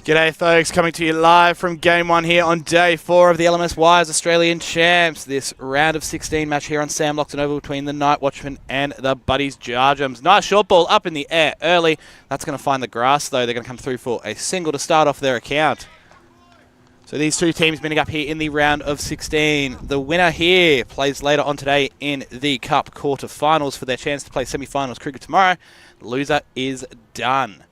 G'day folks, coming to you live from Game 1 here on Day 4 of the LMS Wires Australian Champs. This round of 16 match here on Sam Lockton Oval between the Nite Watchmen and the Buddies Jarjums. Nice short ball up in the air early. That's going to find the grass though. They're going to come through for a single to start off their account. So these two teams meeting up here in the round of 16. The winner here plays later on today in the Cup quarter-finals for their chance to play semi-finals cricket tomorrow. The loser is done.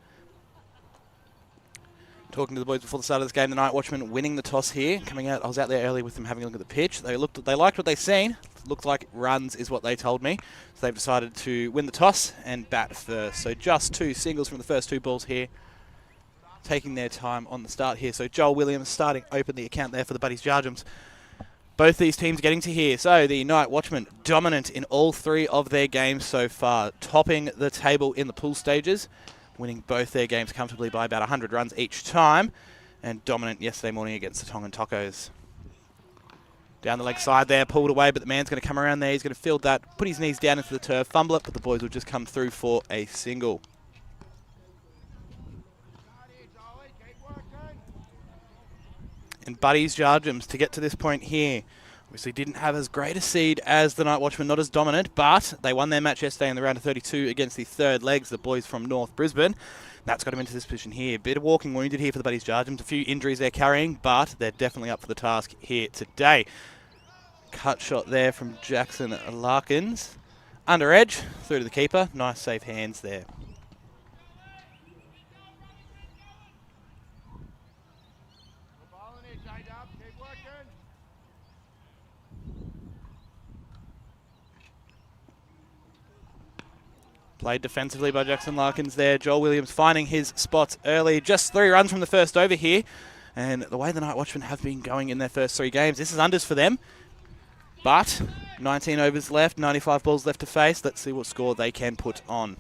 Talking to the boys before the start of this game, the Nite Watchmen winning the toss here. Coming out, I was out there early with them having a look at the pitch. They liked what they seen. Looked like runs is what they told me. So they've decided to win the toss and bat first. So just two singles from the first two balls here. Taking their time on the start here. So Joel Williams starting open the account there for the Buddies Jarjums. Both these teams getting to here. So the Nite Watchmen dominant in all three of their games so far. Topping the table in the pool stages. Winning both their games comfortably by about 100 runs each time. And dominant yesterday morning against the Tongan Tocos. Down the leg side there, pulled away, but the man's going to come around there. He's going to field that, put his knees down into the turf, fumble it, but the boys will just come through for a single. And Buddies Jarjums to get to this point here. Obviously didn't have as great a seed as the Nite Watchmen, not as dominant, but they won their match yesterday in the round of 32 against the third legs, the boys from North Brisbane. That's got them into this position here. Bit of walking wounded here for the Buddies Jarjums. A few injuries they're carrying, but they're definitely up for the task here today. Cut shot there from Jackson Larkins. Under edge, through to the keeper. Nice safe hands there. Played defensively by Jackson Larkins there. Joel Williams finding his spots early. Just 3 runs from the first over here. And the way the Nite Watchmen have been going in their first 3 games, this is unders for them. But 19 overs left, 95 balls left to face. Let's see what score they can put on.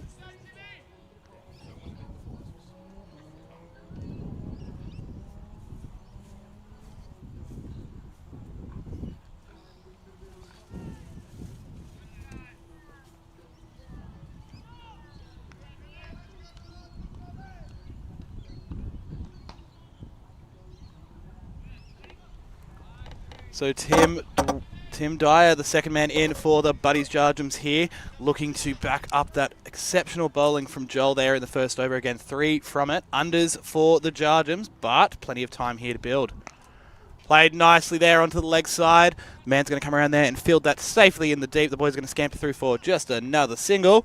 So Tim Dyer, the second man in for the Buddies Jarjums here, looking to back up that exceptional bowling from Joel there in the first over. Again, 3 from it. Unders for the Jarjums, but plenty of time here to build. Played nicely there onto the leg side. The man's going to come around there and field that safely in the deep. The boys are going to scamper through for just another single.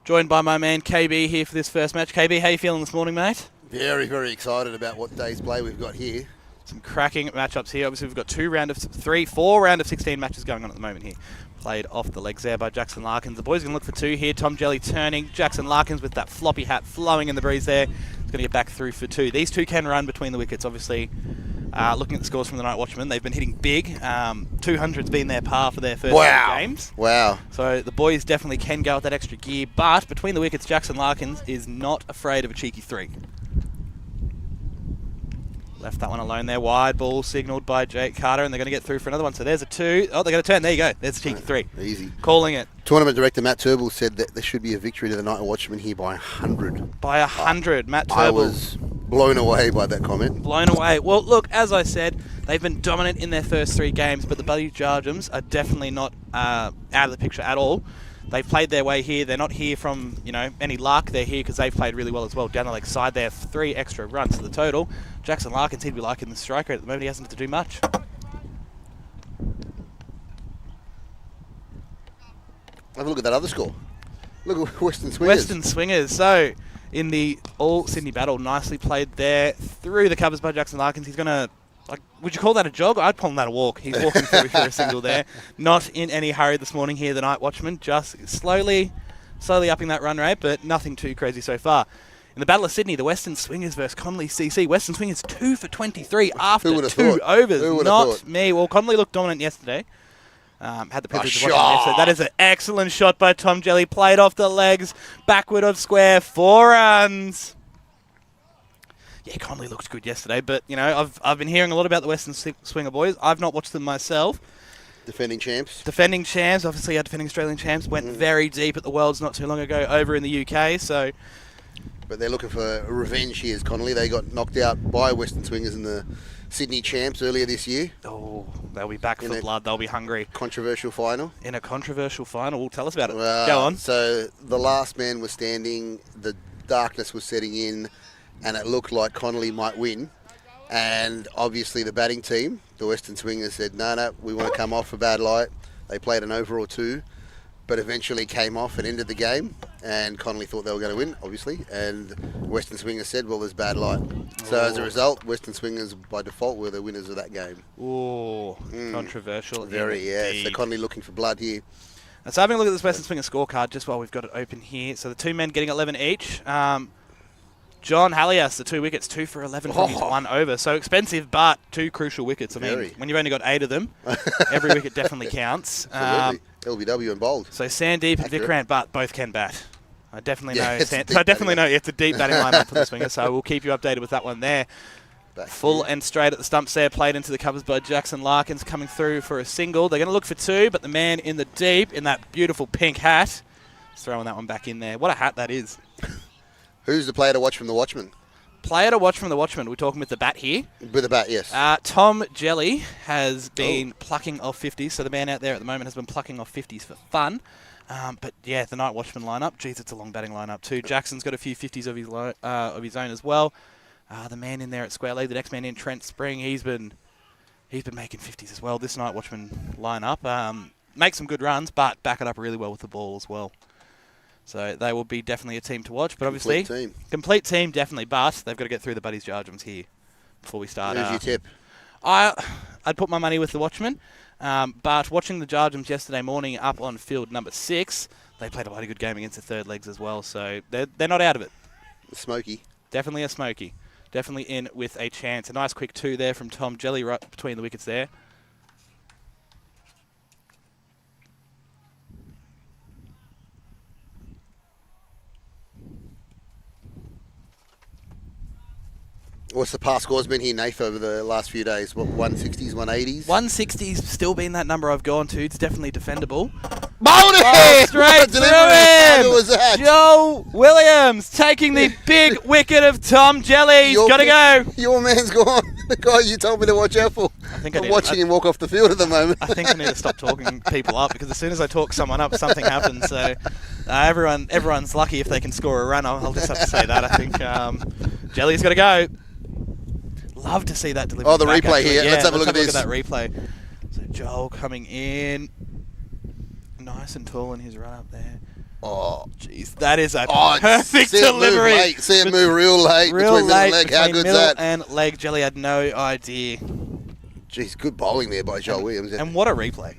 Joined by my man KB here for this first match. KB, how you feeling this morning, mate? Very, very excited about what day's play we've got here. Some cracking matchups here. Obviously, we've got 4 round of 16 matches going on at the moment here. Played off the legs there by Jackson Larkins. The boys are going to look for 2 here. Tom Jelly turning. Jackson Larkins with that floppy hat flowing in the breeze there. He's going to get back through for 2. These 2 can run between the wickets. Obviously, looking at the scores from the Nite Watchmen, they've been hitting big. 200's been their par for their first 2 games. Wow. So the boys definitely can go with that extra gear. But between the wickets, Jackson Larkins is not afraid of a cheeky 3. Left that one alone there. Wide ball signalled by Jake Carter, and they're going to get through for another one. So there's a 2. Oh, they're going to turn. There you go. There's a cheeky 3. Easy. Calling it. Tournament director Matt Turnbull said that there should be a victory to the Nite Watchmen here by 100. By 100, Matt Turnbull. I was blown away by that comment. Blown away. Well, look, as I said, they've been dominant in their first 3 games, but the Buddies Jarjums are definitely not out of the picture at all. They've played their way here. They're not here from, any luck. They're here because they've played really well as well. Down the leg side there, 3 extra runs to the total. Jackson Larkins, he'd be liking the striker. At the moment, he hasn't had to do much. Have a look at that other score. Look at Western Swingers. Western Swingers. So, in the All-Sydney battle, nicely played there. Through the covers by Jackson Larkins. He's going to... would you call that a jog? I'd call that a walk. He's walking through for a single there. Not in any hurry this morning here, the Nite Watchmen. Just slowly upping that run rate, but nothing too crazy so far. In the Battle of Sydney, the Western Swingers versus Conley CC. Western Swingers 2 for 23 after Who would have 2 thought? overs. Who would have Not thought? me. Well, Conley looked dominant yesterday. Had the privilege of watching shot. yesterday. That is an excellent shot by Tom Jelly. Played off the legs, backward of square, 4 runs. Yeah, Conley looked good yesterday, but you know I've been hearing a lot about the Western Swinger boys. I've not watched them myself. Defending champs. Defending champs, obviously our defending Australian champs went very deep at the Worlds not too long ago over in the UK. So, But they're looking for revenge here, Connolly. They got knocked out by Western Swingers in the Sydney champs earlier this year. oh, they'll be back for blood. They'll be hungry Controversial final. in a controversial final. Well, tell us about it. Well, Go on. So the last man was standing, the darkness was setting in, and it looked like Connolly might win. And obviously the batting team, the Western Swingers, said, no, we want to come off for bad light. They played an over or two, but eventually came off and ended the game. And Connolly thought they were going to win, obviously. And Western Swingers said, well, there's bad light. So as a result, Western Swingers, by default, were the winners of that game. Oh, controversial. Very, yeah. So indeed. Connolly looking for blood here. So having a look at this Western Swinger scorecard just while we've got it open here. So the two men getting 11 each. John Hallias, the 2 wickets, 2 for 11 from his 1 over. So expensive, but 2 crucial wickets. I mean, when you've only got 8 of them, every wicket definitely counts. Absolutely. LBW and bowled. So Sandeep and Vikrant, but both can bat. I definitely know. it's a deep I definitely know batting it's a deep batting lineup for the Swinger. So we'll keep you updated with that one there. Full and straight at the stumps there, played into the covers by Jackson Larkins, coming through for a single. They're going to look for 2, but the man in the deep, in that beautiful pink hat, is throwing that one back in there. What a hat that is. Who's the player to watch from the Watchman? Player to watch from the Watchman. We're talking with the bat here. With the bat, yes. Tom Jelly has been plucking off 50s, so the man out there at the moment has been plucking off 50s for fun. But yeah, the Nite Watchmen lineup, geez, it's a long batting lineup too. Jackson's got a few 50s of his own as well. The man in there at square leg, the next man in, Trent Spring, he's been making 50s as well. This Nite Watchman lineup makes some good runs, but back it up really well with the ball as well. So they will be definitely a team to watch. But obviously, complete team definitely. But they've got to get through the Buddies Jarjums here before we start. Who's your tip? I'd put my money with the Watchmen. But watching the Jarjums yesterday morning up on field number 6, they played a bloody good game against the third legs as well. So they're not out of it. Smoky. Definitely a smoky. Definitely in with a chance. A nice quick 2 there from Tom Jelly right between the wickets there. What's the past scores been here, Nath, over the last few days? What, 160s, 180s? 160's still been that number I've gone to. It's definitely defendable. Bowled it! Straight through How him! was that? Joe Williams taking the big wicket of Tom Jelly. He's got to go. Your man's gone. The guy you told me to watch out for. I'm watching him walk off the field at the moment. I think I need to stop talking people up, because as soon as I talk someone up, something happens. So everyone's lucky if they can score a run. I'll just have to say that. I think Jelly's got to go. Love to see that delivery. Oh, the back, replay actually. here. Yeah, let's have a look at Look this. at that replay. So Joel coming in, nice and tall in his run up there. Oh, jeez, that is a see perfect it move delivery. late. See it move real late Real between middle late and leg. How between good's middle that? and leg. Jelly had no idea. Jeez, good bowling there by Joel Williams. And what a replay!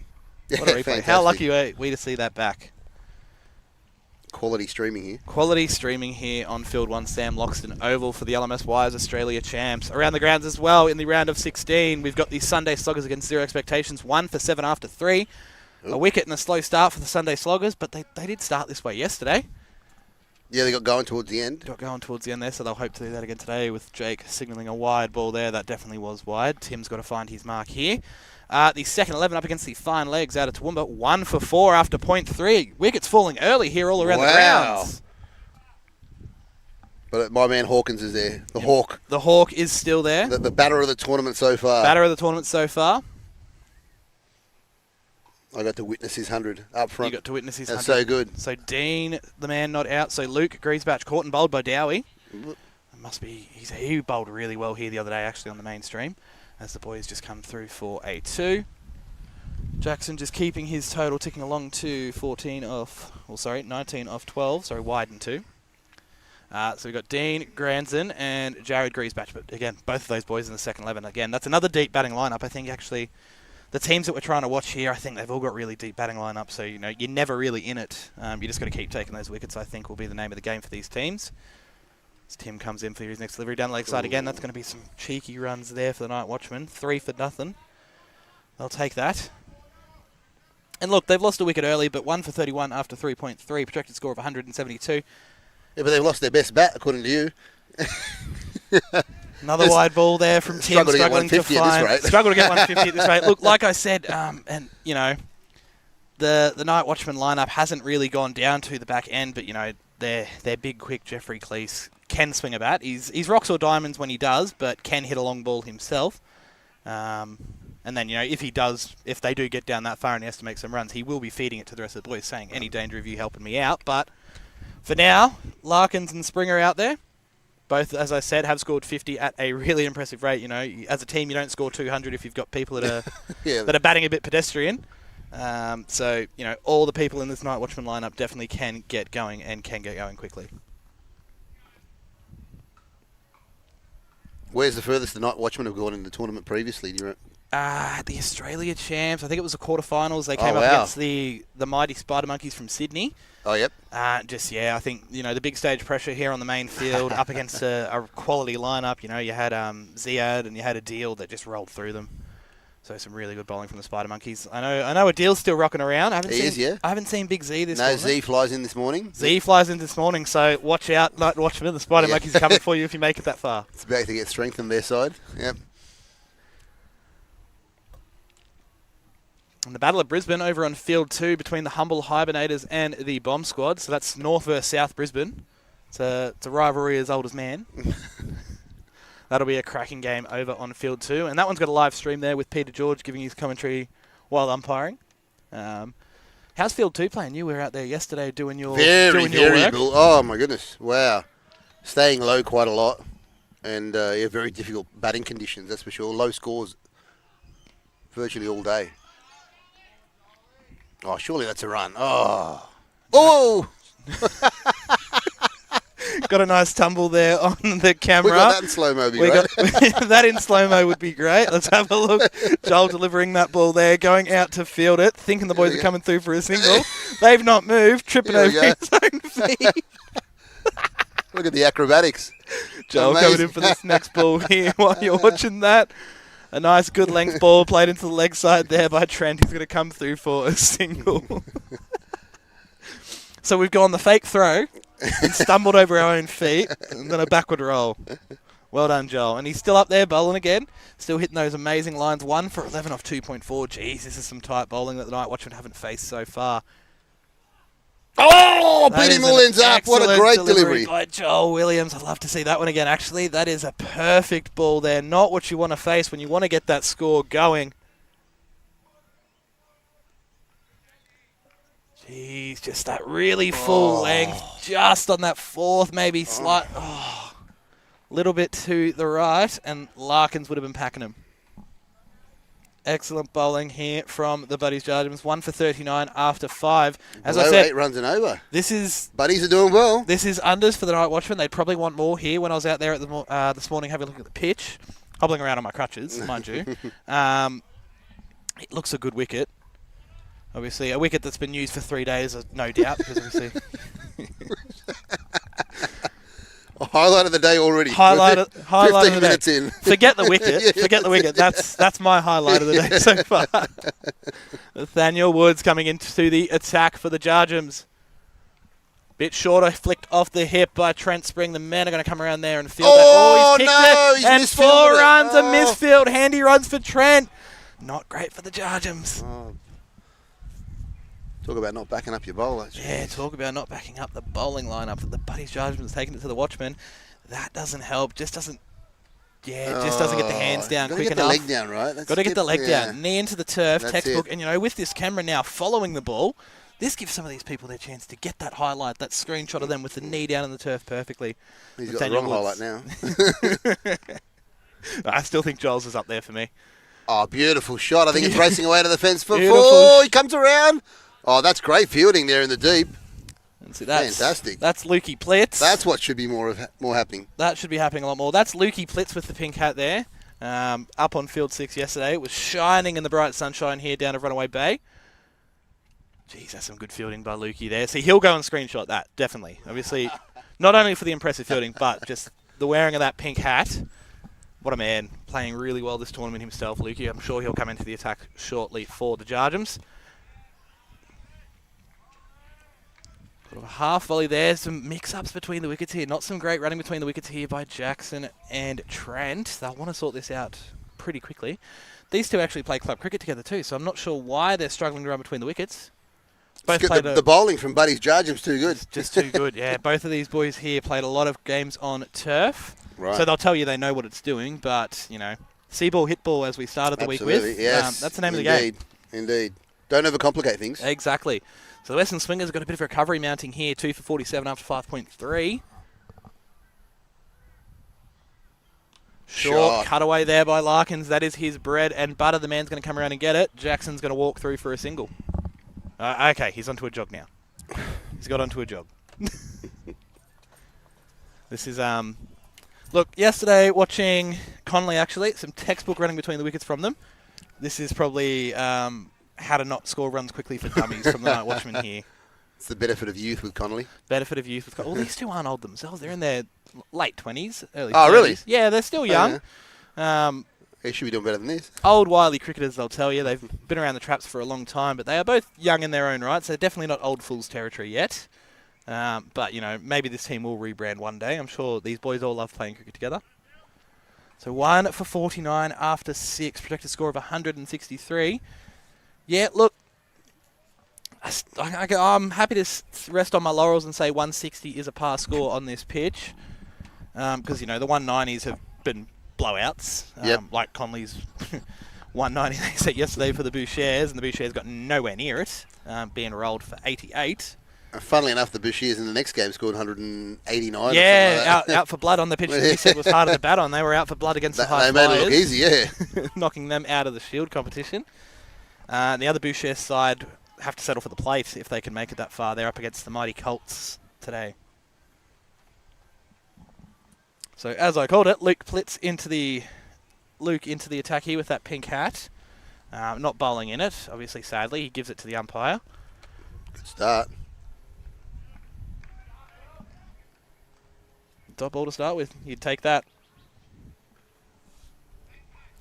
What a replay! Fantastic. How lucky are we to see that back? Quality streaming here. Quality streaming here on Field 1 Sam Loxton Oval for the LMS Wires Australia champs. Around the grounds as well in the round of 16, we've got the Sunday Sloggers against Zero Expectations, 1 for 7 after 3. A wicket and a slow start for the Sunday Sloggers, but they did start this way yesterday. Yeah, they got going towards the end. Got going towards the end there, so they'll hope to do that again today with Jake signalling a wide ball there. That definitely was wide. Tim's got to find his mark here. The second 11 up against the fine legs out of Toowoomba. 1 for 4 after .3. Wickets falling early here all around the grounds. But my man Hawkins is there. The Hawk. The Hawk is still there. The batter of the tournament so far. Batter of the tournament so far. I got to witness his 100 up front. You got to witness his 100. That's so good. So Dean, the man not out. So Luke Griesbach caught and bowled by Dowie. Must be, he bowled really well here the other day actually on the mainstream, as the boys just come through for a 2. Jackson just keeping his total ticking along to 19 off 12, sorry, widened 2. So we've got Dean Granson and Jared Griesbach, but again, both of those boys in the second 11. Again, that's another deep batting lineup. I think actually the teams that we're trying to watch here, I think they've all got really deep batting lineups, so you know, you're never really in it. You just got to keep taking those wickets, I think will be the name of the game for these teams. As Tim comes in for his next delivery down the leg side again. That's going to be some cheeky runs there for the Nite Watchmen. 3 for nothing. They'll take that. And look, they've lost a wicket early, but 1 for 31 after 3.3. Projected score of 172. Yeah, but they've lost their best bat, according to you. Another wide ball there from Tim, struggling to find. Struggle to get 150 at this rate. Look, like I said, and you know, the Nite Watchman lineup hasn't really gone down to the back end, but you know, their big, quick Jeffrey Cleese can swing a bat. He's rocks or diamonds when he does, but can hit a long ball himself. And then, you know, if they do get down that far and he has to make some runs, he will be feeding it to the rest of the boys, saying, any danger of you helping me out. But for now, Larkins and Springer out there. Both, as I said, have scored 50 at a really impressive rate. You know, as a team, you don't score 200 if you've got people that are that are batting a bit pedestrian. So, you know, all the people in this Nite Watchman lineup definitely can get going and can get going quickly. Where's the furthest the Nite Watchmen have gone in the tournament previously? Do you the Australia champs. I think it was the quarterfinals. They came up against the mighty Spider Monkeys from Sydney. Oh, yep. I think, you know, the big stage pressure here on the main field up against a quality lineup. You know, you had Ziad and you had Adil that just rolled through them. So some really good bowling from the Spider Monkeys. I know Adil's still rocking around. I haven't seen Big Z this morning. No, Z flies in this morning. Z flies in this morning, so watch out, Nite Watchmen. The Spider Monkeys are coming for you if you make it that far. It's about to get strength on their side. Yep. And the Battle of Brisbane over on Field 2 between the Humble Hibernators and the Bomb Squad. So that's North versus South Brisbane. It's a rivalry as old as man. That'll be a cracking game over on Field 2. And that one's got a live stream there with Peter George giving his commentary while umpiring. How's Field 2 playing? You were out there yesterday doing your work. Oh, my goodness. Wow. Staying low quite a lot. And very difficult batting conditions, that's for sure. Low scores virtually all day. Oh, surely that's a run. Oh. Oh! Got a nice tumble there on the camera. We got that in slow-mo, right? That in slow-mo would be great. Let's have a look. Joel delivering that ball there, going out to field it, thinking the boys are coming through for a single. They've not moved, tripping over his own feet. Look at the acrobatics. Joel coming in for this next ball here while you're watching that. A nice good length ball played into the leg side there by Trent. He's going to come through for a single. So we've gone the fake throw and stumbled over our own feet and then a backward roll. Well done, Joel. And he's still up there bowling again. Still hitting those amazing lines. 1 for 11 off 2.4. Jeez, this is some tight bowling that the Nite Watchmen haven't faced so far. Oh, beat him all ends up. What a great delivery. By Joel Williams. I'd love to see that one again, actually. That is a perfect ball there. Not what you want to face when you want to get that score going. Jeez, just that really full length. Just on that fourth, maybe slight. Little bit to the right, and Larkins would have been packing him. Excellent bowling here from the Buddies Jarjums. 1 for 39 after 5. As I said, 8 runs and over. Buddies are doing well. This is unders for the Nite Watchmen. They'd probably want more here. When I was out there at this morning having a look at the pitch, hobbling around on my crutches, mind you, it looks a good wicket. Obviously, a wicket that's been used for 3 days, no doubt, because obviously... Highlight of the day already. Highlight of the day. Minutes in. Forget the wicket. Forget the wicket. That's my highlight of the day so far. Nathaniel Woods coming into the attack for the Jarjums. Bit shorter, flicked off the hip by Trent Spring. The men are going to come around there and field that. Oh, he's kicked it. And 4 runs, a misfield. Handy runs for Trent. Not great for the Jarjums. Talk about not backing up your bowler. Yeah, talk about not backing up the bowling lineup. The Buddies Jarjums taking it to the Watchmen. That doesn't help. Just doesn't get the hands down quick enough. Got to get the leg down, right? Got to get the leg down. Knee into the turf, textbook. And, you know, with this camera now following the ball, this gives some of these people their chance to get that highlight, that screenshot of them with the knee down in the turf perfectly. He's got the wrong highlight now. I still think Joel's is up there for me. Oh, beautiful shot. I think it's racing away to the fence for 4. He comes around. Oh, that's great fielding there in the deep. See, fantastic. That's Lukey Plitz. That's what should be more happening. That should be happening a lot more. That's Lukey Plitz with the pink hat there. Up on field 6 yesterday. It was shining in the bright sunshine here down at Runaway Bay. Jeez, that's some good fielding by Lukey there. See, he'll go and screenshot that, definitely. Obviously, Not only for the impressive fielding, but just the wearing of that pink hat. What a man. Playing really well this tournament himself, Lukey. I'm sure he'll come into the attack shortly for the Jarjums. Sort of a half volley there. Some mix-ups between the wickets here. Not some great running between the wickets here by Jackson and Trent. They'll want to sort this out pretty quickly. These two actually play club cricket together too, so I'm not sure why they're struggling to run between the wickets. Both the bowling from Buddy's Jarjums too good. Just too good, yeah. Both of these boys here played a lot of games on turf. Right. So they'll tell you they know what it's doing, but, you know, see ball, hit ball, as we started the week with. Yes, that's the name of the game. Indeed. Don't overcomplicate things. Exactly. So the Western Swingers have got a bit of recovery mounting here, 2 for 47 after 5.3. Short cutaway there by Larkins. That is his bread and butter. The man's going to come around and get it. Jackson's going to walk through for a single. Okay, he's onto a jog now. He's got onto a jog. This is, look, yesterday watching Connolly, actually, some textbook running between the wickets from them. This is probably how to not score runs quickly for dummies from the Nite Watchmen here. It's the benefit of youth with Connolly. Benefit of youth with Connolly. Well, these two aren't old themselves. They're in their late 20s, early 30s. Oh, really? Yeah, they're still young. They should be doing better than this. Old, wily cricketers, they'll tell you. They've been around the traps for a long time, but they are both young in their own right, so they're definitely not old fools territory yet. But, you know, maybe this team will rebrand one day. I'm sure these boys all love playing cricket together. So 1 for 49 after 6. Projected score of 163. Yeah, look, I'm happy to rest on my laurels and say 160 is a par score on this pitch. Because, you know, the 190s have been blowouts. Like Conley's 190 they set yesterday for the Bouchers, and the Bouchers got nowhere near it, being rolled for 88. Funnily enough, the Bouchers in the next game scored 189. Yeah, out for blood on the pitch that we said was harder to bat on. They were out for blood against the high flyers. They made it look easy, yeah. Knocking them out of the Shield competition. The other Boucher side have to settle for the plate if they can make it that far. They're up against the mighty Colts today. So as I called it, Luke into the attack here with that pink hat. Not bowling in it, obviously, sadly. He gives it to the umpire. Good start. Top ball to start with. You'd take that.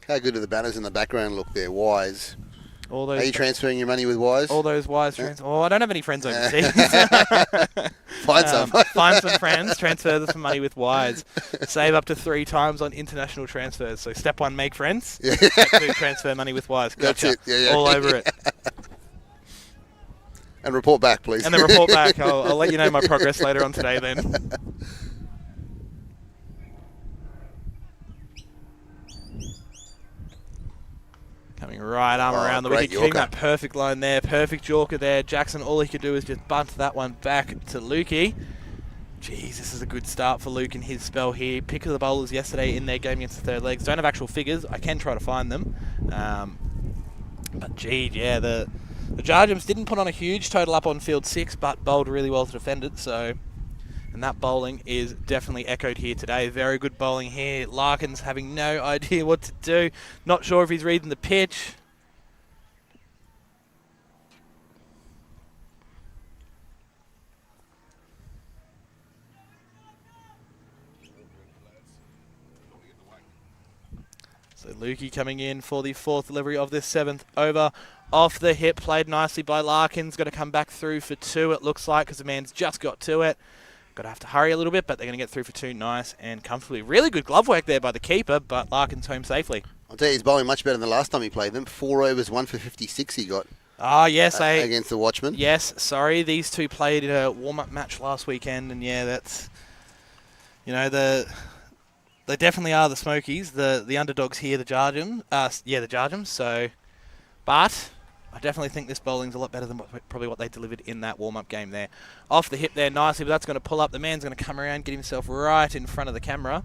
How good do the banners in the background look there? Wise. All those Are you transferring your money with Wise? All those Wise transfers. Oh, I don't have any friends overseas. Find some. Find some friends. Transfer some money with Wise. Save up to 3 times on international transfers. So step 1, make friends. Yeah. Step 2, transfer money with Wise. Gotcha. That's it. Yeah. All over it. And report back, please. And then report back. I'll let you know my progress later on today then. Coming right arm around the wicket, getting that perfect line there. Perfect Yorker there. Jackson, all he could do is just bunt that one back to Lukey. Jeez, this is a good start for Luke in his spell here. Pick of the bowlers yesterday in their game against the third legs. Don't have actual figures. I can try to find them. But gee, yeah, the Jarjums didn't put on a huge total up on field 6, but bowled really well to defend it. So, and that bowling is definitely echoed here today. Very good bowling here. Larkins having no idea what to do. Not sure if he's reading the pitch. So Lukey coming in for the 4th delivery of this 7th over. Off the hip, played nicely by Larkins. Going to come back through for 2, it looks like, because the man's just got to it. Got to have to hurry a little bit, but they're going to get through for 2 nice and comfortably. Really good glove work there by the keeper, but Larkins home safely. I'll tell you, he's bowling much better than the last time he played them. 4 overs, 1 for 56 he got. Ah, yes. Against the Watchman. Yes, sorry. These two played a warm-up match last weekend, and yeah, that's, you know, they definitely are the Smokies. The underdogs here, the Jarjums. The Jarjums. So, but I definitely think this bowling's a lot better than probably what they delivered in that warm-up game there. Off the hip there nicely, but that's going to pull up. The man's going to come around, get himself right in front of the camera.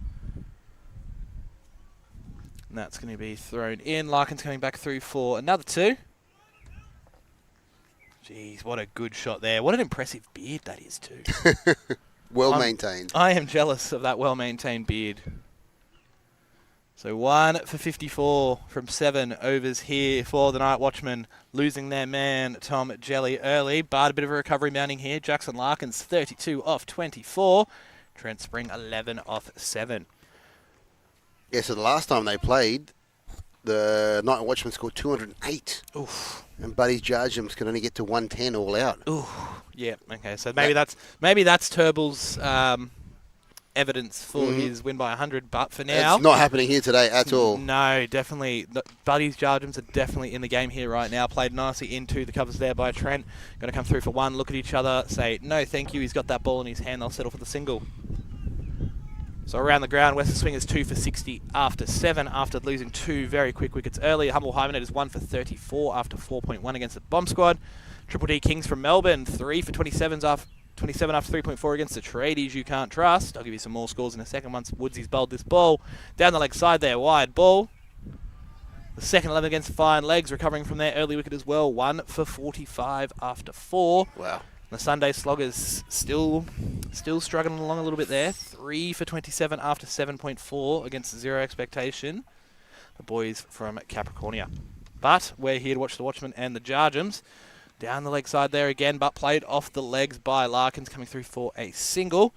And that's going to be thrown in. Larkins coming back through for another 2. Jeez, what a good shot there. What an impressive beard that is too. Well-maintained. I am jealous of that well-maintained beard. So 1 for 54 from 7 overs here for the Nite Watchmen, losing their man Tom Jelly early, but a bit of a recovery mounting here. Jackson Larkins 32 off 24. Trent Spring 11 off 7. Yeah, so the last time they played, the Nite Watchmen scored 208. Oof. And Buddy's Jarjums can only get to 110 all out. Ooh. Yeah. Okay. So maybe that's Turble's evidence for his win by 100. But for now, it's not happening here today at all. No, definitely. Buddy's Jarjums are definitely in the game here right now. Played nicely into the covers there by Trent. Going to come through for one. Look at each other. Say no, thank you. He's got that ball in his hand. They'll settle for the single. So around the ground, Western Swingers 2 for 60 after 7, after losing 2 very quick wickets early. Humble Hymenators 1 for 34 after 4.1 against the Bomb Squad. Triple D Kings from Melbourne 3 for 27 after 3.4 against the Tradies You Can't Trust. I'll give you some more scores in a second once Woodsy's bowled this ball. Down the leg side there, wide ball. The second 11 against Fine Legs, recovering from their early wicket as well. 1 for 45 after 4. Wow. The Sunday Sloggers still struggling along a little bit there. 3 for 27 after 7.4 against 0 expectation. The boys from Capricornia. But we're here to watch the Watchmen and the Jarjums. Down the leg side there again, but played off the legs by Larkins, coming through for a single.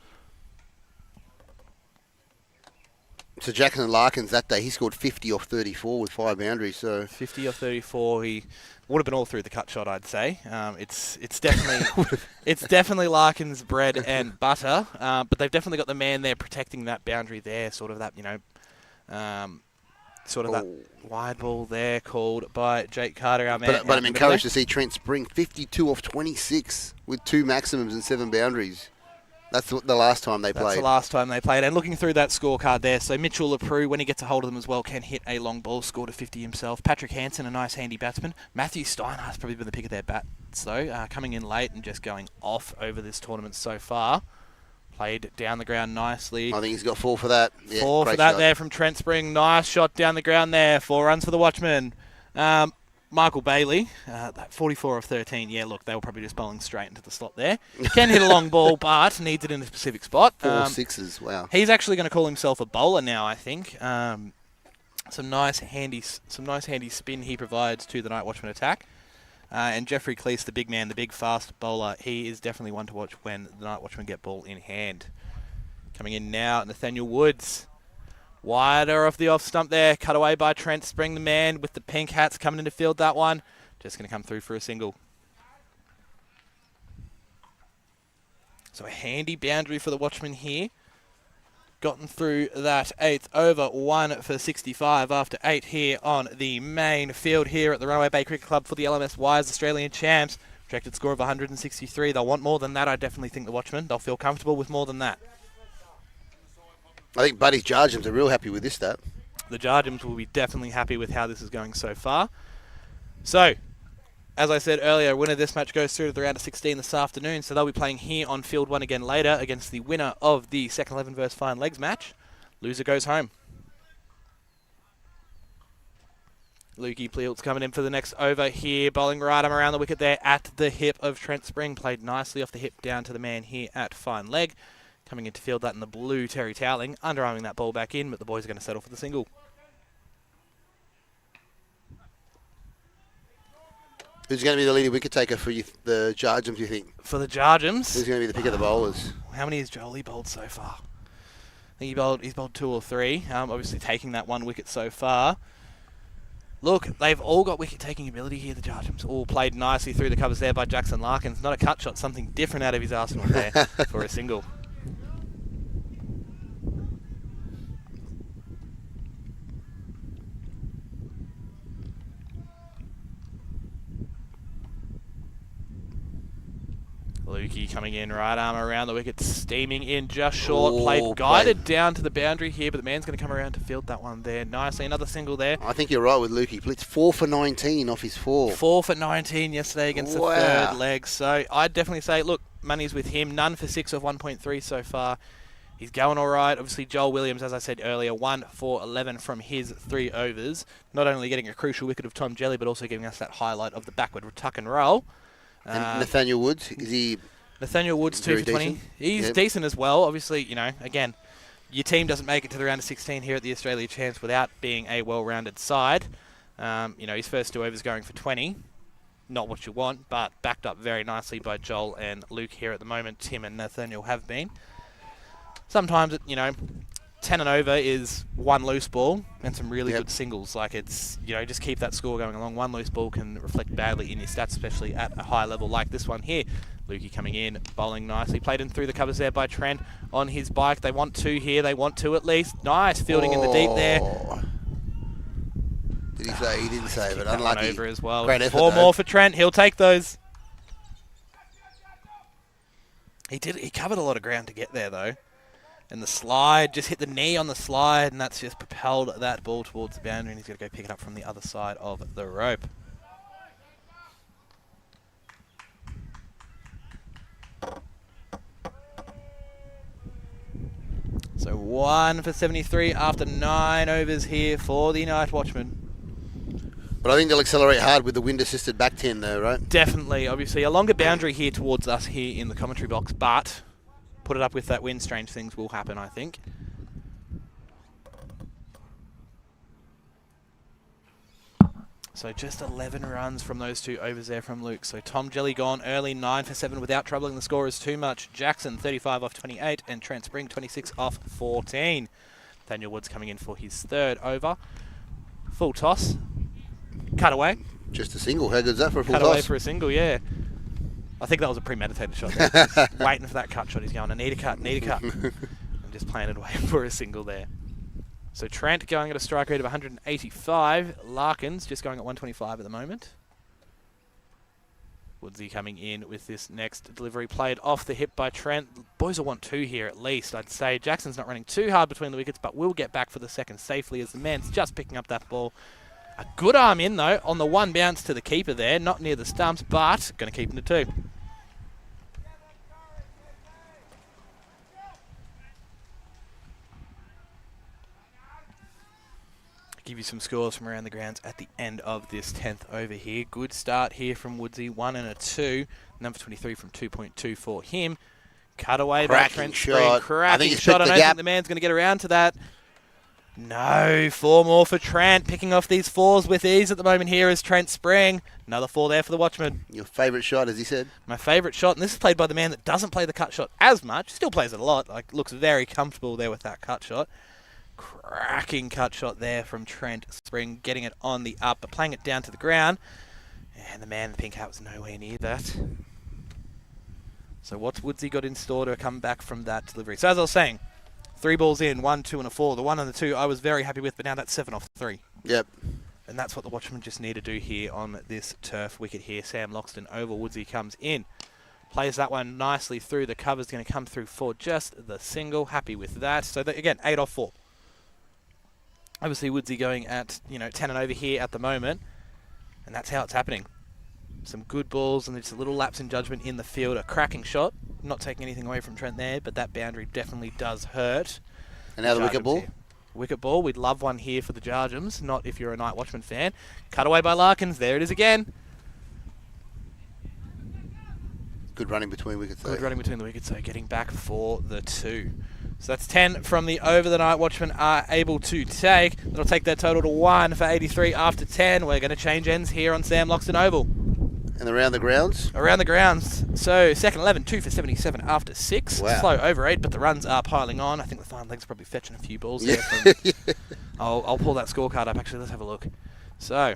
So Jackson and Larkins that day, he scored 50 off 34 with 5 boundaries. So 50 off 34, he would have been all through the cut shot, I'd say. It's definitely Larkins' bread and butter, but they've definitely got the man there protecting that boundary there, sort of that, that wide ball there called by Jake Carter, our man. But I'm encouraged to see Trent Spring 52 off 26 with 2 maximums and 7 boundaries. That's the last time they played. That's the last time they played. And looking through that scorecard there, so Mitchell Leproux, when he gets a hold of them as well, can hit a long ball, score to 50 himself. Patrick Hansen, a nice handy batsman. Matthew Steinhart's probably been the pick of their bats, though, coming in late and just going off over this tournament so far. Played down the ground nicely. I think he's got 4 for that. Yeah, 4 for that there from Trent Spring. Nice shot down the ground there. 4 runs for the Watchmen. Michael Bailey, 44 of 13. Yeah, look, they were probably just bowling straight into the slot there. Can hit a long ball, but needs it in a specific spot. 4 sixes, wow. He's actually going to call himself a bowler now, I think. Some nice handy spin he provides to the Nite Watchman attack. And Jeffrey Cleese, the big man, the big fast bowler, he is definitely one to watch when the Nite Watchmen get ball in hand. Coming in now, Nathaniel Woods. Wider off the off stump there, cut away by Trent Spring, the man with the pink hats coming into field that one. Just going to come through for a single. So a handy boundary for the Watchmen here. Gotten through that 8th over, 1 for 65 after 8 here on the main field here at the Runaway Bay Cricket Club for the LMS Wise Australian Champs. Projected score of 163. They'll want more than that, I definitely think, the Watchmen. They'll feel comfortable with more than that. I think Buddy's Jarjums are real happy with this stat. The Jarjums will be definitely happy with how this is going so far. So, as I said earlier, winner of this match goes through to the round of 16 this afternoon, so they'll be playing here on field 1 again later against the winner of the second 11 versus Fine Legs match. Loser goes home. Lukey Pleelt's coming in for the next over here, bowling right arm around the wicket there at the hip of Trent Spring. Played nicely off the hip down to the man here at Fine Leg. Coming into field that in the blue, Terry Towling, underarming that ball back in, but the boys are going to settle for the single. Who's going to be the leading wicket taker for the Jarjums, you think? For the Jarjums? Who's going to be the pick of the bowlers? How many has Jolie bowled so far? I think he's bowled 2 or 3. Obviously taking that 1 wicket so far. Look, they've all got wicket-taking ability here, the Jarjums. All played nicely through the covers there by Jackson Larkins. Not a cut shot, something different out of his arsenal there for a single. Lukey coming in, right arm around the wicket, steaming in just short. Played guided down to the boundary here, but the man's going to come around to field that one there nicely. Another single there. I think you're right with Lukey. Blitz 4 for 19 off his 4. 4 for 19 yesterday against the third leg. So I'd definitely say, look, money's with him. None for 6 of 1.3 so far. He's going all right. Obviously, Joel Williams, as I said earlier, 1 for 11 from his 3 overs. Not only getting a crucial wicket of Tom Jelly, but also giving us that highlight of the backward tuck and roll. And Nathaniel Woods, is he... Nathaniel Woods, 2 for 20. He's decent as well. Obviously, again, your team doesn't make it to the round of 16 here at the Australia Champs without being a well-rounded side. His first 2 overs going for 20. Not what you want, but backed up very nicely by Joel and Luke here at the moment. Tim and Nathaniel have been. sometimes, 10 and over is one loose ball and some really good singles. Like it's, just keep that score going along. One loose ball can reflect badly in your stats, especially at a high level like this one here. Lukey coming in, bowling nicely. Played in through the covers there by Trent on his bike. They want 2 here. They want 2 at least. Nice fielding in the deep there. Did he say? He didn't say, but That unlucky. one over as well. Great effort, 4 more for Trent. He'll take those. He covered a lot of ground to get there, though. And the slide, just hit the knee on the slide, and that's just propelled that ball towards the boundary, and he's got to go pick it up from the other side of the rope. So 1 for 73 after 9 overs here for the Nite Watchmen. But I think they'll accelerate hard with the wind-assisted back 10 though, right? Definitely, obviously. A longer boundary here towards us here in the commentary box, but put it up with that wind, strange things will happen, I think. So just 11 runs from those 2 overs there from Luke. So Tom Jelly gone early, 9 for 7 without troubling the scorers too much. Jackson 35 off 28 and Trent Spring 26 off 14. Daniel Woods coming in for his 3rd over. Full toss. Cut away. Just a single. How good is that for a full Cut toss? away for a single, yeah. I think that was a premeditated shot there. Just waiting for that cut shot. He's going, I need a cut, need a cut. And just playing it away for a single there. So Trent going at a strike rate of 185. Larkins just going at 125 at the moment. Woodsy coming in with this next delivery. Played off the hip by Trent. Boys will want 2 here at least, I'd say. Jackson's not running too hard between the wickets, but will get back for the second safely as the man's just picking up that ball. A good arm in, though, on the 1 bounce to the keeper there. Not near the stumps, but going to keep him to 2. Give you some scores from around the grounds at the end of this 10th over here. Good start here from Woodsy, 1 and a 2. Number 23 from 2.2 for him. Cutaway by Trent Spring. Cracking shot. I don't think the man's going to get around to that. No, 4 more for Trent. Picking off these 4s with ease at the moment here is Trent Spring. Another 4 there for the Watchman. Your favourite shot, as he said. My favourite shot, and this is played by the man that doesn't play the cut shot as much. Still plays it a lot. Like, looks very comfortable there with that cut shot. Cracking cut shot there from Trent Spring, getting it on the up, but playing it down to the ground. And the man in the pink hat was nowhere near that. So what's Woodsy got in store to come back from that delivery? So as I was saying, 3 balls in, 1, 2 and a 4. The 1 and the 2 I was very happy with, but now that's 7 off 3. Yep. And that's what the Watchmen just need to do here on this turf wicket here. Sam Loxton over. Woodsy comes in. Plays that one nicely through. The cover's going to come through for just the single. Happy with that. So again, 8 off 4. Obviously, Woodsy going at 10 and over here at the moment, and that's how it's happening. Some good balls and just a little lapse in judgment in the field. A cracking shot, not taking anything away from Trent there, but that boundary definitely does hurt. And now the wicket ball. Here. Wicket ball, we'd love one here for the Jarjums, not if you're a Nite Watchman fan. Cut away by Larkins, there it is again. Good running between wickets though. Good running between the wickets, so getting back for the 2. So that's 10 from the over the Nite Watchmen are able to take. That'll take their total to 1 for 83 after 10. We're going to change ends here on Sam Loxton Oval. And around the grounds? Around the grounds. So second 11, 2 for 77 after 6. Wow. Slow over 8, but the runs are piling on. I think the fine legs are probably fetching a few balls there. From I'll pull that scorecard up. Actually, let's have a look. So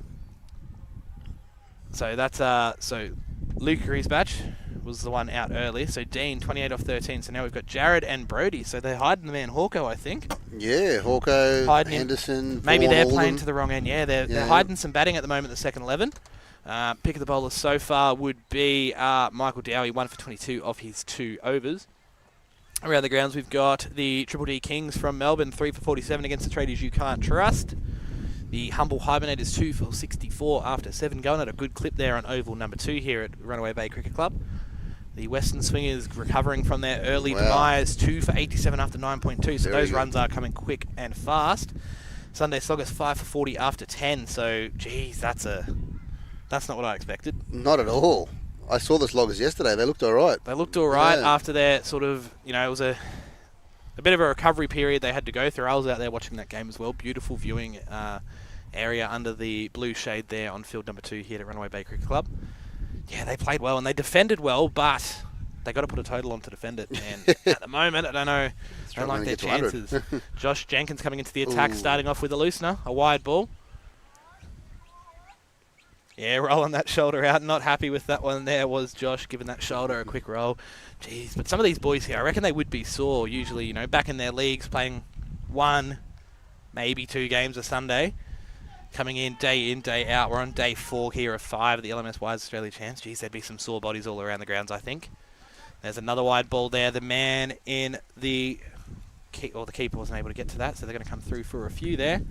that's so Luke Curry's batch was the one out early. So Dean, 28 off 13. So now we've got Jared and Brody. So they're hiding the man Hawko, I think. Yeah, Hawko, hiding Henderson, maybe Vaughan, they're Alden. playing to the wrong end. Yeah, they're hiding some batting at the moment, the second 11. Pick of the bowlers so far would be Michael Dowie, 1 for 22 off his 2 overs. Around the grounds, we've got the Triple D Kings from Melbourne, 3 for 47 against the tradies you can't trust. The Humble Hibernators, 2 for 64 after 7, going at a good clip there on oval number 2 here at Runaway Bay Cricket Club. The Western Swingers recovering from their early demise, 2 for 87 after 9.2, so those runs are coming quick and fast. Sunday Sloggers, 5 for 40 after 10, so geez, that's not what I expected. Not at all. I saw the Sloggers yesterday. They looked all right. They looked all right after their sort of, it was a bit of a recovery period they had to go through. I was out there watching that game as well. Beautiful viewing area under the blue shade there on field number 2 here at Runaway Bay Cricket Club. Yeah, they played well and they defended well, but they got to put a total on to defend it. And at the moment, I don't know. I don't like their chances. Josh Jenkins coming into the attack, starting off with a loosener, a wide ball. Yeah, rolling that shoulder out. Not happy with that one there was Josh, giving that shoulder a quick roll. Jeez, but some of these boys here, I reckon they would be sore usually, you know, back in their leagues playing 1, maybe 2 games a Sunday. Coming in, day out. We're on day 4 here of 5 of the LMS Wise Australia Champs. Jeez, there'd be some sore bodies all around the grounds, I think. There's another wide ball there. The man in the... the keeper wasn't able to get to that, so they're going to come through for a few there.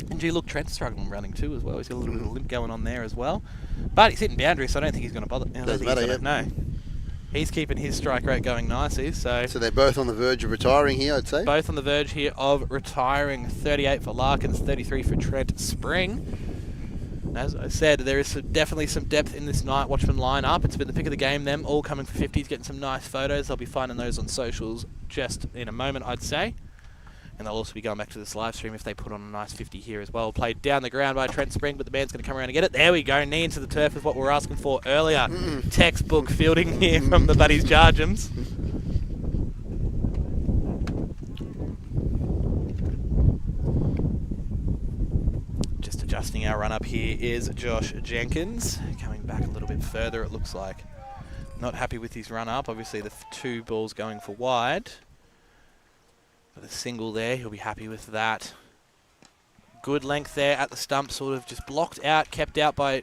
And gee, look, Trent's struggling running too as well. He's got a little bit of limp going on there as well. But he's hitting boundaries, so I don't think he's going to bother. Doesn't matter, yeah. No. He's keeping his strike rate going nicely. So they're both on the verge of retiring here, I'd say. Both on the verge here of retiring. 38 for Larkins, 33 for Trent Spring. As I said, there is definitely some depth in this Nite Watchmen lineup. It's been the pick of the game, them all coming for 50s, getting some nice photos. They'll be finding those on socials just in a moment, I'd say. And they'll also be going back to this live stream if they put on a nice 50 here as well. Played down the ground by Trent Spring, but the man's going to come around and get it. There we go. Knee into the turf is what we were asking for earlier. Textbook fielding here from the buddies Jarjums. Just adjusting our run up here is Josh Jenkins. Coming back a little bit further, it looks like. Not happy with his run up. Obviously, the 2 balls going for wide. With a single there, he'll be happy with that. Good length there at the stump, sort of just blocked out, kept out by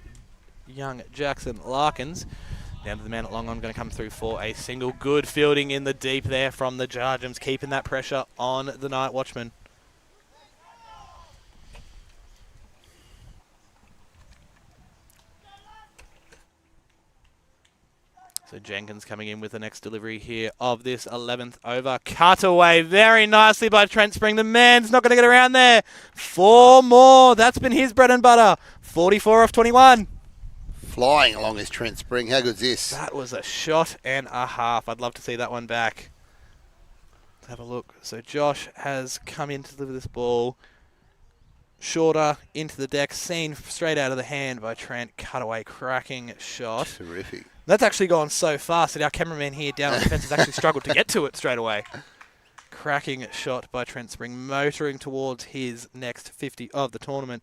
young Jackson Larkins. Down to the man at long on, going to come through for a single. Good fielding in the deep there from the Jarjums, keeping that pressure on the Nite Watchmen. So Jenkins coming in with the next delivery here of this 11th over. Cut away very nicely by Trent Spring. The man's not going to get around there. 4 more. That's been his bread and butter. 44 off 21. Flying along is Trent Spring. How good's this? That was a shot and a half. I'd love to see that one back. Let's have a look. So Josh has come in to deliver this ball. Shorter into the deck. Seen straight out of the hand by Trent. Cut away. Cracking shot. Terrific. That's actually gone so fast that our cameraman here down on the fence has actually struggled to get to it straight away. Cracking shot by Trent Spring, motoring towards his next 50 of the tournament.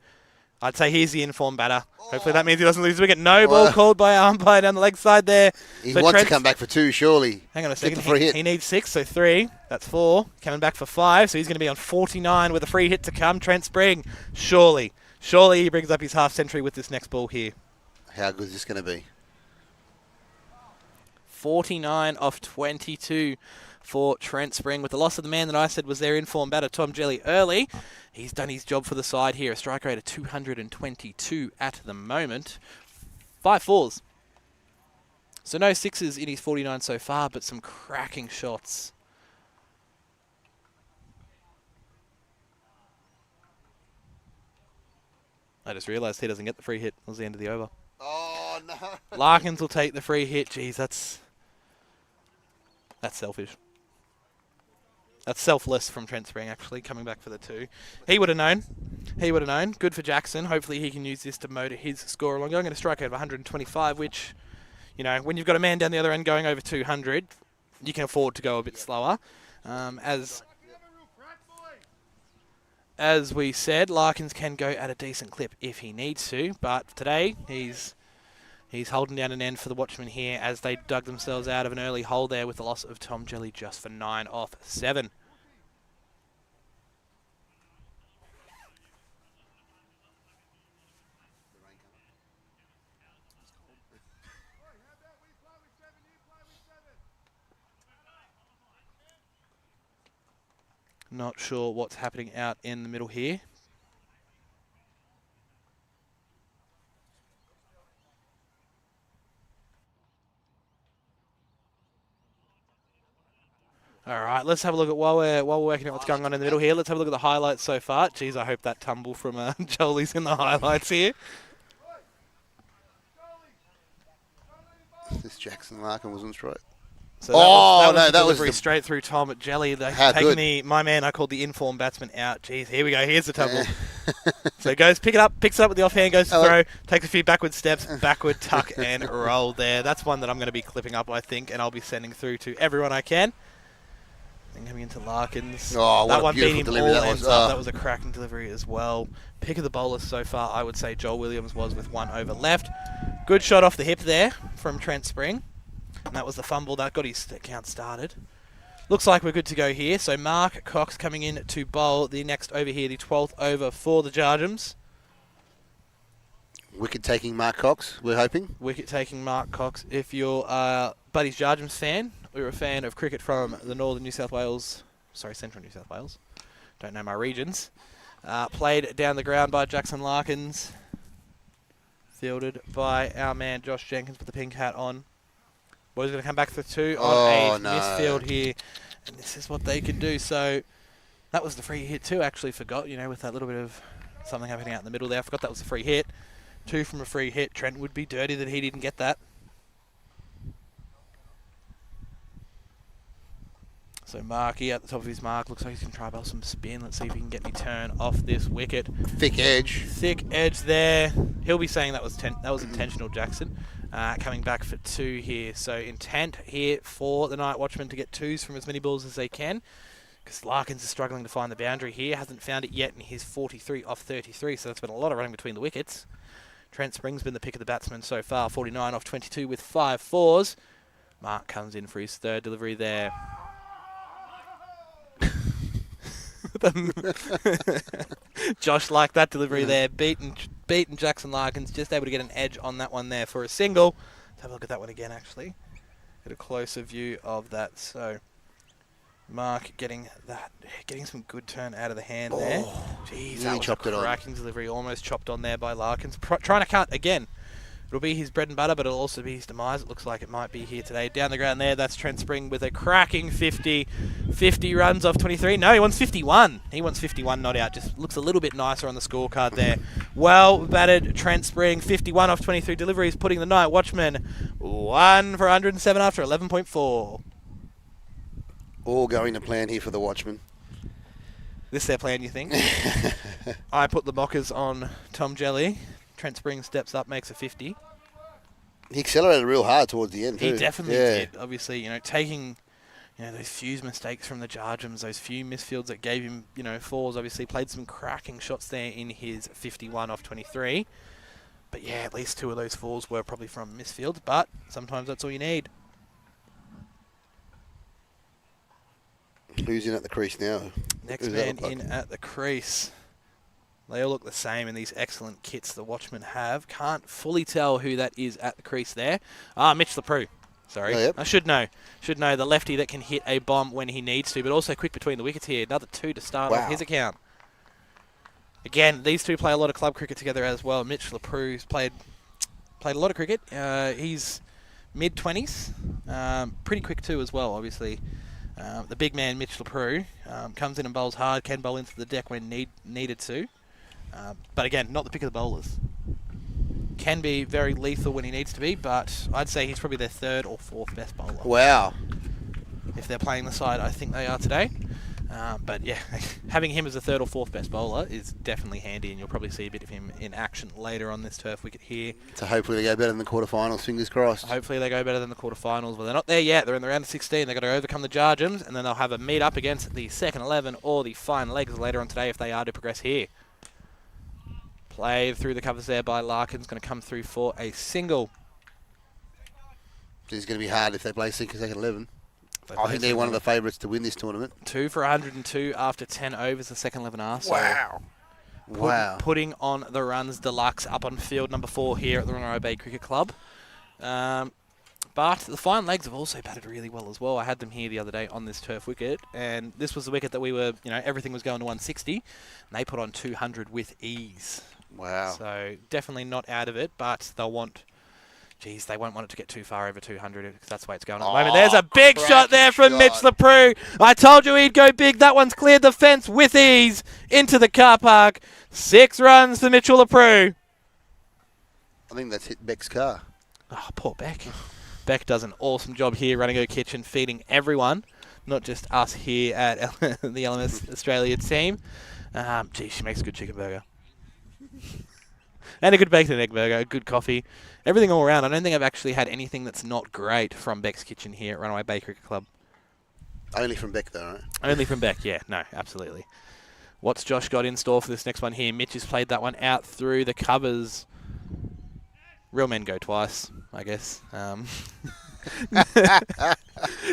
I'd say he's the informed batter. Hopefully that means he doesn't lose the wicket. No ball called by our umpire down the leg side there. He wants to come back for 2, surely. Hang on a second. He needs 6, so 3. That's 4. Coming back for 5, so he's going to be on 49 with a free hit to come. Trent Spring, surely. Surely he brings up his half century with this next ball here. How good is this going to be? 49 off 22 for Trent Spring. With the loss of the man that I said was their informed batter, Tom Jelly, early. He's done his job for the side here. A strike rate of 222 at the moment. 5 4s. So no 6s in his 49 so far, but some cracking shots. I just realised he doesn't get the free hit. That was the end of the over. Oh, no. Larkins will take the free hit. Jeez, that's selfish. That's selfless from Trent Spring, actually, coming back for the 2. He would have known. He would have known. Good for Jackson. Hopefully he can use this to motor his score along. I'm going to strike out of 125, which, you know, when you've got a man down the other end going over 200, you can afford to go a bit slower. As we said, Larkins can go at a decent clip if he needs to, but today he's holding down an end for the Watchmen here as they dug themselves out of an early hole there with the loss of Tom Jelly just for 9 off 7. Not sure what's happening out in the middle here. All right, let's have a look at while we're working out what's going on in the middle here. Let's have a look at the highlights so far. Jeez, I hope that tumble from Jolie's in the highlights here. This Jackson Larkin wasn't straight. So that was that delivery was straight through Tom Jelly. They've How taken good. my man, I called the informed batsman out. Jeez, here we go. Here's the tumble. So goes, picks it up with the offhand, goes to throw, takes a few backward steps, backward tuck and roll there. That's one that I'm going to be clipping up, I think, and I'll be sending through to everyone I can. Then coming into Larkins. Oh, that what a one beat beautiful him delivery all that ends was. up. That was a cracking delivery as well. Pick of the bowlers so far, I would say Joel Williams was with 1 over left. Good shot off the hip there from Trent Spring. And that was the fumble that got his count started. Looks like we're good to go here. So Mark Cox coming in to bowl the next over here, the 12th over for the Jarjums. Wicket taking Mark Cox, we're hoping. Wicket taking Mark Cox. If you're Buddy's Jarjums fan, or you're a fan of cricket from the northern New South Wales, central New South Wales, don't know my regions, played down the ground by Jackson Larkins, fielded by our man Josh Jenkins with the pink hat on. Boys going to come back for 2 on a misfield here, and this is what they can do. So that was the free hit too. Actually forgot, with that little bit of something happening out in the middle there. I forgot that was the free hit. 2 from a free hit. Trent would be dirty that he didn't get that. So Marky at the top of his mark. Looks like he's going to try about some spin. Let's see if he can get any turn off this wicket. Thick edge. Thick edge there. He'll be saying that was intentional, Jackson. Coming back for 2 here. So intent here for the Nite Watchmen to get 2s from as many balls as they can. Because Larkins is struggling to find the boundary here. Hasn't found it yet in his 43 off 33. So that's been a lot of running between the wickets. Trent Spring's been the pick of the batsman so far. 49 off 22 with 5 fours. Mark comes in for his 3rd delivery there. Josh liked that delivery there. Beaten Jackson Larkins. Just able to get an edge on that one there for a single. Let's have a look at that one again, actually. Get a closer view of that. So Mark getting some good turn out of the hand there. Jeez, that was a cracking delivery. Almost chopped on there by Larkins. Trying to cut again. It'll be his bread and butter, but it'll also be his demise. It looks like it might be here today. Down the ground there, that's Trent Spring with a cracking 50. 50 runs off 23. No, he wants 51. He wants 51 not out. Just looks a little bit nicer on the scorecard there. Well batted Trent Spring. 51 off 23 deliveries, putting the Nite Watchmen 1 for 107 after 11.4. All going to plan here for the Watchmen. This their plan, you think? I put the mockers on Tom Jelly. Trent Spring steps up, makes a 50. He accelerated real hard towards the end, too. He definitely did. Obviously, taking, those few mistakes from the Jarjums, those few misfields that gave him, 4s, obviously played some cracking shots there in his 51 off 23. But yeah, at least 2 of those 4s were probably from misfields, but sometimes that's all you need. Who's in at the crease now? Next man in at the crease. They all look the same in these excellent kits the Watchmen have. Can't fully tell who that is at the crease there. Mitch LePreau. Sorry. Oh, yep. I should know. The lefty that can hit a bomb when he needs to, but also quick between the wickets here. Another 2 to start off his account. Again, these 2 play a lot of club cricket together as well. Mitch LePreau's played a lot of cricket. He's mid-20s. Pretty quick too as well, obviously. The big man, Mitch LePreau, comes in and bowls hard, can bowl into the deck when needed to. But again, not the pick of the bowlers. Can be very lethal when he needs to be, but I'd say he's probably their 3rd or 4th best bowler. Wow. If they're playing the side I think they are today. But yeah, having him as the 3rd or 4th best bowler is definitely handy, and you'll probably see a bit of him in action later on this turf wicket here. So hopefully they go better than the quarterfinals, fingers crossed. Hopefully they go better than the quarterfinals. Well, they're not there yet. They're in the round of 16. They've got to overcome the Jarjums, and then they'll have a meet up against the second 11 or the fine legs later on today if they are to progress here. Played through the covers there by Larkins. Going to come through for a single. It's going to be hard if they play second 11. I think they're one of the favourites to win this tournament. 2 for 102 after 10 overs, the second 11 are. So wow. Putting on the runs deluxe up on field number 4 here at the Ronoro Bay Cricket Club. But the fine legs have also batted really well as well. I had them here the other day on this turf wicket, and this was the wicket that we were, everything was going to 160, and they put on 200 with ease. Wow. So definitely not out of it, but they won't want it to get too far over 200 because that's the way it's going at the moment. There's a big shot there from Mitch LePreau. I told you he'd go big. That one's cleared the fence with ease into the car park. 6 runs for Mitchell LePreau. I think that's hit Beck's car. Oh, poor Beck. Beck does an awesome job here running her kitchen, feeding everyone, not just us here at the LMS Australia team. Gee, she makes a good chicken burger. And a good bacon and egg burger, a good coffee. Everything all around. I don't think I've actually had anything that's not great from Beck's kitchen here at Runaway Bay Cricket Club. Only from Beck, though, right? Only from Beck, yeah. No, absolutely. What's Josh got in store for this next one here? Mitch has played that one out through the covers. Real men go twice, I guess.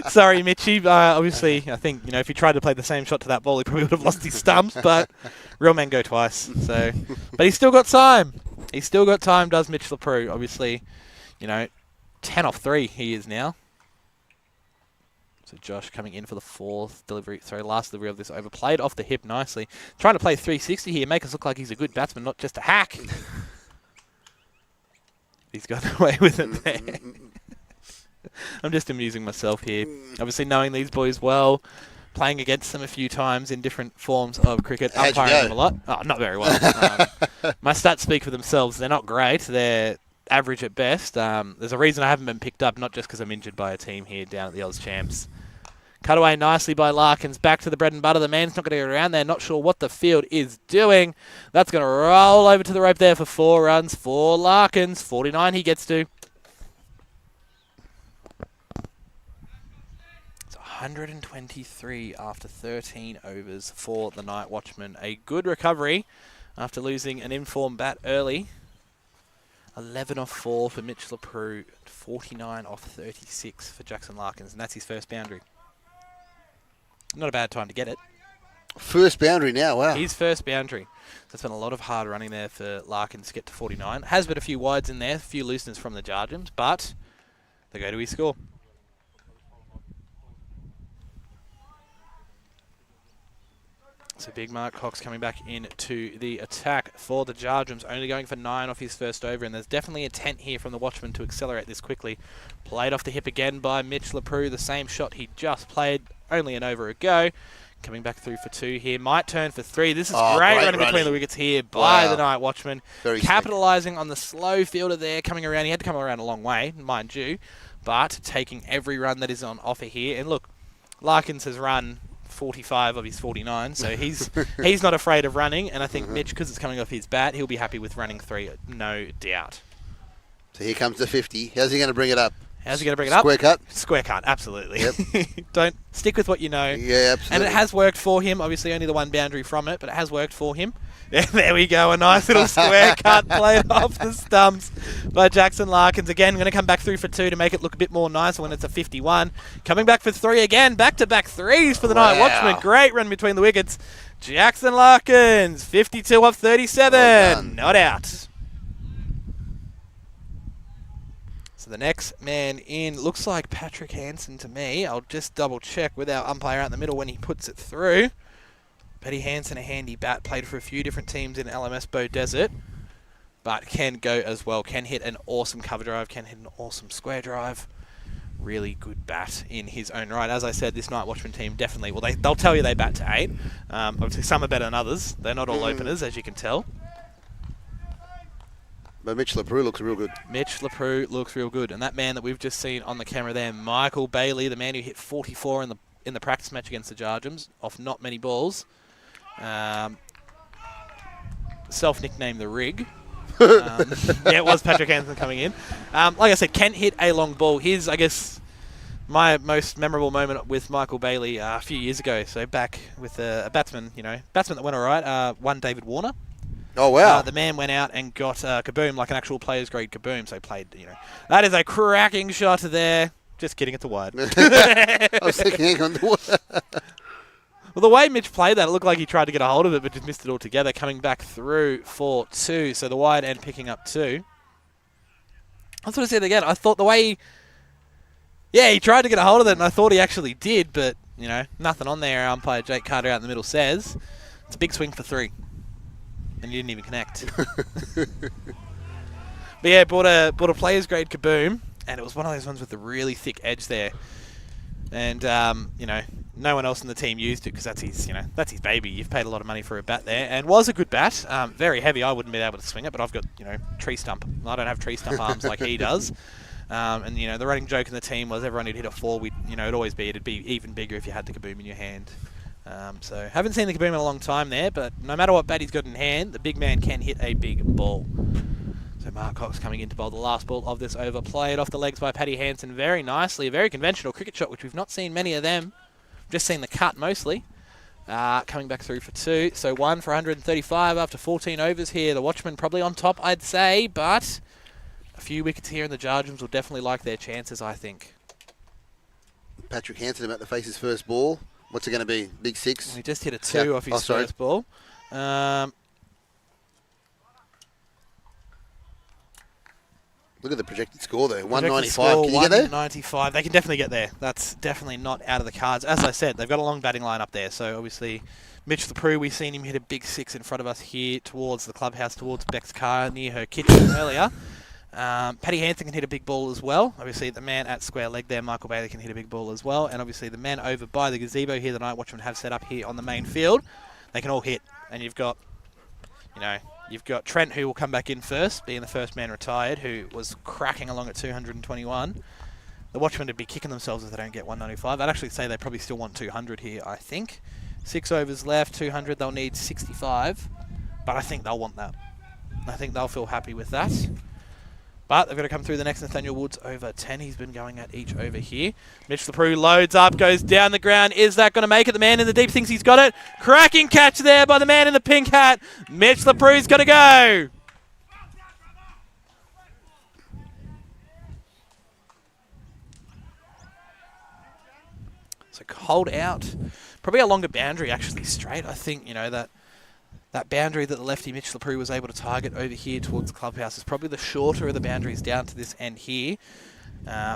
Sorry, Mitchy. Obviously, I think, if he tried to play the same shot to that ball, he probably would have lost his stumps, but real men go twice. So, but he's still got time. He's still got time, does Mitch LePreau. Obviously, 10 off 3 he is now. So Josh coming in for the last delivery of this over. Played off the hip nicely. Trying to play 360 here, make us look like he's a good batsman, not just a hack. He's got away with it there. I'm just amusing myself here. Obviously knowing these boys well, playing against them a few times in different forms of cricket, umpiring them a lot. Oh, not very well. My stats speak for themselves. They're not great. They're average at best. There's a reason I haven't been picked up, not just because I'm injured by a team here down at the Oz Champs. Cut away nicely by Larkins. Back to the bread and butter. The man's not going to get around there. Not sure what the field is doing. That's going to roll over to the rope there for 4 runs for Larkins. 49 he gets to. It's 123 after 13 overs for the Nite Watchmen. A good recovery after losing an informed bat early. 11 off 4 for Mitch LePreau. 49 off 36 for Jackson Larkins. And that's his first boundary. Not a bad time to get it. First boundary now, wow. His first boundary. So it's been a lot of hard running there for Larkins to get to 49. Has been a few wides in there, a few looseness from the Jarjums, but they go to his score. So Big Mark Cox coming back into the attack for the Jarjums, only going for 9 off his first over, and there's definitely a intent here from the Watchman to accelerate this quickly. Played off the hip again by Mitch LePreau, the same shot he just played only an over ago. Coming back through for 2 here, might turn for 3. This is great running between the wickets here by the Nite Watchman. Capitalising on the slow fielder there, coming around. He had to come around a long way, mind you, but taking every run that is on offer here. And look, Larkins has run 45 of his 49, so he's not afraid of running, and I think Mitch, because it's coming off his bat, he'll be happy with running 3, no doubt. So here comes the 50. How's he going to bring it up? How's he going to bring it up? Square cut? Square cut, absolutely. Yep. Don't stick with what you know. Yeah, absolutely. And it has worked for him. Obviously, only the one boundary from it, but it has worked for him. Yeah, there we go. A nice little square cut played off the stumps by Jackson Larkins. Again, going to come back through for 2 to make it look a bit more nicer when it's a 51. Coming back for 3 again. Back-to-back 3s for the Nite Watchman. Great run between the wickets. Jackson Larkins, 52 off 37. Well not out. So the next man in looks like Patrick Hansen to me. I'll just double check with our umpire out in the middle when he puts it through. Petty Hansen, a handy bat, played for a few different teams in LMS Bow Desert, but can go as well. Can hit an awesome cover drive, can hit an awesome square drive. Really good bat in his own right. As I said, this Nite Watchman team definitely, well, they'll tell you they bat to 8. Obviously, some are better than others. They're not all openers, as you can tell. But Mitch LePreau looks real good. Mitch LePreau looks real good. And that man that we've just seen on the camera there, Michael Bailey, the man who hit 44 in the practice match against the Jarjums, off not many balls. Self-nicknamed the Rig. Yeah, it was Patrick Hansen coming in. Like I said, can hit a long ball. Here's, I guess, my most memorable moment with Michael Bailey a few years ago. So back with a batsman, batsman that went all right, one David Warner. Oh, wow. The man went out and got kaboom, like an actual player's grade kaboom. So played, that is a cracking shot there. Just kidding, it's a wide. I was thinking, hang on. Well, the way Mitch played that, it looked like he tried to get a hold of it, but just missed it altogether. Coming back through for 2. So the wide and picking up 2. That's what I said again. I thought the way he tried to get a hold of it, and I thought he actually did, but, nothing on there. Umpire Jake Carter out in the middle says it's a big swing for 3. And you didn't even connect. But yeah, bought a player's grade kaboom, and it was one of those ones with the really thick edge there. And no one else in the team used it because that's his baby. You've paid a lot of money for a bat there, and was a good bat. Very heavy. I wouldn't be able to swing it, but I've got tree stump. I don't have tree stump arms like he does. And, you know, the running joke in the team was everyone who'd hit a 4, it'd be even bigger if you had the kaboom in your hand. So haven't seen the kaboom in a long time there, but no matter what bat he's got in hand, the big man can hit a big ball. So Mark Cox coming in to bowl the last ball of this over. Played off the legs by Paddy Hansen very nicely. A very conventional cricket shot, which we've not seen many of them. Just seen the cut mostly. Coming back through for 2. So 1 for 135 after 14 overs here. The Watchman probably on top, I'd say, but a few wickets here and the Jarjums will definitely like their chances, I think. Patrick Hansen about to face his first ball. What's it going to be? Big 6? He just hit a 2 off his first ball. Look at the projected score there. 195. Can you get there? 195. They can definitely get there. That's definitely not out of the cards. As I said, they've got a long batting line up there. So obviously, Mitch Leproux, we've seen him hit a big 6 in front of us here towards the clubhouse, towards Beck's car near her kitchen earlier. Paddy Hansen can hit a big ball as well. Obviously, the man at square leg there, Michael Bailey, can hit a big ball as well. And obviously, the men over by the gazebo here, the Nite Watchmen have set up here on the main field, they can all hit. And you've got, you've got Trent, who will come back in first, being the first man retired, who was cracking along at 221. The Watchmen would be kicking themselves if they don't get 195. I'd actually say they probably still want 200 here, I think. 6 overs left, 200. They'll need 65. But I think they'll want that. I think they'll feel happy with that. But they've got to come through the next Nathaniel Woods over 10. He's been going at each over here. Mitch Leproux loads up, goes down the ground. Is that going to make it? The man in the deep thinks he's got it. Cracking catch there by the man in the pink hat. Mitch Leproux's got to go. So cold out. Probably a longer boundary actually straight. I think, that boundary that the lefty Mitch Leproux was able to target over here towards the clubhouse is probably the shorter of the boundaries down to this end here.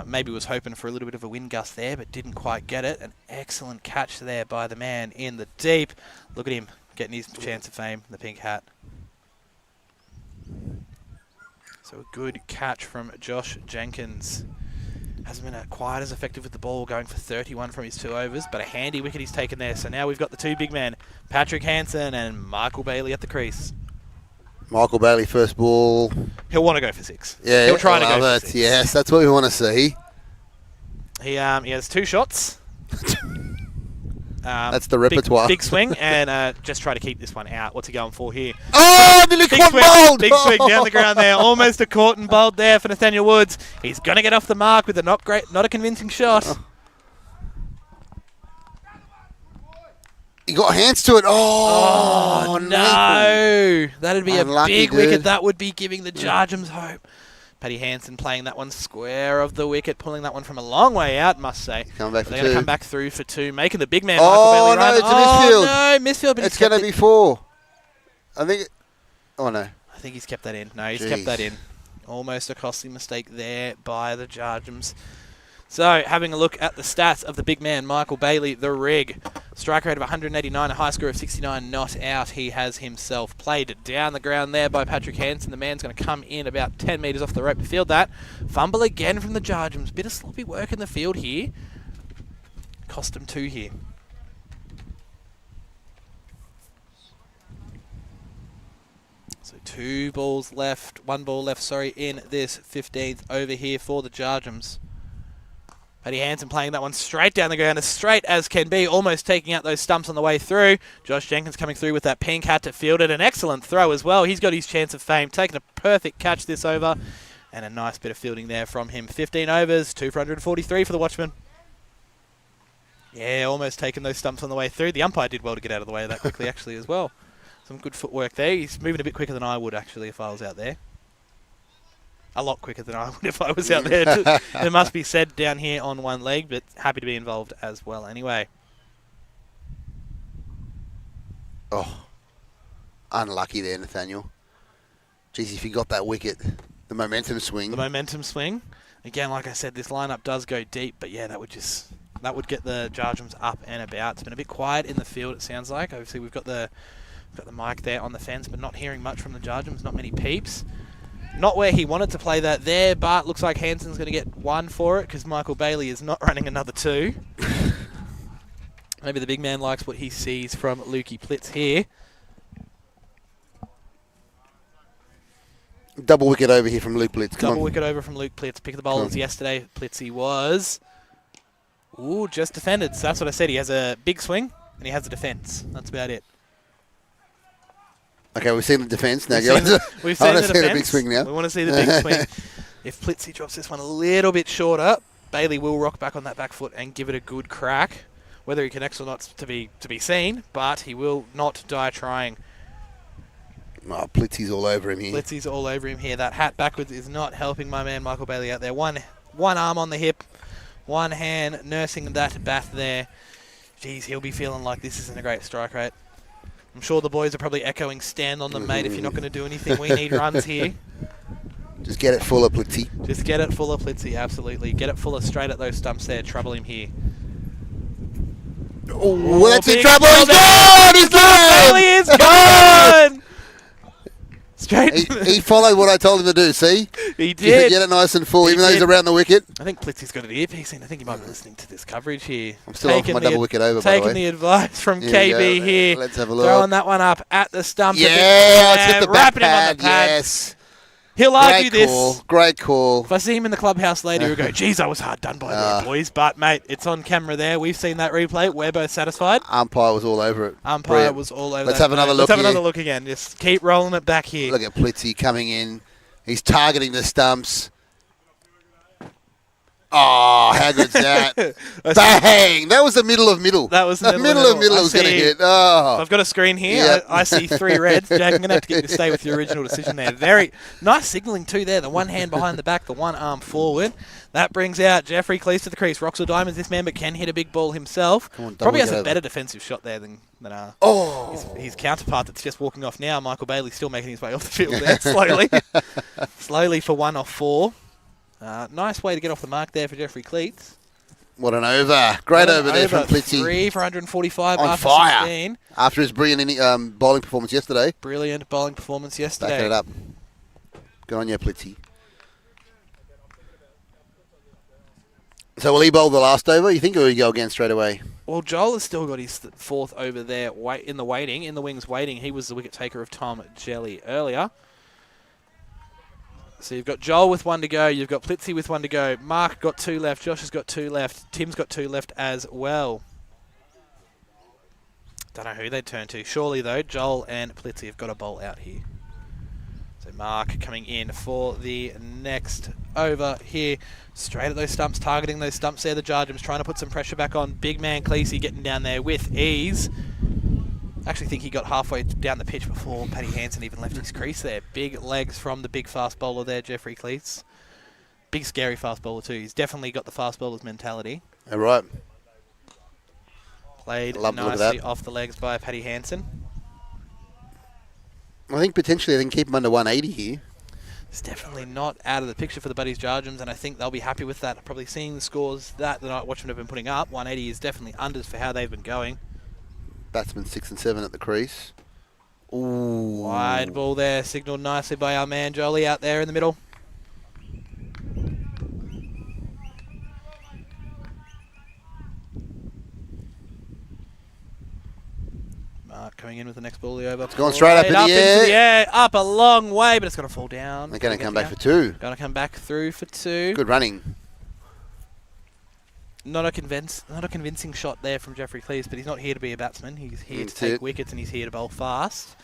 Maybe was hoping for a little bit of a wind gust there, but didn't quite get it. An excellent catch there by the man in the deep. Look at him getting his chance of fame, the pink hat. So a good catch from Josh Jenkins. Hasn't been quite as effective with the ball, going for 31 from his 2 overs, but a handy wicket he's taken there. So now we've got the 2 big men, Patrick Hansen and Michael Bailey at the crease. Michael Bailey, first ball. He'll want to go for 6. Yeah, he'll try to go for 6. Yes, that's what we want to see. He has 2 shots. That's the repertoire. Big swing, and just try to keep this one out. What's he going for here? Oh, nearly caught bowled! Big swing down the ground there. Almost a caught and bowled there for Nathaniel Woods. He's going to get off the mark with a not a convincing shot. Oh. He got hands to it. Oh no. That'd be unlucky, a big dude. wicket. That would be giving the Jarjums hope. Paddy Hansen playing that one square of the wicket, pulling that one from a long way out, must say. Coming back for 2. They're going to come back through for 2, making the big man Michael Bailey run. It's a misfield. No, misfield. But it's going to be 4. I think. Oh no. I think he's kept that in. No, he's kept that in. Almost a costly mistake there by the Jarjums. So, having a look at the stats of the big man, Michael Bailey, the rig. Strike rate of 189, a high score of 69, not out. He has himself played down the ground there by Patrick Hansen. The man's going to come in about 10 metres off the rope to field that. Fumble again from the Jarjums. Bit of sloppy work in the field here. Cost him 2 here. So 1 ball left, in this 15th over here for the Jarjums. Paddy Hansen playing that one straight down the ground, as straight as can be, almost taking out those stumps on the way through. Josh Jenkins coming through with that pink hat to field it. An excellent throw as well. He's got his chance of fame, taking a perfect catch this over. And a nice bit of fielding there from him. 15 overs, 2 for 143 for the Watchman. Yeah, almost taking those stumps on the way through. The umpire did well to get out of the way of that quickly, actually, as well. Some good footwork there. He's moving a bit quicker than I would, actually, if I was out there. A lot quicker than I would if I was out there. It must be said down here on one leg, but happy to be involved as well anyway. Oh, unlucky there, Nathaniel. Jeez, if you got that wicket, the momentum swing. The momentum swing. Again, like I said, this lineup does go deep, but yeah, that would get the Jarjums up and about. It's been a bit quiet in the field, it sounds like. Obviously, we've got the mic there on the fence, but not hearing much from the Jarjums, not many peeps. Not where he wanted to play that there, but looks like Hansen's going to get 1 for it because Michael Bailey is not running another 2. Maybe the big man likes what he sees from Lukey Plitz here. Double wicket over here from Luke Blitz. Double wicket over from Luke Blitz. Pick of the bowlers yesterday. Blitzy was... Ooh, just defended. So that's what I said. He has a big swing and he has a defence. That's about it. Okay, we've seen the defence. Now We've seen the defence. The big swing now. We want to see the big swing. If Blitzy drops this one a little bit shorter, Bailey will rock back on that back foot and give it a good crack. Whether he connects or not to be seen, but he will not die trying. Oh, Blitzy's all over him here. Blitzy's all over him here. That hat backwards is not helping my man Michael Bailey out there. One arm on the hip, one hand nursing that bat there. Geez, he'll be feeling like this isn't a great strike rate. I'm sure the boys are probably echoing, stand on them, mate, if you're not going to do anything. We need runs here. Just get it full of Blitzy. Just get it full of Blitzy, absolutely. Get it full of straight at those stumps there. Trouble him here. Oh, that's in trouble. He's gone! He's gone! Bailey is gone! Straight. He followed what I told him to do, see? He did. Get it nice and full, even though he's around the wicket. I think Blitzy's got an earpiece in. I think he might be listening to this coverage here. I'm still off my double wicket over, by the way. Taking the advice from KB here. Let's have a look. Throwing that one up at the stump. Yeah, let's get the back wrapping him on the pad. Yes. He'll argue this. Great call. If I see him in the clubhouse later, he'll go, geez, I was hard done by there, boys. But, mate, it's on camera there. We've seen that replay. We're both satisfied. Umpire was all over it. Umpire was all over Let's that. have another look. Let's have another look again. Just keep rolling it back here. Look at Blitzy coming in. He's targeting the stumps. Oh, how good's that? Bang! That was the middle of middle. That was the middle of middle was going to hit. Oh. I've got a screen here. Yep. I see 3 reds. Jack, I'm going to have to get you to stay with your original decision there. Very nice signalling too there. The one hand behind the back, the one arm forward. That brings out Jeffrey Cleese to the crease. Rocks or diamonds, this man, but can hit a big ball himself. On, probably has a better defensive shot there than his counterpart that's just walking off now. Michael Bailey still making his way off the field there slowly. Slowly for 1 off 4. Nice way to get off the mark there for Jeffrey Cleese. What an over. Great over there from Blitzy. 3 for 145 on after fire. 16. After his brilliant bowling performance yesterday. Brilliant bowling performance yesterday. Backing it up. Good on you, Blitzy. So will he bowl the last over, you think, or will he go again straight away? Well, Joel has still got his 4th over there in the wings waiting. He was the wicket taker of Tom Jelly earlier. So you've got Joel with 1 to go. You've got Blitzy with 1 to go. Mark got 2 left. Josh has got 2 left. Tim's got 2 left as well. Don't know who they'd turn to. Surely, though, Joel and Blitzy have got a bowl out here. So Mark coming in for the next over here. Straight at those stumps, targeting those stumps there. The Jarjums trying to put some pressure back on. Big man Cleese getting down there with ease. I actually think he got halfway down the pitch before Paddy Hansen even left his crease there. Big legs from the big fast bowler there, Jeffrey Cleese. Big scary fast bowler too. He's definitely got the fast bowler's mentality. All right. Played nicely off the legs by Paddy Hansen. I think potentially they can keep him under 180 here. It's definitely not out of the picture for the Buddies Jarjums, and I think they'll be happy with that. Probably seeing the scores that the Nite Watchmen have been putting up. 180 is definitely unders for how they've been going. Batsman 6 and 7 at the crease. Ooh. Wide ball there, signalled nicely by our man Jolie out there in the middle. Mark coming in with the next ball over. It's gone straight up in the air. Into the air. Up a long way, but it's going to fall down. They're going to come back for 2. Going to come back through for 2. Good running. Not a convincing shot there from Jeffrey Cleese, but he's not here to be a batsman. He's here to take wickets and he's here to bowl fast.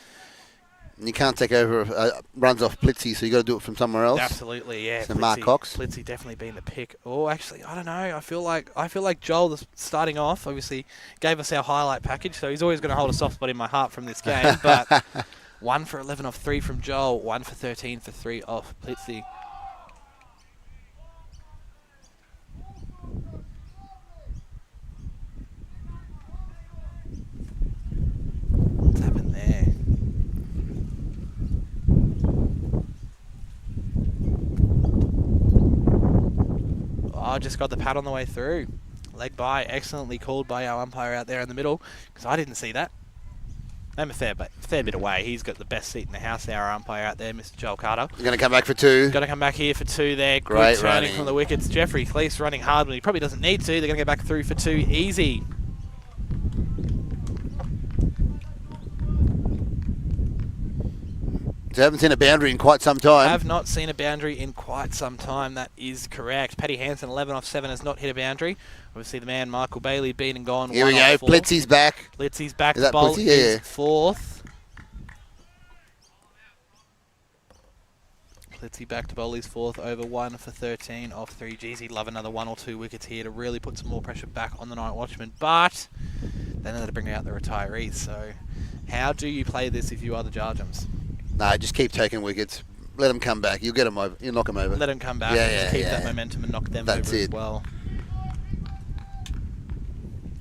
And you can't take over runs off Blitzy, so you got to do it from somewhere else. Absolutely, yeah. So Mark Cox. Blitzy definitely been the pick. Oh, actually, I don't know. I feel like Joel, starting off, obviously gave us our highlight package, so he's always going to hold a soft spot in my heart from this game. But 1 for 11 off 3 from Joel, 1 for 13 for 3 off Blitzy. What's happened there? Oh, just got the pad on the way through. Leg by, excellently called by our umpire out there in the middle, because I didn't see that. I'm a fair bit away. He's got the best seat in the house, our umpire out there, Mr. Joel Carter. You're going to come back for 2. Got to come back here for 2 there. Great Good turning running from the wickets. Jeffrey Cleese running hard, but he probably doesn't need to. They're going to go back through for 2 easy. So haven't seen a boundary in quite some time. Have not seen a boundary in quite some time. That is correct. Paddy Hansen, 11 off 7, has not hit a boundary. Obviously, the man Michael Bailey been and gone. Here we go. Blitzy's back. Blitzy's back. Is The that bowl Blitzy? is Yeah. fourth. Blitzy back to bowl is fourth over 1 for 13 off 3. Geez, he'd love another 1 or 2 wickets here to really put some more pressure back on the Nite Watchmen. But then they're to bring out the retirees. So how do you play this if you are the Jarjums? No, just keep taking wickets. Let them come back. You'll get them over. You'll knock them over. Let them come back and just keep that momentum and knock them over as well.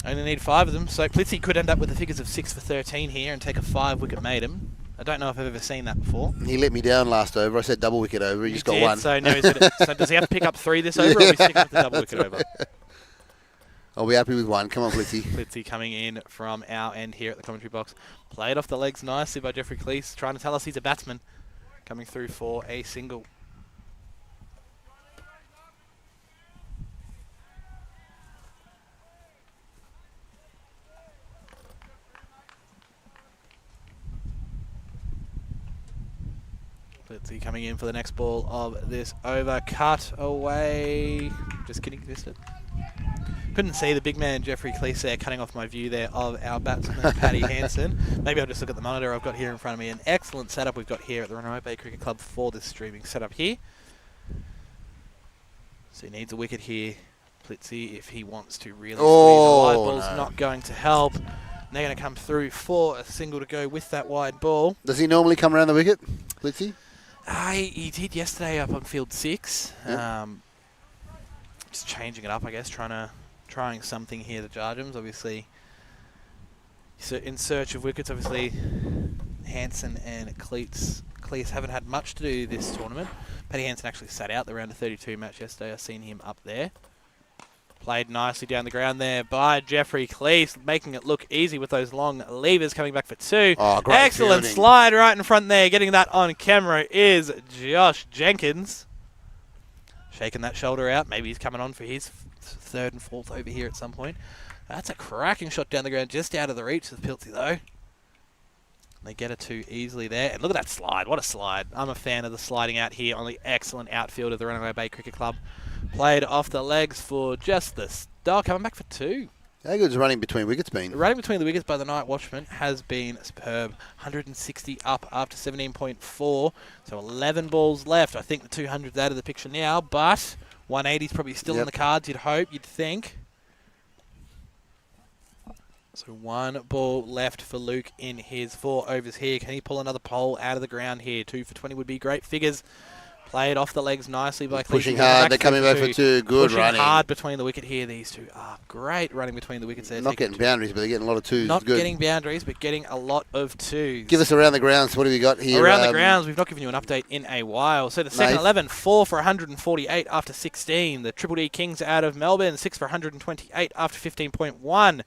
Only need 5 of them. So Blitzy could end up with the figures of 6 for 13 here and take a 5-wicket maiden. I don't know if I've ever seen that before. He let me down last over. I said double wicket over. He just got 1. So, now so does he have to pick up 3 this over, or are we sticking with the double wicket over? I'll be happy with 1. Come on, Blitzy. Blitzy coming in from our end here at the commentary box. Played off the legs nicely by Jeffrey Cleese, trying to tell us he's a batsman. Coming through for a single. Blitzy coming in for the next ball of this over. Cut away. Just kidding, missed it. Couldn't see the big man Jeffrey Cleese there cutting off my view there of our batsman Paddy Hansen. Maybe I'll just look at the monitor I've got here in front of me. An excellent setup we've got here at the Runaway Bay Cricket Club for this streaming setup here. So he needs a wicket here. Blitzy, if he wants to really squeeze a wide ball's not going to help. And they're going to come through for a single to go with that wide ball. Does he normally come around the wicket, Blitzy? He did yesterday up on field 6. Yep. Just changing it up, I guess, trying something here, the Jarjums. Obviously, so in search of wickets, obviously, Hansen and Cleese haven't had much to do this tournament. Paddy Hansen actually sat out the round of 32 match yesterday. I've seen him up there. Played nicely down the ground there by Jeffrey Cleese, making it look easy with those long levers coming back for 2. Oh, great Excellent fielding. slide right in front there. Getting that on camera is Josh Jenkins. Shaking that shoulder out. Maybe he's coming on for his 3rd and 4th over here at some point. That's a cracking shot down the ground, just out of the reach of Piltzy though. They get it too easily there. And look at that slide. What a slide. I'm a fan of the sliding out here on the excellent outfield of the Runaway Bay Cricket Club. Played off the legs for just the start. Coming back for 2. How good's running between wickets been? The running between the wickets by the Nite Watchman has been superb. 160 up after 17.4. So 11 balls left. I think the 200's out of the picture now, but 180's probably still in the cards, you'd hope, you'd think. So 1 ball left for Luke in his 4 overs here. Can he pull another pole out of the ground here? 2 for 20 would be great figures. Played off the legs nicely by Cleese. Pushing hard, they're coming back for 2. Good Pushing running. hard between the wicket here. These 2 are great running between the wickets there. Not getting boundaries, but they're getting a lot of 2s. Not good. getting boundaries, but getting a lot of 2s. Give us around the grounds. What have we got here? Around the grounds, we've not given you an update in a while. So the second Nice. 11, 4 for 148 after 16. The Triple D Kings out of Melbourne, 6 for 128 after 15.1.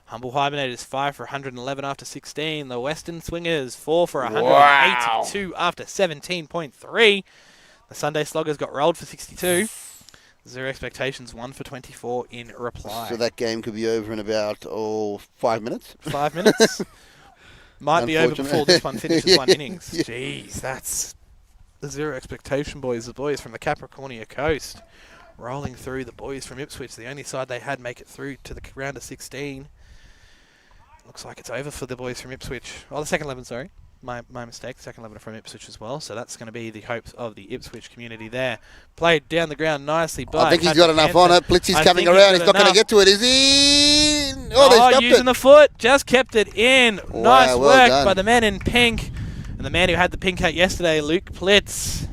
Humble Hibernators, 5 for 111 after 16. The Western Swingers, 4 for 182 after 17.3. The Sunday Sloggers got rolled for 62. Zero expectations, 1 for 24 in reply. So that game could be over in about 5 minutes. 5 minutes. Might be over before this one finishes Yeah. 1 innings. Jeez, that's the zero expectation boys. The boys from the Capricornia coast rolling through. The boys from Ipswich, the only side they had make it through to the round of 16. Looks like it's over for the boys from Ipswich. Oh, the second 11, sorry. My mistake. The second 11 from Ipswich as well. So that's going to be the hopes of the Ipswich community there. Played down the ground nicely by I think he's Patrick got enough Hansen. on it. Blitzy's coming around. He's not going to get to it, is he? Oh, they stopped using it. the foot. Just kept it in. Wow, Nice well work done. by the man in pink. And the man who had the pink hat yesterday, Luke Plitz.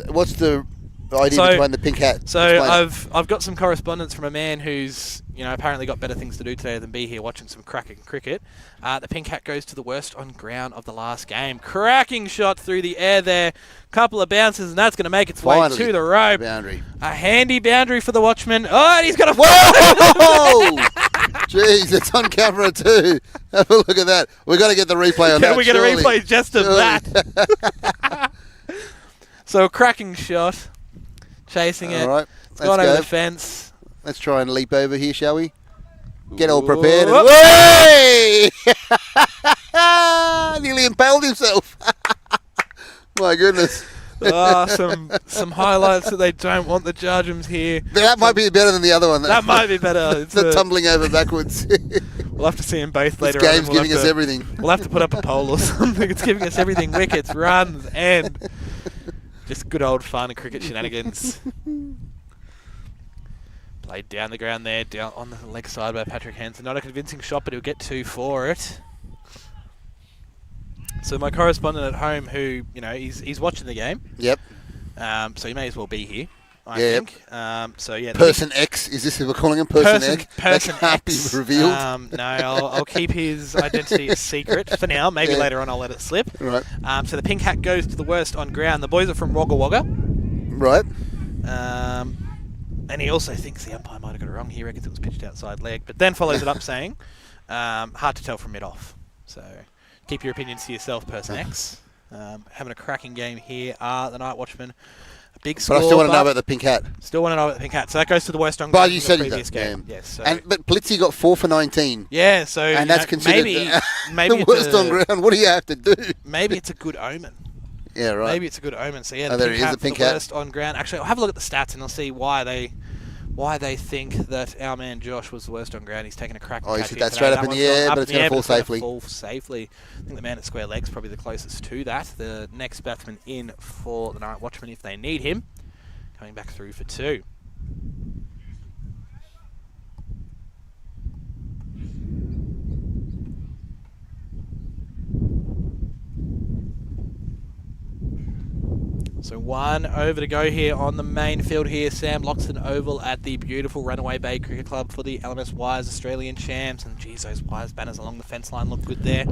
What's the idea behind the pink hat? So Explain I've got some correspondence from a man who's apparently got better things to do today than be here watching some cracking cricket. The pink hat goes to the worst on ground of the last game. Cracking shot through the air there. Couple of bounces and that's going to make its way to the rope. Boundary. A handy boundary for the Watchman. Oh, and he's got a... Whoa! Jeez, it's on camera too. Have a look at that. We've got to get the replay on that. Can we get surely. a replay just of that? So a cracking shot. Chasing it. All right, It's gone let's over go. the fence. Let's try and leap over here, shall we? Get all prepared. Whoop. Way! Nearly impaled himself. My goodness. Some highlights that they don't want the Jarjums here. That might be better than the other one. That might be better. It's the tumbling over backwards. We'll have to see them both later this on. game's giving us everything. We'll have to put up a poll or something. It's giving us everything. Wickets, runs, and just good old fun and cricket shenanigans. Played down the ground there, down on the leg side by Patrick Hansen. Not a convincing shot, but he'll get 2 for it. So my correspondent at home, who he's watching the game. Yep. So he may as well be here. I Yep. think. So yeah. Person X, is this who we're calling him? Person X. Person that can't X. be revealed. No, I'll keep his identity a secret for now. Maybe later on I'll let it slip. Right. So the pink hat goes to the worst on ground. The boys are from Wagga Wagga. Right. And he also thinks the umpire might have got it wrong. He reckons it was pitched outside leg, but then follows it up saying, hard to tell from mid-off. So keep your opinions to yourself, Person X. Having a cracking game here are the Nite Watchmen. A big score. But I still want to know about the pink hat. Still want to know about the pink hat. So that goes to the worst on But ground you from said the he previous does. game. Yeah. Yes. So But Blitzy got 4 for 19. yeah, so and that's considered maybe the worst on ground. What do you have to do? Maybe it's a good omen. Yeah, right. Maybe it's a good omen. So yeah, there it is, the pink hat. Worst on ground. Actually, I'll have a look at the stats and I'll see why they think that our man Josh was the worst on ground. He's taken a crack. Oh, he shoot that straight up in the air, but it's going to fall safely. Fall safely. I think the man at square leg's probably the closest to that. The next batsman in for the Nite Watchmen if they need him. Coming back through for 2. So 1 over to go here on the main field here. Sam Loxton Oval at the beautiful Runaway Bay Cricket Club for the LMS Wires Australian Champs. And geez, those Wires banners along the fence line look good there.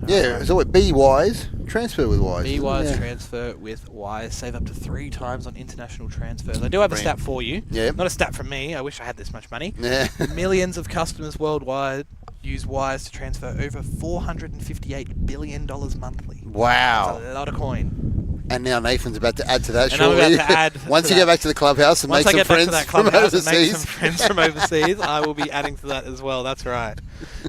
Yeah, it's always be wise, transfer with wise. Be wise, transfer with wise. Save up to 3 times on international transfers. I do have a stat for you. Yeah. Not a stat from me. I wish I had this much money. Yeah. Millions of customers worldwide use Wise to transfer over $458 billion monthly. Wow. That's a lot of coin. And now Nathan's about to add to that And I'm shortly. about to add Once to you that. go back to the clubhouse and Once make I some get back to friends that from clubhouse and make overseas. some friends from overseas, I will be adding to that as well. That's right.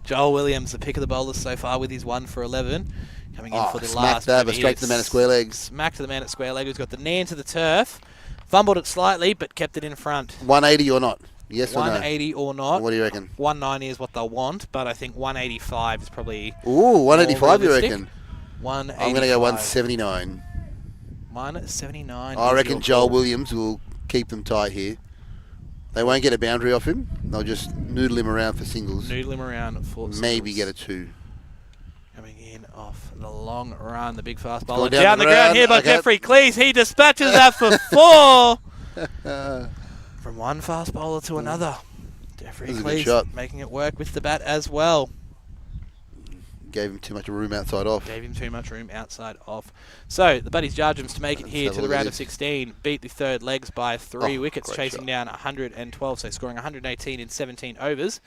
Joel Williams, the pick of the bowlers so far with his 1 for 11. Coming in for the last. Smack that, straight to the man at square legs. Smack to the man at square leg who's got the knee into the turf. Fumbled it slightly, but kept it in front. 180 or not? Yes or no? 180 or not. What do you reckon? 190 is what they'll want, but I think 185 is probably. Ooh, 185 you realistic. reckon? 185. I'm going to go 179. 179. I is reckon your Joel call. Williams will keep them tight here. They won't get a boundary off him. They'll just noodle him around for singles. Noodle him around for Maybe singles. get a 2. Coming in off the long run, the big fast bowler. Going Down the ground here by Jeffrey Cleese. He dispatches that for 4. From one fast bowler to another. Jeffrey That was a good shot. Cleese making it work with the bat as well. Gave him too much room outside off. Gave him too much room outside off. So, the Buddies Jarjums to make it here have to a the look at round of this. 16. Beat the third legs by 3 wickets, great chasing shot. down 112, so scoring 118 in 17 overs.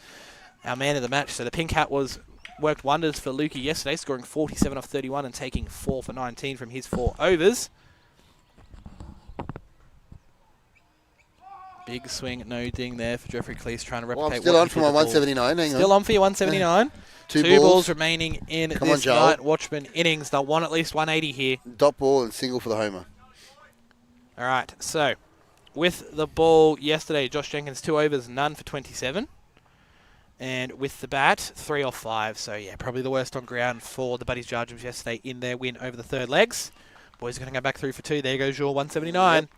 Our man of the match. So, the pink hat worked wonders for Lukey yesterday, scoring 47 off 31 and taking 4 for 19 from his 4 overs. Big swing, no ding there for Jeffrey Cleese, trying to replicate Well, I'm still what on he for did my at ball. 179. Hang on. Still on for your 179. Two balls remaining in Come on, this Joel. Nite Watchman innings. They'll want at least 180 here. Dot ball and single for the homer. All right, so with the ball yesterday, Josh Jenkins 2 overs, none for 27. And with the bat, 3 off 5. So, yeah, probably the worst on ground for the Buddies Jarjums yesterday in their win over the third legs. Boys are going to go back through for 2. There goes your 179. Yep.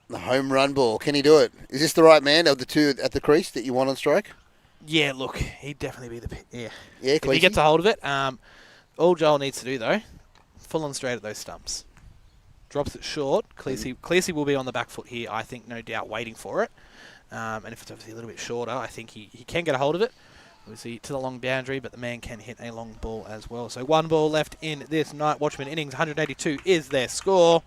The home run ball. Can he do it? Is this the right man of the 2 at the crease that you want on strike? Yeah, look, he'd definitely be the... Yeah, Yeah, if he gets a hold of it. All Joel needs to do, though, full on straight at those stumps. Drops it short. Cleese will be on the back foot here, I think, no doubt, waiting for it. And if it's obviously a little bit shorter, I think he can get a hold of it. Obviously to the long boundary, but the man can hit a long ball as well. So 1 ball left in this Nite Watchman innings. 182 is their score.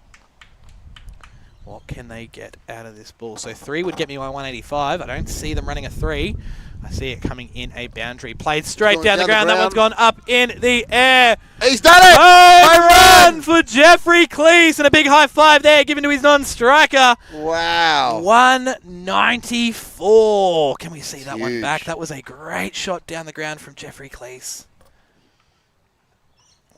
What can they get out of this ball? So 3 would get me my 185. I don't see them running a 3. I see it coming in a boundary. Played straight down the ground. That one's gone up in the air. He's done it! Home run for Jeffrey Cleese. And a big high five there given to his non-striker. Wow. 194. Can we see that one Huge. back? That was a great shot down the ground from Jeffrey Cleese.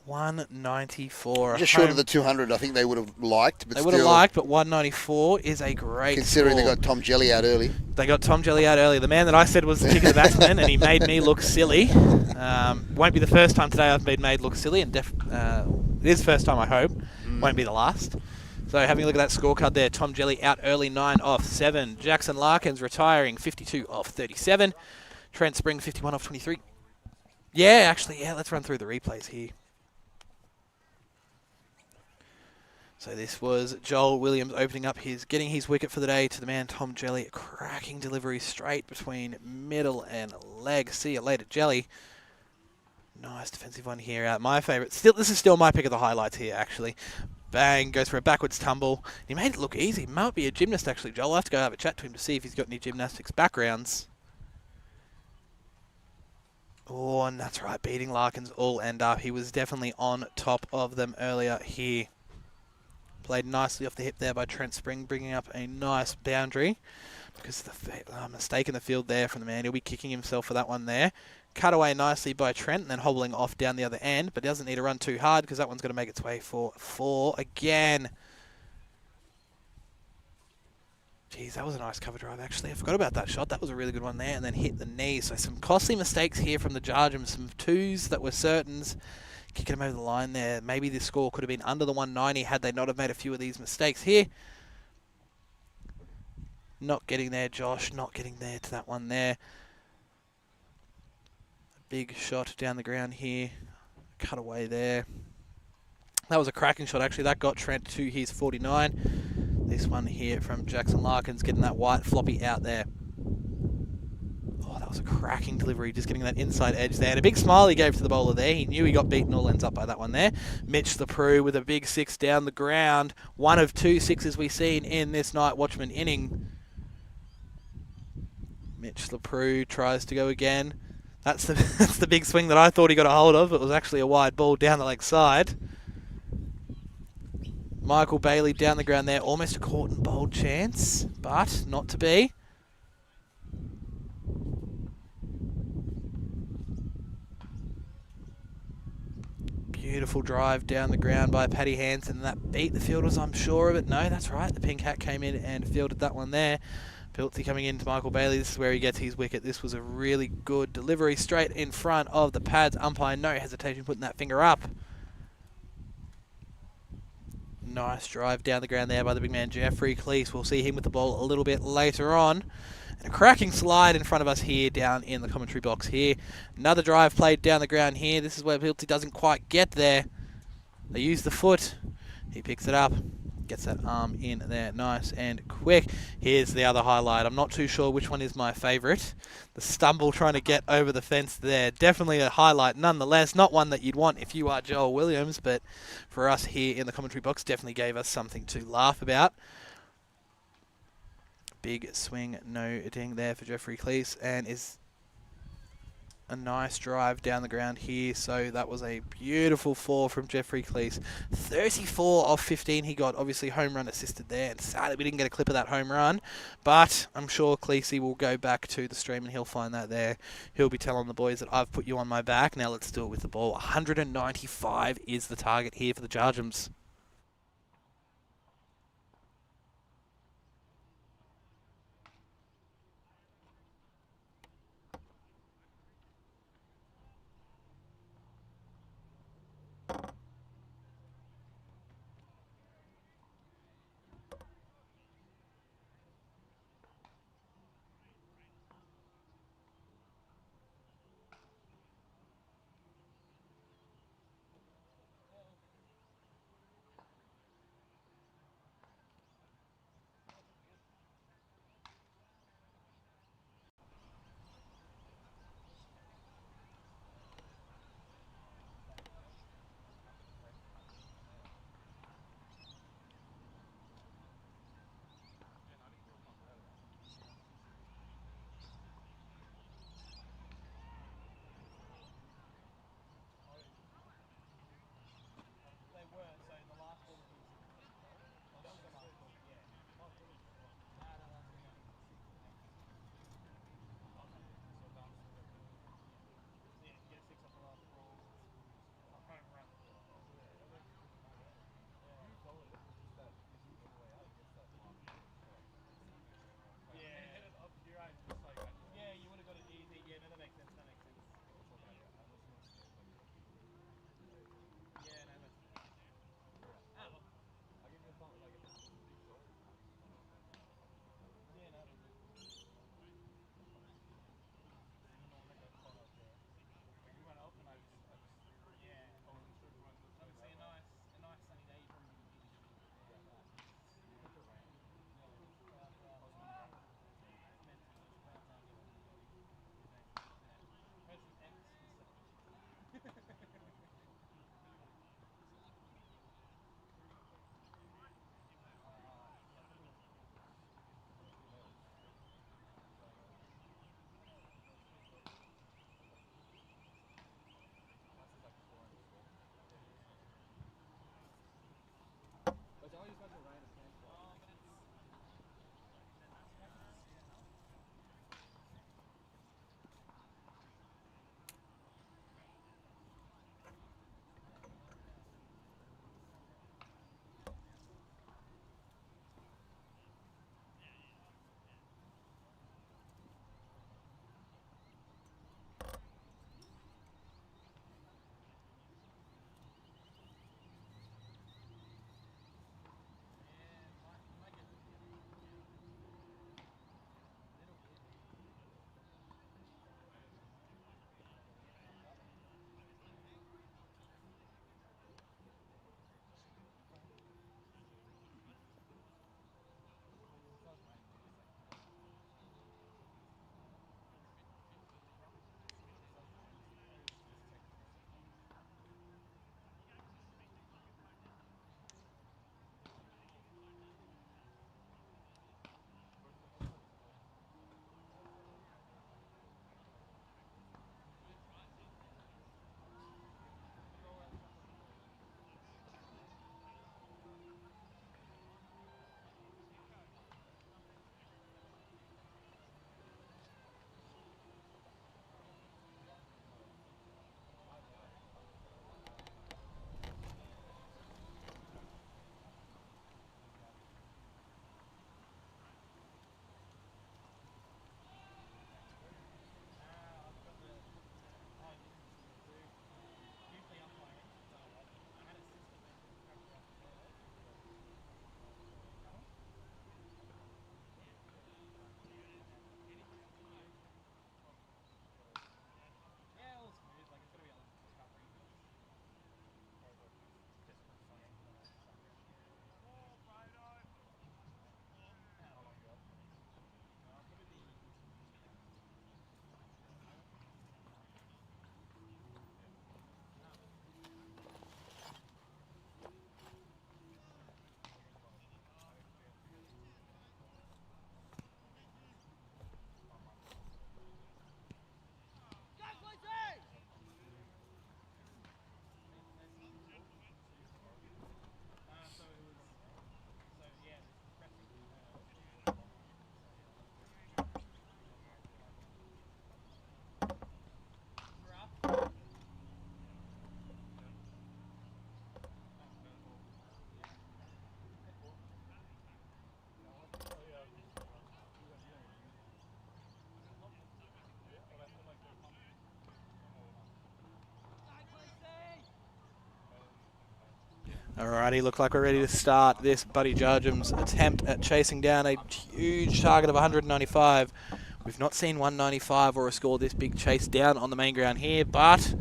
194. Just short of the 200, I think they would have liked. But they would have liked, but 194 is a great considering score. they got Tom Jelly out early. They got Tom Jelly out early. The man that I said was the pick of the batsman, and he made me look silly. Won't be the first time today I've been made look silly, and it is the first time, I hope. Won't be the last. So having a look at that scorecard there, Tom Jelly out early, 9 off 7. Jackson Larkins retiring, 52 off 37. Trent Spring, 51 off 23. Yeah, actually, let's run through the replays here. So this was Joel Williams opening up getting his wicket for the day to the man Tom Jelly. A cracking delivery straight between middle and leg. See you later, Jelly. Nice defensive one here. My favourite. This is still my pick of the highlights here, actually. Bang, goes for a backwards tumble. He made it look easy. Might be a gymnast, actually, Joel. I'll have to go have a chat to him to see if he's got any gymnastics backgrounds. Oh, and that's right. Beating Larkins all end up. He was definitely on top of them earlier here. Played nicely off the hip there by Trent Spring, bringing up a nice boundary. Because of the mistake in the field there from the man. He'll be kicking himself for that one there. Cut away nicely by Trent and then hobbling off down the other end. But he doesn't need to run too hard because that one's going to make its way for 4 again. Jeez, that was a nice cover drive, actually. I forgot about that shot. That was a really good one there. And then hit the knee. So some costly mistakes here from the Jarjums. Some 2s that were certains. Kicking him over the line there. Maybe the score could have been under the 190 had they not have made a few of these mistakes here. Not getting there, Josh. Not getting there to that one there. A big shot down the ground here. Cut away there. That was a cracking shot, actually. That got Trent to his 49. This one here from Jackson Larkins getting that white floppy out there. That was a cracking delivery, just getting that inside edge there. And a big smile he gave to the bowler there. He knew he got beaten all ends up by that one there. Mitch the Prue with a big 6 down the ground. One of 2 sixes we've seen in this Nite Watchmen inning. Mitch the Prue tries to go again. That's the big swing that I thought he got a hold of. It was actually a wide ball down the leg side. Michael Bailey down the ground there. Almost a caught and bowled chance, but not to be. Beautiful drive down the ground by Paddy Hansen. That beat the fielders, I'm sure of it. No, that's right. The pink hat came in and fielded that one there. Piltsy coming in to Michael Bailey. This is where he gets his wicket. This was a really good delivery straight in front of the pads. Umpire, no hesitation putting that finger up. Nice drive down the ground there by the big man Jeffrey Cleese. We'll see him with the ball a little bit later on. And a cracking slide in front of us here down in the commentary box here. Another drive played down the ground here. This is where Piltsy doesn't quite get there. They use the foot. He picks it up. Gets that arm in there nice and quick. Here's the other highlight. I'm not too sure which one is my favourite. The stumble trying to get over the fence there. Definitely a highlight nonetheless. Not one that you'd want if you are Joel Williams, but for us here in the commentary box, definitely gave us something to laugh about. Big swing, no ding there for Jeffrey Cleese, and is a nice drive down the ground here. So that was a beautiful 4 from Jeffrey Cleese. 34 off 15 he got. Obviously home run assisted there, and sadly we didn't get a clip of that home run, but I'm sure Cleese will go back to the stream and he'll find that there. He'll be telling the boys that I've put you on my back. Now let's do it with the ball. 195 is the target here for the Jarjums. Alrighty, look like we're ready to start this Buddy Jarjums attempt at chasing down a huge target of 195. We've not seen 195 or a score this big chase down on the main ground here, but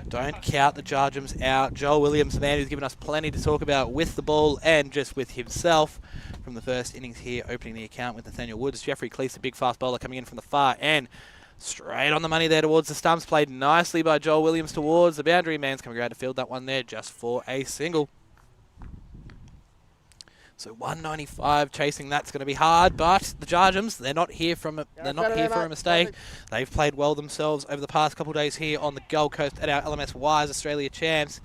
don't count the Jarjums out. Joel Williams, the man who's given us plenty to talk about with the ball and just with himself from the first innings here, opening the account with Nathaniel Woods. Jeffrey Cleese, a big fast bowler coming in from the far end. Straight on the money there towards the stumps, played nicely by Joel Williams towards the boundary. Man's coming around to field that one there just for a single. So 195 chasing, that's going to be hard, but the Jarjums, they're not here for a mistake. They've played well themselves over the past couple of days here on the Gold Coast at our LMS Wise Australia Champs.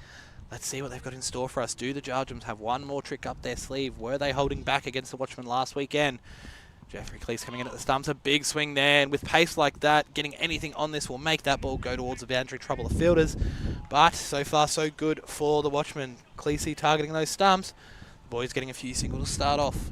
Let's see what they've got in store for us. Do the Jarjums have one more trick up their sleeve? Were they holding back against the Watchman last weekend? Jeffrey Cleese coming in at the stumps, a big swing there, and with pace like that, getting anything on this will make that ball go towards the boundary, trouble the fielders. But so far so good for the Watchman. Cleese targeting those stumps. Boys getting a few singles to start off.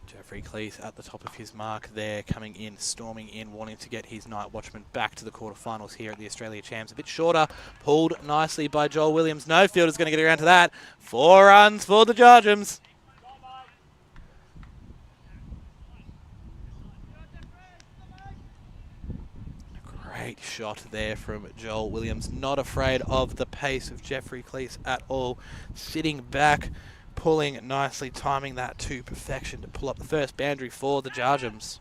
Jeffrey Cleese at the top of his mark there, coming in, storming in, wanting to get his Nite Watchman back to the quarterfinals here at the Australia Champs. A bit shorter, pulled nicely by Joel Williams. No fielder's going to get around to that. 4 runs for the Jarjums. Great shot there from Joel Williams. Not afraid of the pace of Jeffrey Cleese at all. Sitting back, pulling nicely, timing that to perfection to pull up the first boundary for the Jarjums.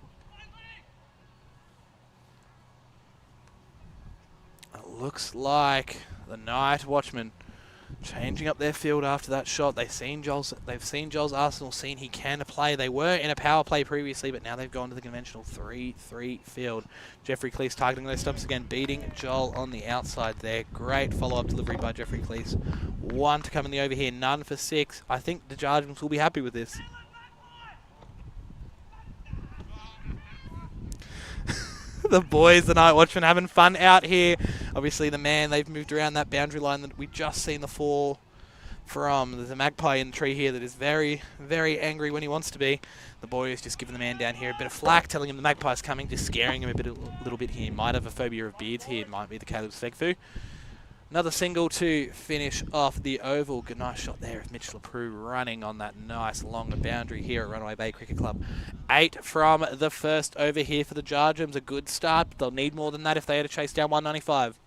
It looks like the Nite Watchmen changing up their field after that shot. They've seen Joel's Arsenal, seen he can play. They were in a power play previously, but now they've gone to the conventional 3-3 field. Jeffrey Cleese targeting those stumps again, beating Joel on the outside there. Great follow-up delivery by Jeffrey Cleese. 1 to come in the over here, none for 6. I think the Jarjums will be happy with this. The boys, the Nite Watchmen, having fun out here. Obviously, the man, they've moved around that boundary line that we just seen the fall from. There's a magpie in the tree here that is very, very angry when he wants to be. The boy is just giving the man down here a bit of flack, telling him the magpie's coming, just scaring him a little bit here. Might have a phobia of beards here. It might be the Caleb's Fegfu. Another single to finish off the oval. Good, nice shot there of Mitch LaPrue running on that nice long boundary here at Runaway Bay Cricket Club. 8 from the first over here for the Jarjums. A good start, but they'll need more than that if they had to chase down 195.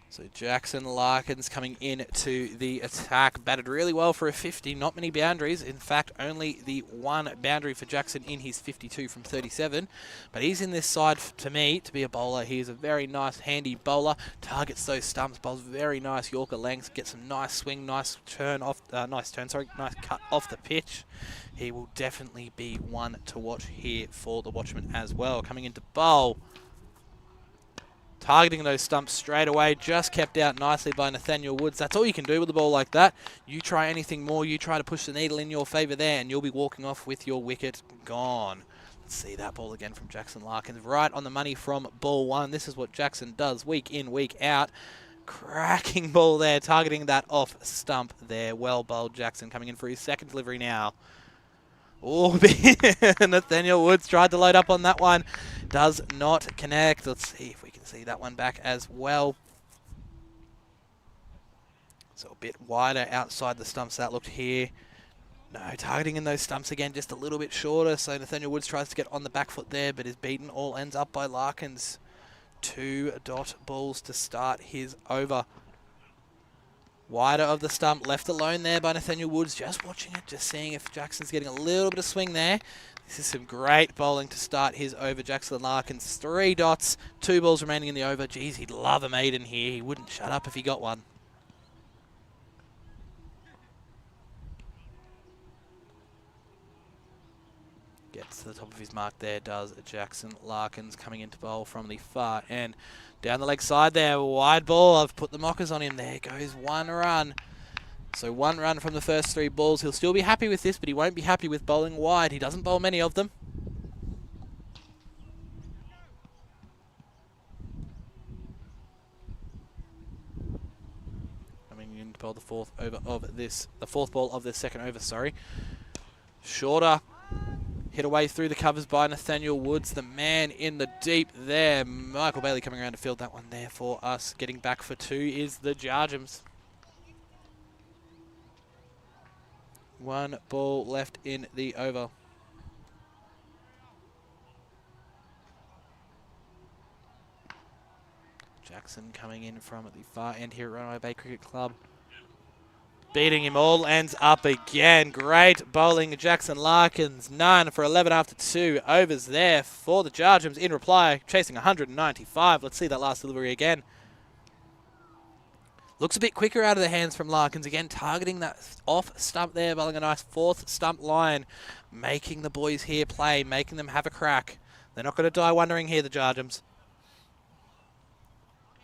So Jackson Larkins coming in to the attack. Batted really well for a 50. Not many boundaries. In fact, only the 1 boundary for Jackson in his 52 from 37. But he's in this side, to me, to be a bowler. He is a very nice, handy bowler. Targets those stumps, bowls very nice Yorker lengths. Gets some nice swing, nice cut off the pitch. He will definitely be one to watch here for the Watchman as well. Coming into bowl. Targeting those stumps straight away, just kept out nicely by Nathaniel Woods. That's all you can do with a ball like that. You try anything more, you try to push the needle in your favour there, and you'll be walking off with your wicket gone. Let's see that ball again from Jackson Larkins. Right on the money from ball 1. This is what Jackson does week in, week out. Cracking ball there, targeting that off stump there. Well bowled Jackson, coming in for his second delivery now. Oh, Nathaniel Woods tried to load up on that one. Does not connect. Let's see if we can see that one back as well. So a bit wider outside the stumps that looked here. No, targeting in those stumps again, just a little bit shorter. So Nathaniel Woods tries to get on the back foot there, but is beaten. All ends up by Larkins. 2 dot balls to start his over. Wider of the stump, left alone there by Nathaniel Woods. Just watching it, just seeing if Jackson's getting a little bit of swing there. This is some great bowling to start his over. Jackson Larkins, 3 dots, 2 balls remaining in the over. Geez, he'd love a maiden here. He wouldn't shut up if he got one. Gets to the top of his mark there, does Jackson Larkins, coming into bowl from the far end. Down the leg side there, wide ball. I've put the mockers on him. There goes 1 run. So 1 run from the first 3 balls. He'll still be happy with this, but he won't be happy with bowling wide. He doesn't bowl many of them. Coming in to bowl the fourth ball of this second over, sorry. Shorter. Hit away through the covers by Nathaniel Woods, the man in the deep there. Michael Bailey coming around to field that one there for us. Getting back for 2 is the Jarjums. 1 ball left in the over. Jackson coming in from the far end here at Runaway Bay Cricket Club. Beating him all, ends up again. Great bowling, Jackson Larkins. 9 for 11 after 2 overs there for the Jarjums. In reply, chasing 195. Let's see that last delivery again. Looks a bit quicker out of the hands from Larkins. Again, targeting that off stump there, bowling a nice 4th stump line. Making the boys here play, making them have a crack. They're not going to die wondering here, the Jarjums.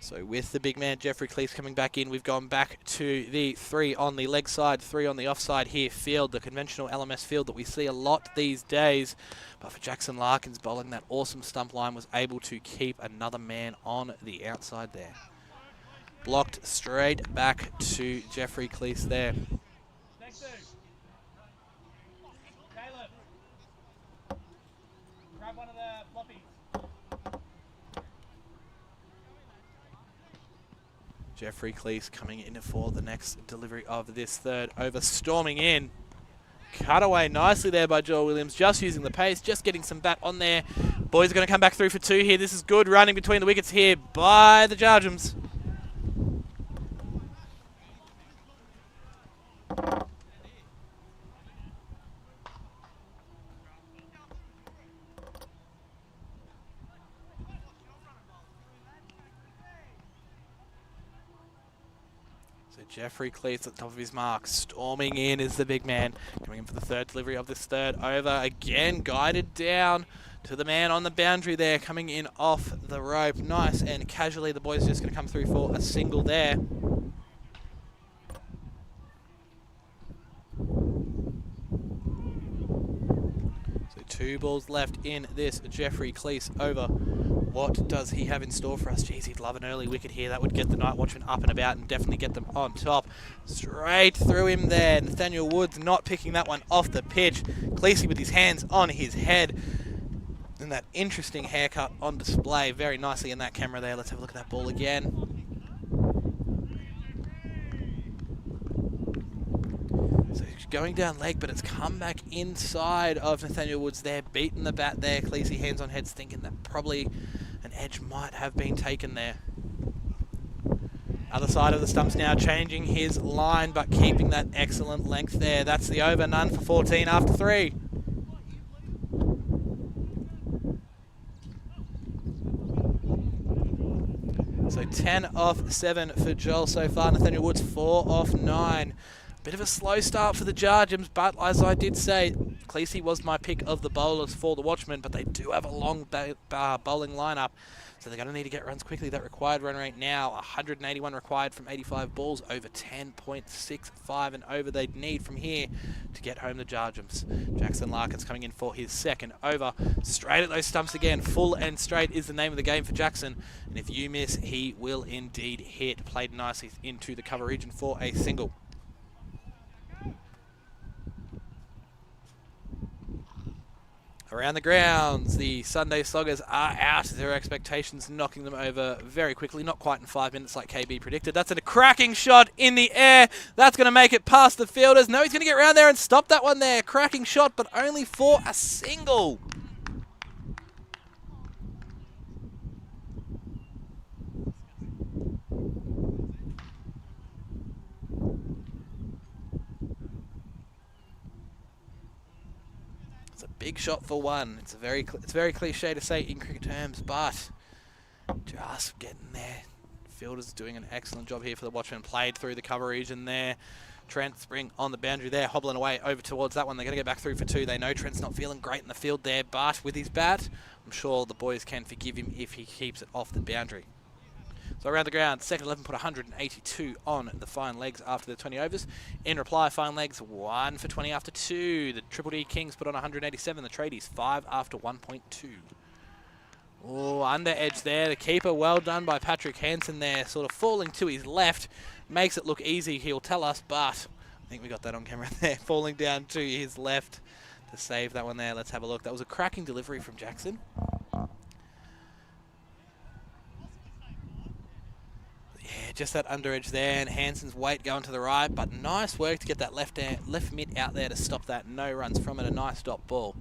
So with the big man, Jeffrey Cleese coming back in, we've gone back to the 3 on the leg side, 3 on the offside here field, the conventional LMS field that we see a lot these days. But for Jackson Larkins, bowling that awesome stump line, was able to keep another man on the outside there. Blocked straight back to Jeffrey Cleese there. Grab one of the floppies. Jeffrey Cleese coming in for the next delivery of this 3rd over, storming in. Cut away nicely there by Joel Williams, just using the pace, just getting some bat on there. Boys are going to come back through for 2 here. This is good running between the wickets here by the Jarjums. Jeffrey Cleese at the top of his mark. Storming in is the big man. Coming in for the 3rd delivery of this 3rd over. Again, guided down to the man on the boundary there. Coming in off the rope. Nice and casually. The boys are just going to come through for a single there. So 2 balls left in this Jeffrey Cleese over. What does he have in store for us? Jeez, he'd love an early wicket here. That would get the Nite Watchmen up and about and definitely get them on top. Straight through him there. Nathaniel Woods not picking that one off the pitch. Cleese with his hands on his head. And that interesting haircut on display very nicely in that camera there. Let's have a look at that ball again. So he's going down leg, but it's come back inside of Nathaniel Woods there. Beating the bat there. Cleese hands on heads, thinking that probably an edge might have been taken there. Other side of the stumps now, changing his line, but keeping that excellent length there. That's the over, none for 14 after 3. So 10 off 7 for Joel so far. Nathaniel Woods 4 off 9. Bit of a slow start for the Jarjums, but as I did say, Cleese was my pick of the bowlers for the Watchmen, but they do have a long bowling lineup, so they're going to need to get runs quickly. That required run rate now, 181 required from 85 balls, over 10.65 and over they'd need from here to get home the Jarjums. Jackson Larkins coming in for his 2nd over. Straight at those stumps again. Full and straight is the name of the game for Jackson, and if you miss, he will indeed hit. Played nicely into the cover region for a single. Around the grounds, the Sunday Sloggers are out. Their expectations knocking them over very quickly. Not quite in 5 minutes like KB predicted. That's a cracking shot in the air. That's going to make it past the fielders. No, he's going to get around there and stop that one there. Cracking shot, but only for a single. Big shot for 1. It's very cliche to say in cricket terms, but just getting there. Fielders doing an excellent job here for the Watchmen. Played through the cover region there. Trent Spring on the boundary there, hobbling away over towards that one. They're going to get back through for 2. They know Trent's not feeling great in the field there, but with his bat, I'm sure the boys can forgive him if he keeps it off the boundary. So around the ground, 2nd 11 put 182 on the fine legs after the 20 overs. In reply, fine legs 1 for 20 after 2. The Triple D Kings put on 187. The Tradies 5 after 1.2. Oh, under edge there. The keeper, well done by Patrick Hansen there. Sort of falling to his left. Makes it look easy, he'll tell us, but I think we got that on camera there. Falling down to his left. to save that one there. Let's have a look. That was a cracking delivery from Jackson. Yeah, just that under edge there, and Hansen's weight going to the right, but nice work to get that left mid out there to stop that. No runs from it, a nice dot ball.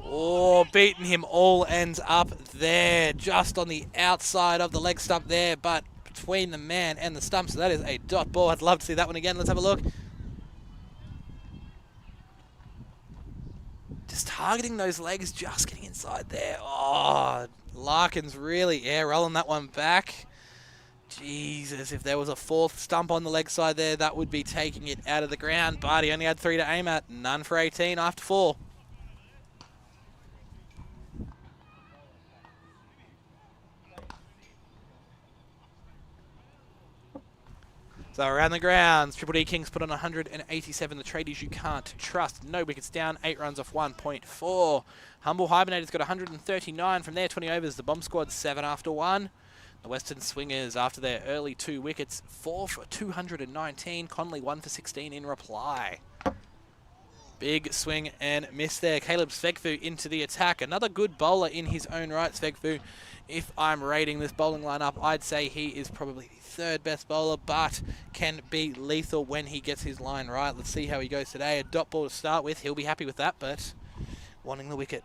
Oh, beating him all ends up there, just on the outside of the leg stump there, but between the man and the stump, so that is a dot ball. I'd love to see that one again. Let's have a look. Just targeting those legs, just getting inside there. Oh, Larkin's really, rolling that one back. Jesus, if there was a fourth stump on the leg side there, that would be taking it out of the ground, but he only had 3 to aim at. None for 18 after 4. So around the grounds, Triple D Kings put on 187. The tradies you can't trust. No wickets down, 8 runs off 1.4. Humble Hibernator's got 139 from their 20 overs. The Bomb Squad 7 after 1. The Western Swingers, after their early 2 wickets, 4 for 219. Conley 1 for 16 in reply. Big swing and miss there. Caleb Svegfu into the attack. Another good bowler in his own right, Svegfu. If I'm rating this bowling lineup, I'd say he is probably the 3rd best bowler, but can be lethal when he gets his line right. Let's see how he goes today. A dot ball to start with. He'll be happy with that, but wanting the wicket.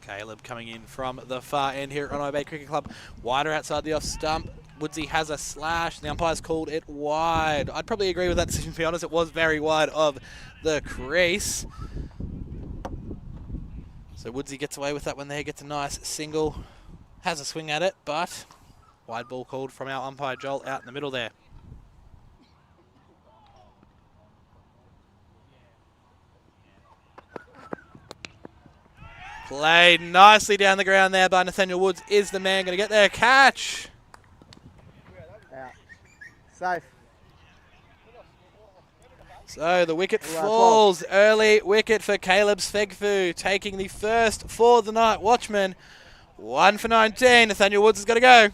Caleb coming in from the far end here at Ronald Bay Cricket Club. Wider outside the off stump. Woodsy has a slash. The umpire's called it wide. I'd probably agree with that decision, to be honest. It was very wide of the crease. So Woodsy gets away with that one there. Gets a nice single. Has a swing at it, but wide ball called from our umpire, Joel, out in the middle there. Played nicely down the ground there by Nathaniel Woods. Is the man going to get there? Catch! Out. Safe. So the wicket falls. Early wicket for Caleb Svegfu, taking the first for the Nite Watchmen. 1 for 19. Nathaniel Woods has got to go.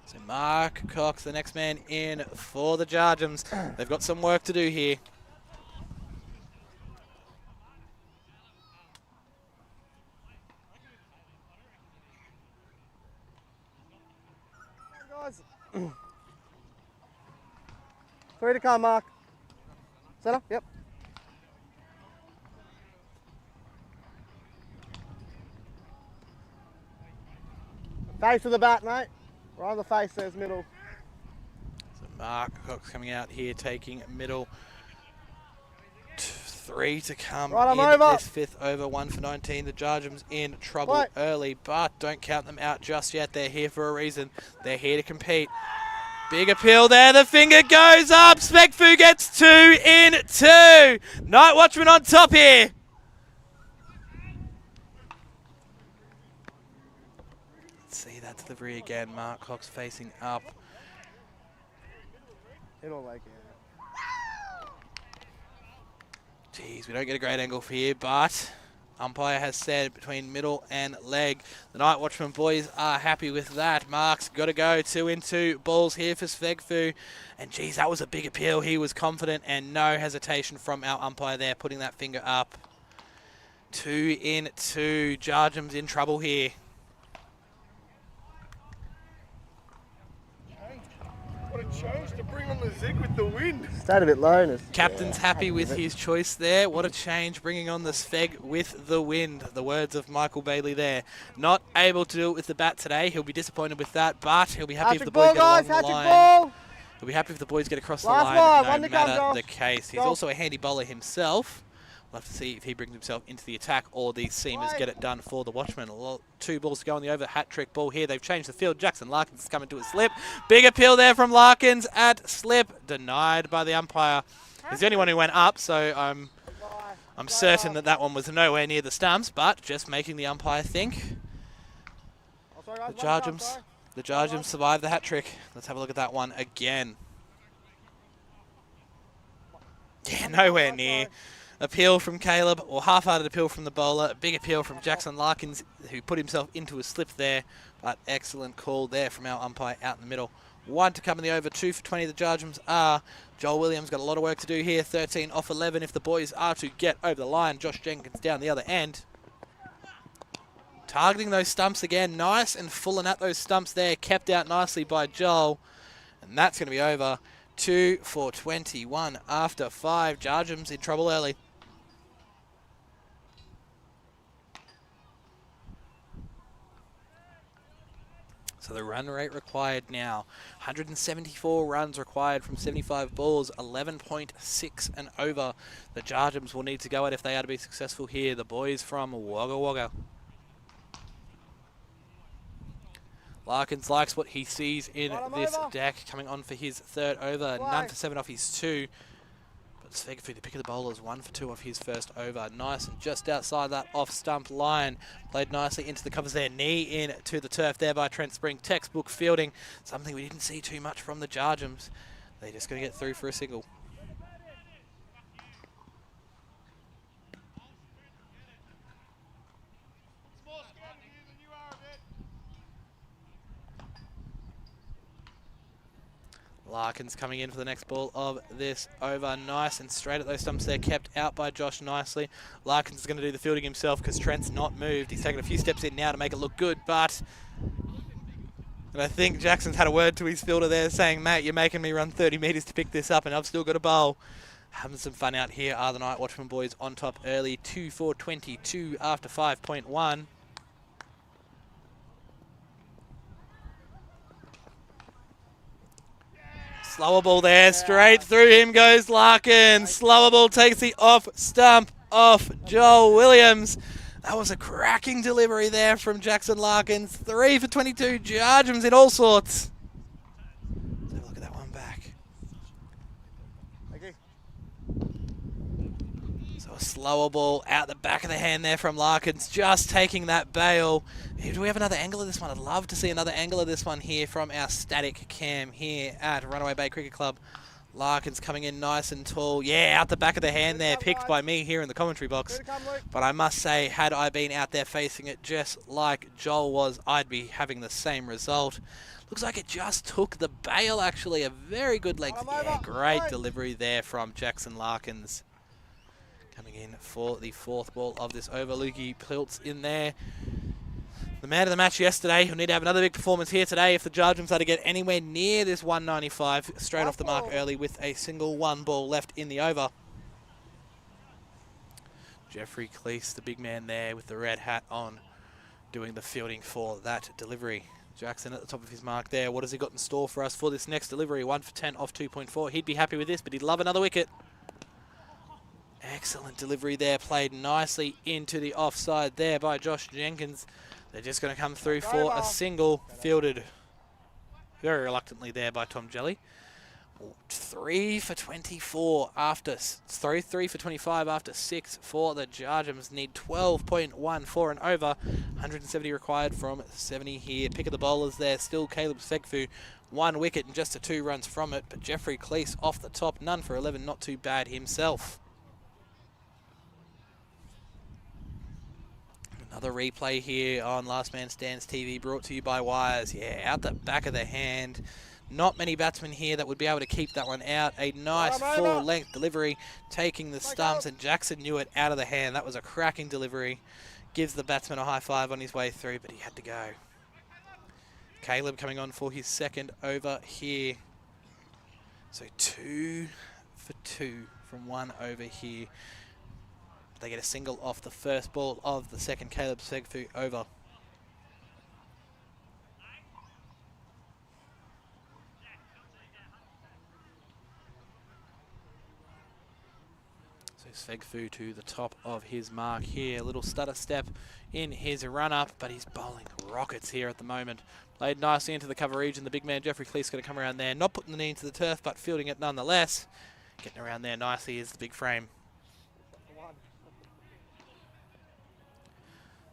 So Mark Cox, the next man in for the Jarjums. They've got some work to do here. Guys. 3 to come, Mark. Centre, yep. Face of the bat, mate. Right on the face, there's middle. So Mark Cox coming out here, taking middle. 3 to come Right, I'm in over. this 5th over. 1 for 19. The Jarjums in trouble early, but don't count them out just yet. They're here for a reason. They're here to compete. Big appeal there. The finger goes up. Svegfu gets 2 in 2. Nite Watchmen on top here. Let's see that delivery again. Mark Cox facing up. Hit all like Jeez, we don't get a great angle for here, but umpire has said between middle and leg. The Nite Watchmen boys are happy with that. Mark's got to go. 2 in 2 balls here for Svegfu. And geez, that was a big appeal. He was confident and no hesitation from our umpire there, putting that finger up. 2 in 2. Jarjum's in trouble here. What a change to bring on the zig with the wind. Stayed a bit low. Captain's happy with his choice there. What a change, bringing on the Sveg with the wind. The words of Michael Bailey there. Not able to do it with the bat today. He'll be disappointed with that, but he'll be happy if the boys get along the line. He'll be happy if the boys get across the line, no matter the case. He's also a handy bowler himself. We'll have to see if he brings himself into the attack or these seamers get it done for the Watchmen. 2 balls to go on the over. Hat-trick ball here. They've changed the field. Jackson Larkins is coming to a slip. Big appeal there from Larkins at slip. Denied by the umpire. He's the only one who went up, so I'm certain that that one was nowhere near the stumps, but just making the umpire think. The Jarjums survived the hat-trick. Let's have a look at that one again. Yeah, nowhere near. appeal from Caleb, or half-hearted appeal from the bowler. A big appeal from Jackson Larkins, who put himself into a slip there. But excellent call there from our umpire out in the middle. 1 to come in the over, 2 for 20. The Jarjums are. Joel Williams got a lot of work to do here. 13 off 11 if the boys are to get over the line. Josh Jenkins down the other end. Targeting those stumps again. Nice and full and at those stumps there. Kept out nicely by Joel. And that's going to be over. 2 for 21 after 5. Jarjums in trouble early. So the run rate required now, 174 runs required from 75 balls, 11.6 and over. The Jarjums will need to go at if they are to be successful here. The boys from Wagga Wagga. Larkins likes what he sees in this deck, coming on for his 3rd over. None for 7 off his 2. But Svegfu, the pick of the bowlers, 1 for 2 off his first over. Nice and just outside that off-stump line. Played nicely into the covers there. Knee in to the turf there by Trent Spring. Textbook fielding, something we didn't see too much from the Jarjums. They're just going to get through for a single. Larkins coming in for the next ball of this over. Nice and straight at those stumps there. Kept out by Josh nicely. Larkins is going to do the fielding himself because Trent's not moved. He's taken a few steps in now to make it look good, but... And I think Jackson's had a word to his fielder there saying, mate, you're making me run 30 metres to pick this up and I've still got a bowl. Having some fun out here are the Nite Watchmen boys on top early. 2 for 22 after 5.1. Slower ball there, straight through him goes Larkins. Slower ball takes the off stump off Joel Williams. That was a cracking delivery there from Jackson Larkins. 3 for 22, Jarjums in all sorts. Let's have a look at that one back. Okay. So a slower ball out the back of the hand there from Larkins, just taking that bail. Do we have another angle of this one? I'd love to see another angle of this one here from our static cam here at Runaway Bay Cricket Club. Larkins coming in nice and tall. Yeah, out the back of the hand there, picked by me here in the commentary box. But I must say, had I been out there facing it just like Joel was, I'd be having the same result. Looks like it just took the bail, actually. A very good length. Yeah, great delivery there from Jackson Larkins. Coming in for the 4th ball of this over. Lukey Piltz in there. The man of the match yesterday. He'll need to have another big performance here today if the Jarjums are to get anywhere near this 195. Straight off the mark early with a single 1 ball left in the over. Jeffrey Cleese, the big man there with the red hat on, doing the fielding for that delivery. Jackson at the top of his mark there. What has he got in store for us for this next delivery? 1 for 10 off 2.4. He'd be happy with this, but he'd love another wicket. Excellent delivery there. Played nicely into the offside there by Josh Jenkins. They're just going to come through for a single, fielded very reluctantly there by Tom Jelly. 3 for 24 after 3 for 25 after 6 for the Jarjums. Need 12.1 for and over. 170 required from 70 here. Pick of the bowlers there. Still Caleb Svegfu. 1 wicket and just 2 runs from it. But Jeffrey Cleese off the top. None for 11. Not too bad himself. Another replay here on Last Man Stands TV, brought to you by Wires. Yeah, out the back of the hand. Not many batsmen here that would be able to keep that one out. A nice full-length delivery, taking the stumps, and Jackson knew it out of the hand. That was a cracking delivery. Gives the batsman a high five on his way through, but he had to go. Caleb coming on for his 2nd over here. So 2 for 2 from 1 over here. They get a single off the first ball of the 2nd Caleb Svegfu over. So Svegfu to the top of his mark here. A little stutter step in his run-up, but he's bowling rockets here at the moment. Played nicely into the cover region. The big man, Jeffrey Cleese, going to come around there. Not putting the knee into the turf, but fielding it nonetheless. Getting around there nicely is the big frame.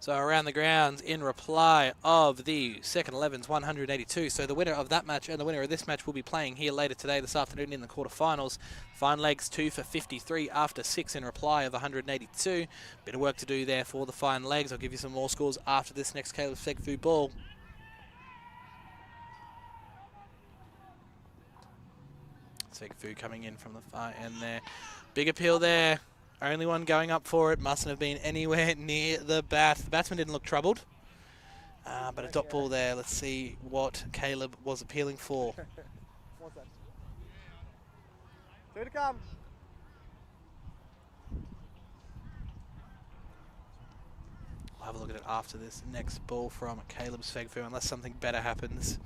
So around the grounds in reply of the second 11's 182. So the winner of that match and the winner of this match will be playing here later today, this afternoon in the quarterfinals. Fine legs 2 for 53 after 6 in reply of 182. Bit of work to do there for the fine legs. I'll give you some more scores after this next Caleb Segfu ball. Segfu coming in from the far end there. Big appeal there. Only one going up for it. Mustn't have been anywhere near the bat. The batsman didn't look troubled. But a dot ball there. Let's see what Caleb was appealing for. What's that? 2 to come. We'll have a look at it after this next ball from Caleb Segfu, unless something better happens.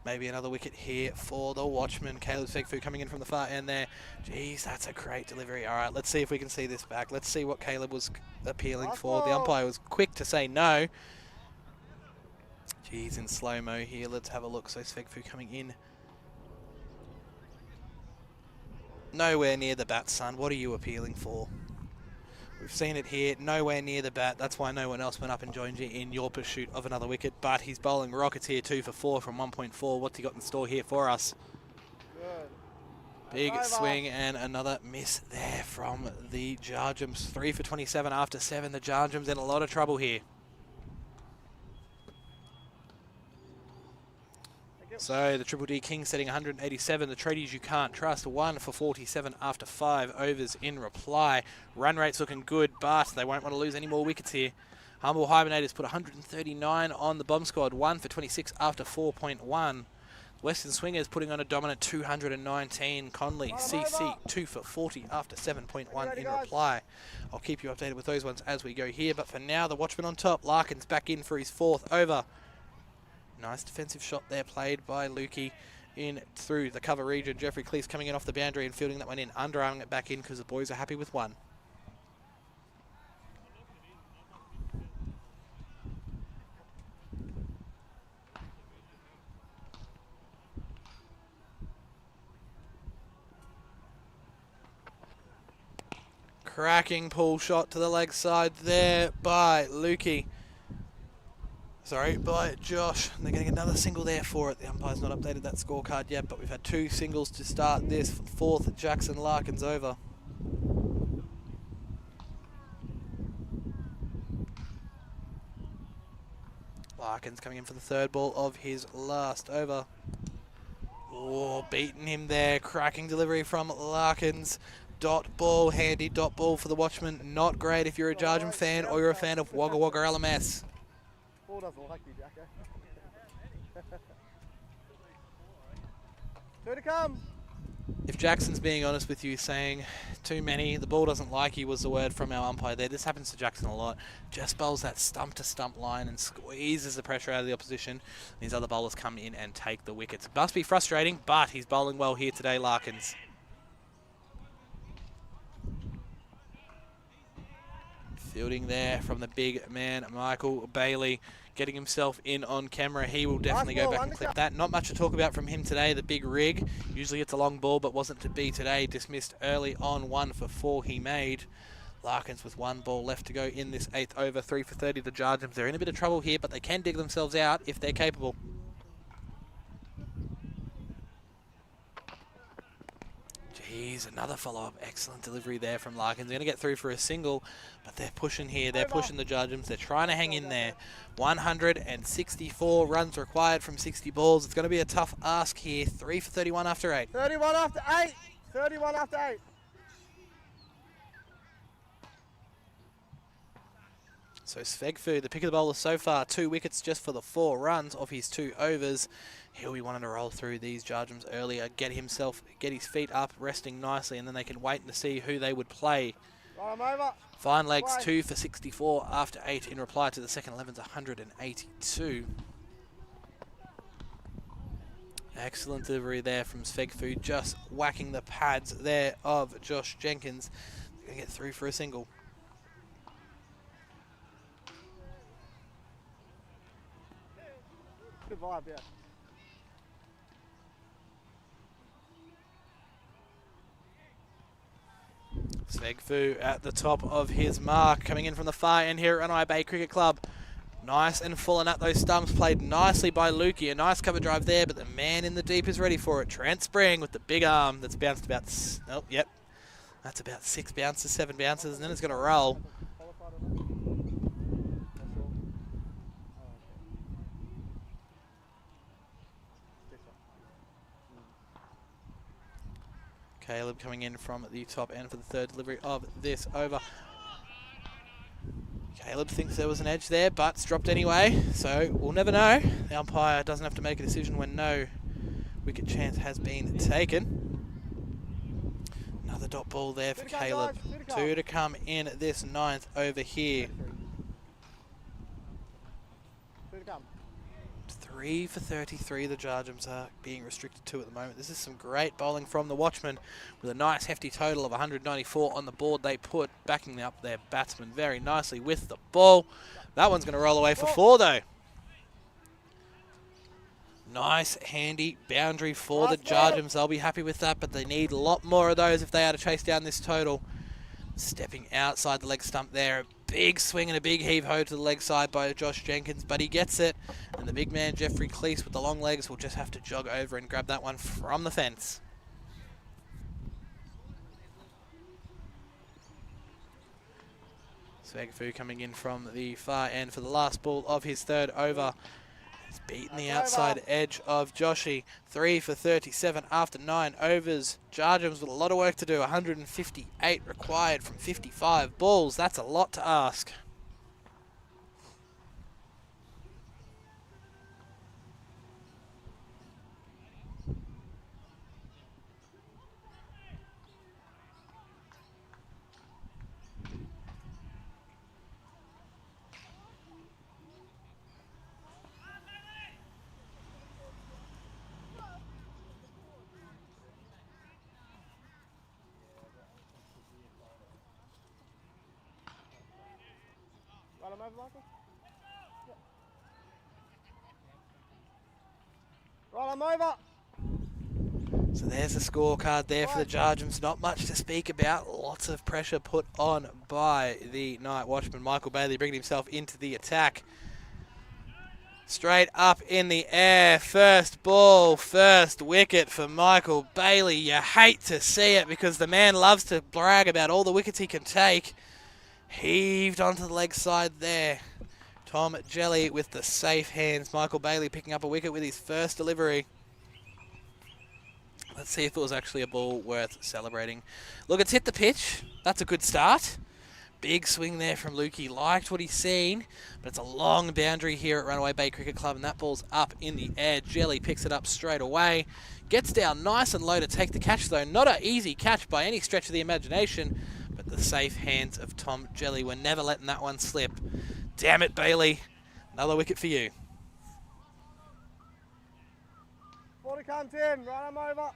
Maybe another wicket here for the Watchman. Caleb Segfu coming in from the far end there. Jeez, that's a great delivery. All right, let's see if we can see this back. Let's see what Caleb was appealing for. The umpire was quick to say no. Jeez, in slow-mo here. Let's have a look. So Segfu coming in. Nowhere near the bat, son. What are you appealing for? We've seen it here, nowhere near the bat. That's why no one else went up and joined you in your pursuit of another wicket. But he's bowling rockets here, 2 for 4 from 1.4. What's he got in store here for us? Good. Big swing and another miss there from the Jarjums. 3 for 27 after 7. The Jarjums in a lot of trouble here. So the Triple D King setting 187. The tradies you can't trust. 1 for 47 after 5 overs in reply. Run rate's looking good, but they won't want to lose any more wickets here. Humble Hibernators put 139 on the bomb squad. 1 for 26 after 4.1. Western Swingers putting on a dominant 219. Conley CC 2 for 40 after 7.1 in reply. I'll keep you updated with those ones as we go here. But for now, the Watchman on top. Larkins back in for his 4th over. Nice defensive shot there played by Lukey in through the cover region. Jeffrey Cleese coming in off the boundary and fielding that one in. Underarming it back in because the boys are happy with 1. Cracking pull shot to the leg side there by Lukey. Sorry, by Josh. They're getting another single there for it. The umpire's not updated that scorecard yet, but we've had 2 singles to start this 4th Jackson Larkins over. Larkins coming in for the 3rd ball of his last over. Oh, beating him there. Cracking delivery from Larkins. Dot ball, handy dot ball for the Watchman. Not great if you're a Jarjum fan or you're a fan of Wagga Wagga LMS. Ball doesn't like you, Jacko. 2 to come. If Jackson's being honest with you, saying too many, the ball doesn't like you was the word from our umpire there. This happens to Jackson a lot. Just bowls that stump-to-stump line and squeezes the pressure out of the opposition. These other bowlers come in and take the wickets. Must be frustrating, but he's bowling well here today, Larkins. Fielding there from the big man, Michael Bailey, getting himself in on camera. He will definitely go back and clip that. Not much to talk about from him today. The big rig. Usually it's a long ball, but wasn't to be today. Dismissed early on. 1 for 4 he made. Larkins with 1 ball left to go in this 8th over. 3 for 30. The Jarjums, they're in a bit of trouble here, but they can dig themselves out if they're capable. Jeez, another follow-up. Excellent delivery there from Larkins. They're going to get through for a single, but they're pushing here. They're pushing the Jarjums. They're trying to hang in there. 164 runs required from 60 balls. It's going to be a tough ask here. 3 for 31 after 8. 31 after 8. 31 after 8. So Segfu, the pick of the bowler so far, 2 wickets just for the 4 runs of his 2 overs. He'll be wanting to roll through these Jarjums earlier, get his feet up, resting nicely, and then they can wait to see who they would play. Right, I'm over. Fine legs, 2 for 64 after 8 in reply to the second 11's 182. Excellent delivery there from Segfu, just whacking the pads there of Josh Jenkins. They're going to get through for a single. Good vibe, yeah. So Svegfu at the top of his mark, coming in from the far end here at Runaway Bay Cricket Club. Nice and full and at those stumps, played nicely by Lukey. A nice cover drive there, but the man in the deep is ready for it. Trent Spring with the big arm that's bounced about, oh, yep. That's about 6 bounces, 7 bounces, and then it's going to roll. Caleb coming in from the top end for the third delivery of this over. Caleb thinks there was an edge there, but it's dropped anyway, so we'll never know. The umpire doesn't have to make a decision when no wicket chance has been taken. Another dot ball there for Caleb. 2 to come in this 9th over here. 3 for 33 the Jarjums are being restricted to at the moment. This is some great bowling from the Watchmen with a nice hefty total of 194 on the board. They put backing up their batsman very nicely with the ball. That one's going to roll away for 4 though. Nice handy boundary for the Jarjums. They'll be happy with that, but they need a lot more of those if they are to chase down this total. Stepping outside the leg stump there. A big swing and a big heave-ho to the leg side by Josh Jenkins, but he gets it. And the big man, Jeffrey Cleese, with the long legs, will just have to jog over and grab that one from the fence. Svegfu coming in from the far end for the last ball of his third over. He's beaten the outside edge of Joshy. 3 for 37 after 9 overs. Jarjums with a lot of work to do. 158 required from 55 balls. That's a lot to ask. Right, I'm over. So there's the scorecard there for the Jarjums. Not much to speak about. Lots of pressure put on by the Nite Watchman. Michael Bailey bringing himself into the attack. Straight up in the air. First ball, first wicket for Michael Bailey. You hate to see it because the man loves to brag about all the wickets he can take. Heaved onto the leg side there. Tom Jelly with the safe hands. Michael Bailey picking up a wicket with his first delivery. Let's see if it was actually a ball worth celebrating. Look, it's hit the pitch. That's a good start. Big swing there from Lukey. Liked what he's seen, but it's a long boundary here at Runaway Bay Cricket Club, and that ball's up in the air. Jelly picks it up straight away. Gets down nice and low to take the catch, though. Not an easy catch by any stretch of the imagination, but the safe hands of Tom Jelly were never letting that one slip. Damn it, Bailey. Another wicket for you. 40 comes in. Right, I'm over.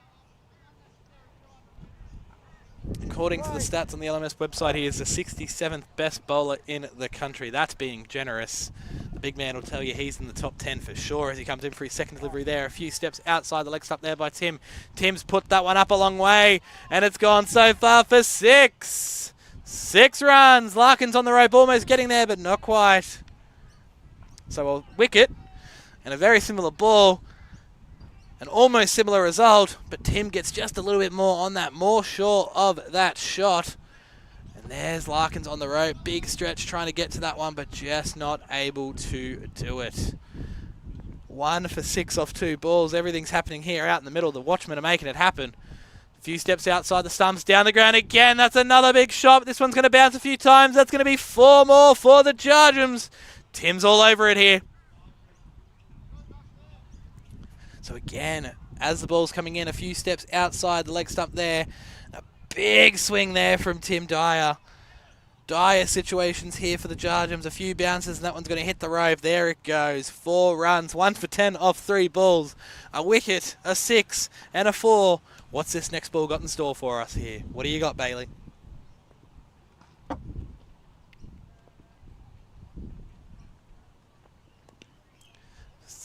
According to the stats on the LMS website, he is the 67th best bowler in the country. That's being generous. The big man will tell you he's in the top 10 for sure as he comes in for his second delivery there. A few steps outside the leg stump there by Tim. Tim's put that one up a long way, and it's gone so far for 6. 6 runs. Larkin's on the rope, almost getting there, but not quite. So a wicket and a very similar ball. An almost similar result, but Tim gets just a little bit more on that, more short of that shot. And there's Larkins on the rope. Big stretch trying to get to that one, but just not able to do it. 1 for 6 off 2 balls. Everything's happening here out in the middle. The Watchmen are making it happen. A few steps outside the stumps, down the ground again. That's another big shot. This one's going to bounce a few times. That's going to be 4 more for the Jarjums. Tim's all over it here. So again, as the ball's coming in, a few steps outside the leg stump there. A big swing there from Tim Dyer. Dire situations here for the Jarjums. A few bounces, and that one's going to hit the rope. There it goes. 4 runs, 1 for 10 off 3 balls. A wicket, a 6, and a 4. What's this next ball got in store for us here? What do you got, Bailey?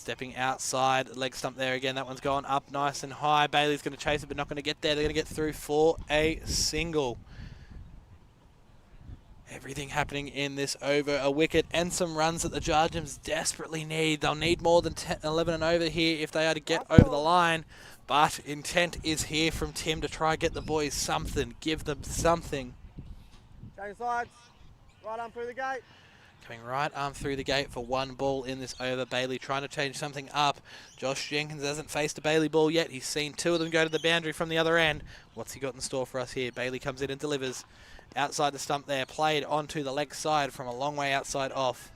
Stepping outside, leg stump there again. That one's gone up nice and high. Bailey's going to chase it, but not going to get there. They're going to get through for a single. Everything happening in this over. A wicket and some runs that the Jarjums desperately need. They'll need more than 10, 11 and over here if they are to get over the line. But intent is here from Tim to try and get the boys something. Give them something. Change sides. Right arm through the gate. Coming right arm through the gate for one ball in this over. Bailey trying to change something up. Josh Jenkins hasn't faced a Bailey ball yet. He's seen two of them go to the boundary from the other end. What's he got in store for us here? Bailey comes in and delivers. Outside the stump there, played onto the leg side from a long way outside off.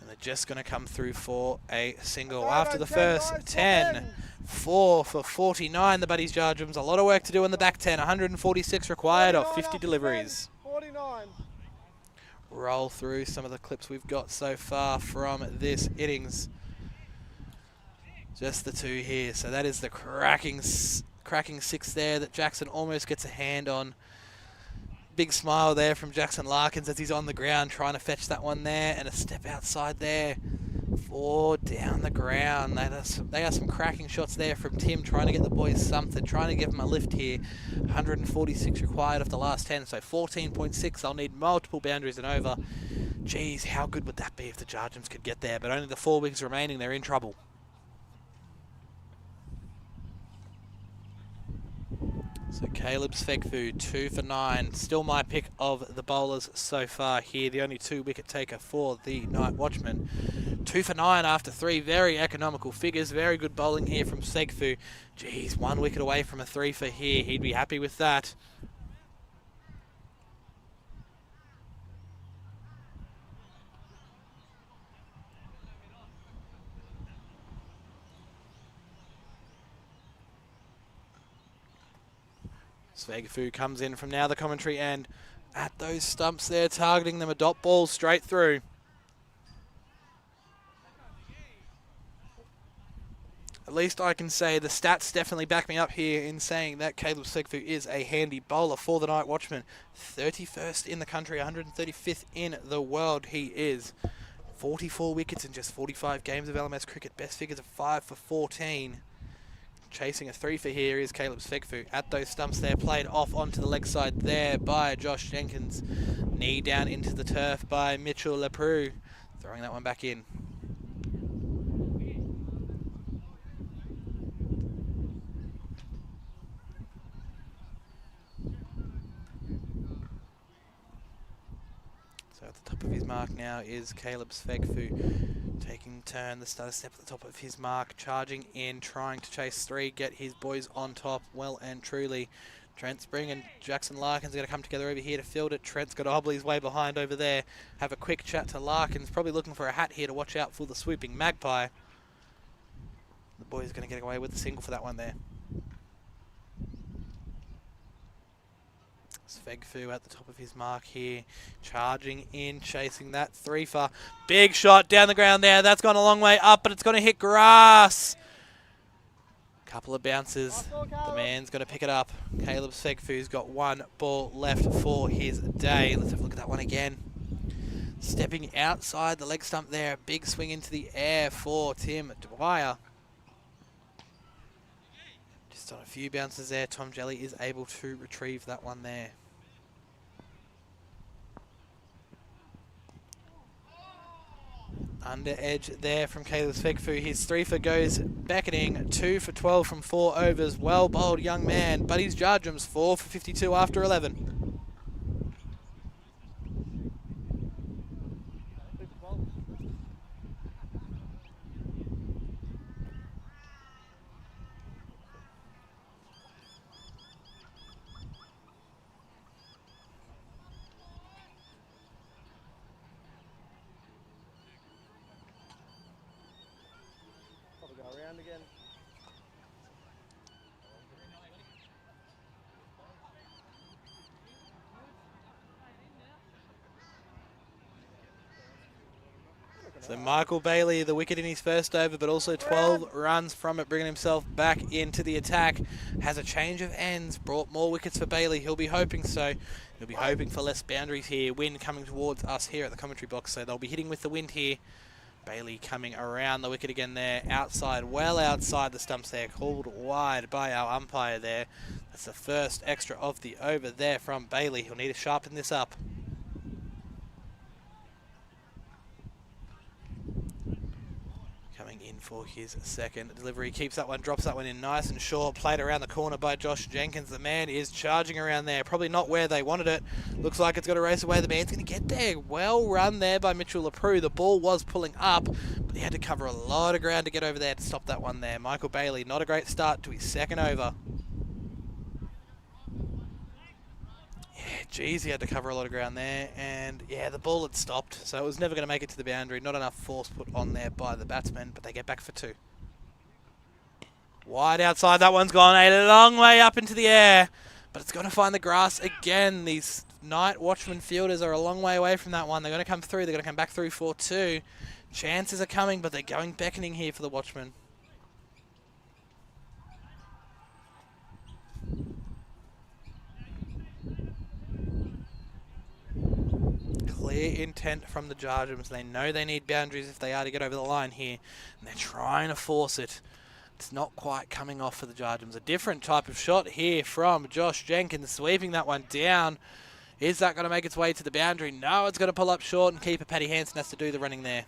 And they're just going to come through for a single after the first 10. 4 for 49, the Buddies Jarjums. A lot of work to do in the back 10. 146 required of 50 deliveries. 49. Roll through some of the clips we've got so far from this innings. Just the two here. So that is the cracking six there that Jackson almost gets a hand on. Big smile there from Jackson Larkins as he's on the ground trying to fetch that one there, and a step outside there. 4 down the ground. They are some cracking shots there from Tim trying to get the boys something, trying to give them a lift here. 146 required of the last 10, so 14.6. They'll need multiple boundaries and over. Geez, how good would that be if the Jarjums could get there? But only the 4 wickets remaining, they're in trouble. So Caleb Svegfu, 2 for 9. Still my pick of the bowlers so far here. The only 2 wicket taker for the Nite Watchmen. 2 for 9 after 3. Very economical figures. Very good bowling here from Svegfu. Geez, 1 wicket away from a 3 for here. He'd be happy with that. Svegfu comes in from now the commentary end at those stumps there, targeting them. A dot ball straight through. At least I can say the stats definitely back me up here in saying that Caleb Svegfu is a handy bowler for the Nite Watchmen. 31st in the country, 135th in the world he is. 44 wickets in just 45 games of LMS cricket. Best figures of 5 for 14. Chasing a 3 for here is Caleb Svegfu. At those stumps there, played off onto the leg side there by Josh Jenkins. Knee down into the turf by Mitchell LeProux. Throwing that one back in. So at the top of his mark now is Caleb Svegfu. Taking turn, the starter step at the top of his mark, charging in, trying to chase 3, get his boys on top, well and truly. Trent Spring and Jackson Larkins are going to come together over here to field it. Trent's got to hobble his way behind over there. Have a quick chat to Larkins, probably looking for a hat here to watch out for the swooping magpie. The boys are going to get away with the single for that one there. Svegfu at the top of his mark here, charging in, chasing that 3 for. Big shot down the ground there. That's gone a long way up, but it's going to hit grass. Couple of bounces. The man's going to pick it up. Caleb Svegfu's got 1 ball left for his day. Let's have a look at that one again. Stepping outside the leg stump there. Big swing into the air for Tim Dwyer. Just on a few bounces there, Tom Jelly is able to retrieve that one there. Under edge there from Caleb Svegfu. His 3 for goes beckoning. 2 for 12 from 4 overs. Well bowled young man. Buddies Jarjums 4 for 52 after 11. Again. So Michael Bailey, the wicket in his first over, but also 12 runs from it, bringing himself back into the attack. Has a change of ends, brought more wickets for Bailey. He'll be hoping so. He'll be hoping for less boundaries here. Wind coming towards us here at the commentary box, so they'll be hitting with the wind here. Bailey coming around the wicket again there, outside, well outside the stumps there, called wide by our umpire there. That's the first extra of the over there from Bailey. He'll need to sharpen this up. Coming in for his second delivery. Keeps that one, drops that one in nice and short. Played around the corner by Josh Jenkins. The man is charging around there. Probably not where they wanted it. Looks like it's got to race away. The man's going to get there. Well run there by Mitchell LaPrue. The ball was pulling up, but he had to cover a lot of ground to get over there to stop that one there. Michael Bailey, not a great start to his second over. Geez, he had to cover a lot of ground there, and yeah, the ball had stopped, so it was never going to make it to the boundary. Not enough force put on there by the batsman, but they get back for 2. Wide outside, that one's gone a long way up into the air, but it's going to find the grass again. These Nite Watchmen fielders are a long way away from that one. They're going to come through, they're going to come back through for 2. Chances are coming, but they're going beckoning here for the Watchmen. Clear intent from the Jarjums. They know they need boundaries if they are to get over the line here, and they're trying to force it. It's not quite coming off for the Jarjums. A different type of shot here from Josh Jenkins, sweeping that one down. Is that going to make its way to the boundary? No, it's going to pull up short, and keeper Paddy Hansen has to do the running there.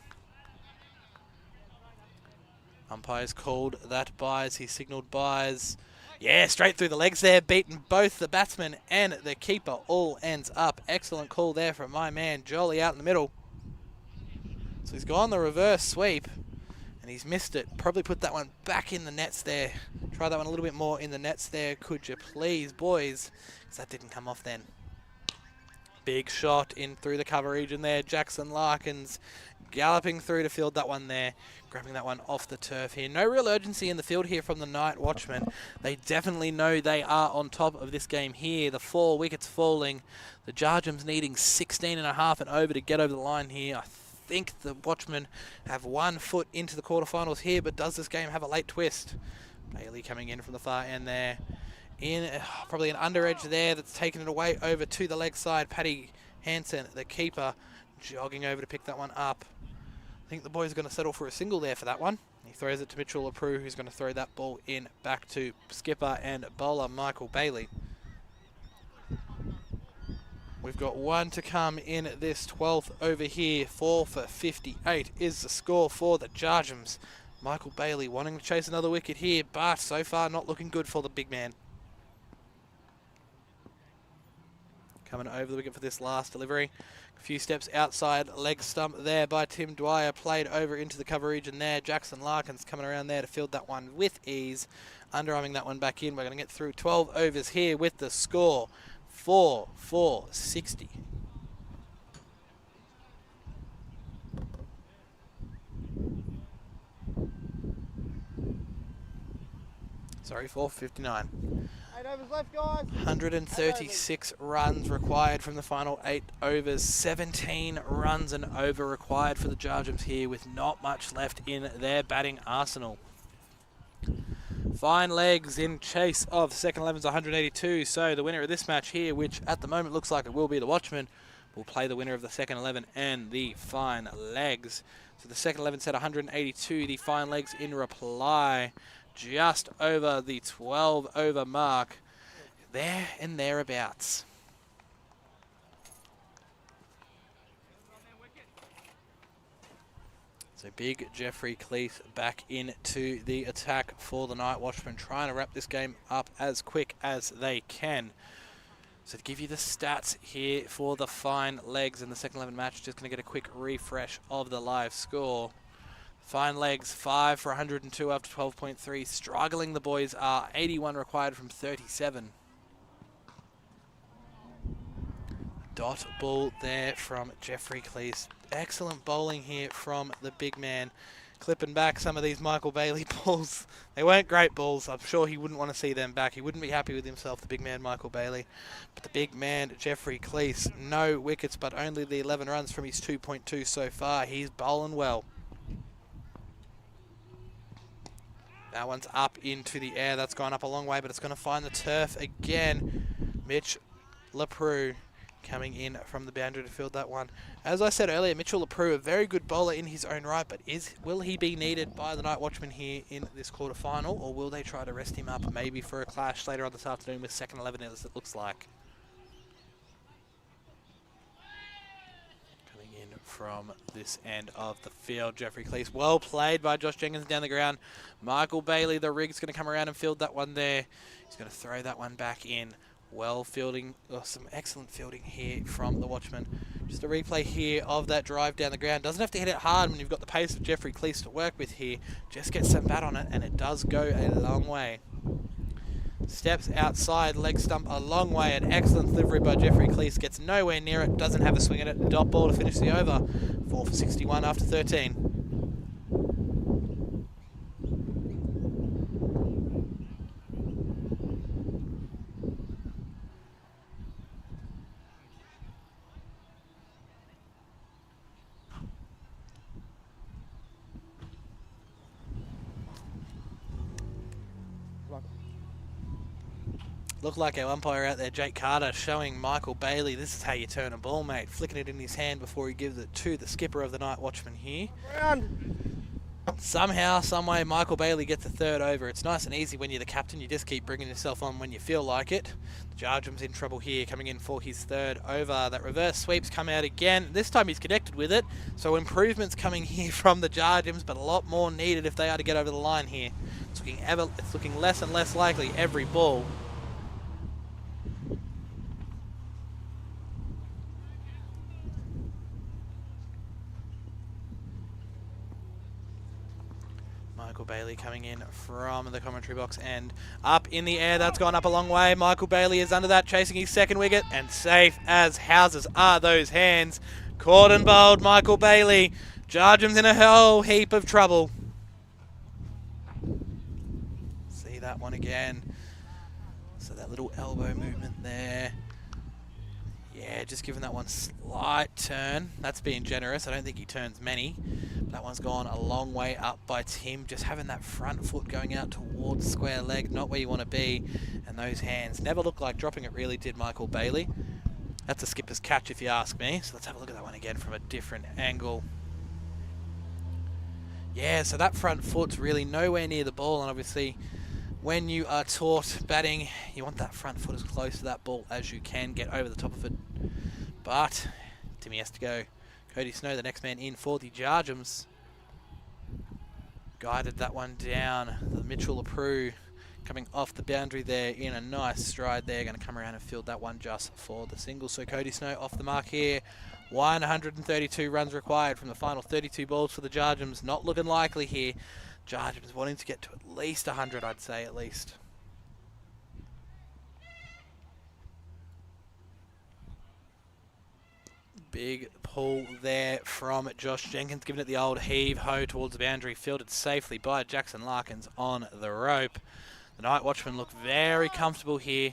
Umpire's called that buys. He signalled buys. Yeah, straight through the legs there, beating both the batsman and the keeper. All ends up. Excellent call there from my man, Jolly, out in the middle. So he's gone the reverse sweep, and he's missed it. Probably put that one back in the nets there. Try that one a little bit more in the nets there, could you please, boys? Because that didn't come off then. Big shot in through the cover region there. Jackson Larkins galloping through to field that one there. Grabbing that one off the turf here. No real urgency in the field here from the Nite Watchmen. They definitely know they are on top of this game here. The 4 wickets falling. The Jarjums needing 16.5 and over to get over the line here. I think the Watchmen have 1 foot into the quarterfinals here, but does this game have a late twist? Bailey coming in from the far end there. In probably an under edge there that's taken it away over to the leg side. Paddy Hansen, the keeper, jogging over to pick that one up. I think the boys are going to settle for a single there for that one. He throws it to Mitchell LaPrue, who's going to throw that ball in back to skipper and bowler Michael Bailey. We've got 1 to come in this 12th over here. 4 for 58 is the score for the Jarjums. Michael Bailey wanting to chase another wicket here, but so far not looking good for the big man. Coming over the wicket for this last delivery. A few steps outside leg stump there by Tim Dwyer. Played over into the cover region there. Jackson Larkins coming around there to field that one with ease. Underarming that one back in. We're going to get through 12 overs here with the score 4-4-60. Sorry, 4:59. 8 overs left, guys. 136 runs required from the final 8 overs. 17 runs and over required for the Jarjums here, with not much left in their batting arsenal. Fine legs in chase of the second 11's 182. So the winner of this match here, which at the moment looks like it will be the Watchman, will play the winner of the second 11 and the fine legs. So the second 11 set 182. The fine legs in reply just over the 12 over mark, there and thereabouts. So big Jeffrey Cleese back into the attack for the Nite Watchmen, trying to wrap this game up as quick as they can. So to give you the stats here for the fine legs in the second 11 match, just going to get a quick refresh of the live score. Fine legs, 5 for 102 after 12.3. Struggling, the boys are 81 required from 37. Dot ball there from Jeffrey Cleese. Excellent bowling here from the big man. Clipping back some of these Michael Bailey balls. They weren't great balls. I'm sure he wouldn't want to see them back. He wouldn't be happy with himself, the big man Michael Bailey. But the big man Jeffrey Cleese, no wickets, but only the 11 runs from his 2.2 so far. He's bowling well. That one's up into the air. That's gone up a long way, but it's going to find the turf again. Mitch LaPrue coming in from the boundary to field that one. As I said earlier, Mitchell Leproux, a very good bowler in his own right, but will he be needed by the Nite Watchmen here in this quarterfinal, or will they try to rest him up maybe for a clash later on this afternoon with second 11 as it looks like? Coming in from this end of the field, Jeffrey Cleese. Well played by Josh Jenkins down the ground. Michael Bailey, the rig's going to come around and field that one there. He's going to throw that one back in. Well fielding, some excellent fielding here from the Watchman. Just a replay here of that drive down the ground. Doesn't have to hit it hard when you've got the pace of Jeffrey Cleese to work with here. Just get some bat on it and it does go a long way. Steps outside, leg stump a long way. An excellent delivery by Jeffrey Cleese. Gets nowhere near it, doesn't have a swing at it. Dot ball to finish the over. 4 for 61 after 13. Looked like our umpire out there, Jake Carter, showing Michael Bailey, this is how you turn a ball, mate. Flicking it in his hand before he gives it to the skipper of the Nite Watchman here. Somehow, someway, Michael Bailey gets a third over. It's nice and easy when you're the captain. You just keep bringing yourself on when you feel like it. The Jarjums in trouble here, coming in for his third over. That reverse sweep's come out again. This time he's connected with it. So improvements coming here from the Jarjums, but a lot more needed if they are to get over the line here. It's looking less and less likely every ball. Michael Bailey coming in from the commentary box and up in the air. That's gone up a long way. Michael Bailey is under that, chasing his second wicket, and safe as houses are those hands. Caught and bowled Michael Bailey. Jarjums in a whole heap of trouble. See that one again. So that little elbow movement there. Yeah, just giving that one slight turn. That's being generous. I don't think he turns many. That one's gone a long way up by Tim. Just having that front foot going out towards square leg, not where you want to be. And those hands never looked like dropping it, really did Michael Bailey. That's a skipper's catch if you ask me. So let's have a look at that one again from a different angle. Yeah, so that front foot's really nowhere near the ball, and obviously when you are taught batting, you want that front foot as close to that ball as you can, get over the top of it. But Timmy has to go. Cody Snow, the next man in for the Jarjums. Guided that one down. The Mitchell Leproux coming off the boundary there in a nice stride there. Going to come around and field that one just for the single. So Cody Snow off the mark here. 132 runs required from the final 32 balls for the Jarjums. Not looking likely here. Jarjums wanting to get to at least 100, I'd say, at least. Big pull there from Josh Jenkins, giving it the old heave-ho towards the boundary, fielded safely by Jackson Larkins on the rope. The Nite Watchmen look very comfortable here,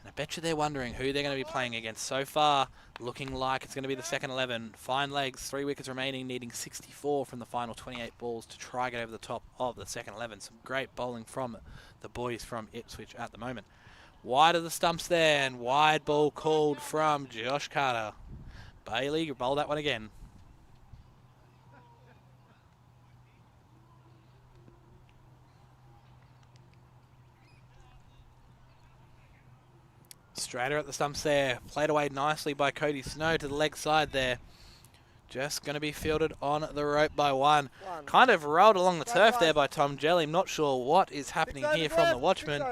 and I bet you they're wondering who they're going to be playing against. So far, looking like it's going to be the second 11. Fine legs, 3 wickets remaining, needing 64 from the final 28 balls to try get over the top of the second 11. Some great bowling from the boys from Ipswich at the moment. Wide of the stumps there, and wide ball called from Josh Carter. Bailey, you bowl that one again. Straighter at the stumps there. Played away nicely by Cody Snow to the leg side there. Just going to be fielded on the rope by one. Kind of rolled along the turf there by Tom Jelly. Not sure what is happening here from the Watchman.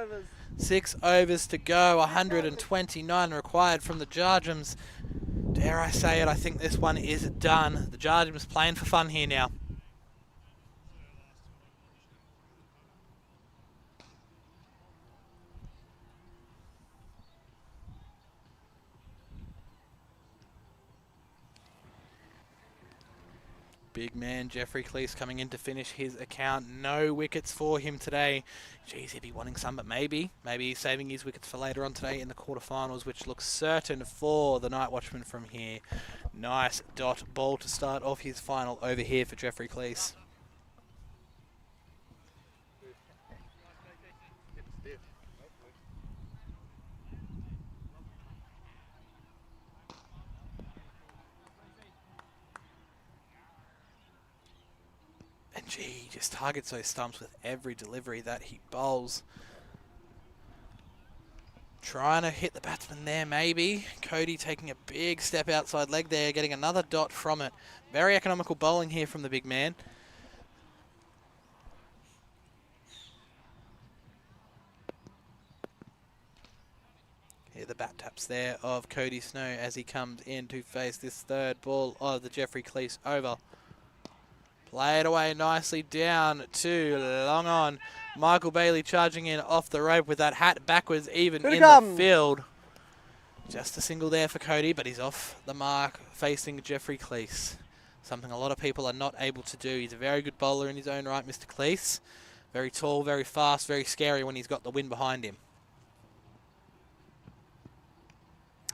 6 overs to go. 129 required from the Jarjums. Dare I say it, I think this one is done. The Jarjums playing for fun here now. Big man Jeffrey Cleese coming in to finish his account. No wickets for him today. Geez, he'd be wanting some, but maybe he's saving his wickets for later on today in the quarterfinals, which looks certain for the Nite Watchman from here. Nice dot ball to start off his final over here for Jeffrey Cleese. Gee, just targets those stumps with every delivery that he bowls. Trying to hit the batsman there, maybe. Cody taking a big step outside leg there, getting another dot from it. Very economical bowling here from the big man. Here the bat taps there of Cody Snow as he comes in to face this third ball of the Jeffrey Cleese over. Played away nicely down to long on. Michael Bailey charging in off the rope with that hat backwards even in the field. Just a single there for Cody, but he's off the mark facing Jeffrey Cleese. Something a lot of people are not able to do. He's a very good bowler in his own right, Mr. Cleese. Very tall, very fast, very scary when he's got the wind behind him.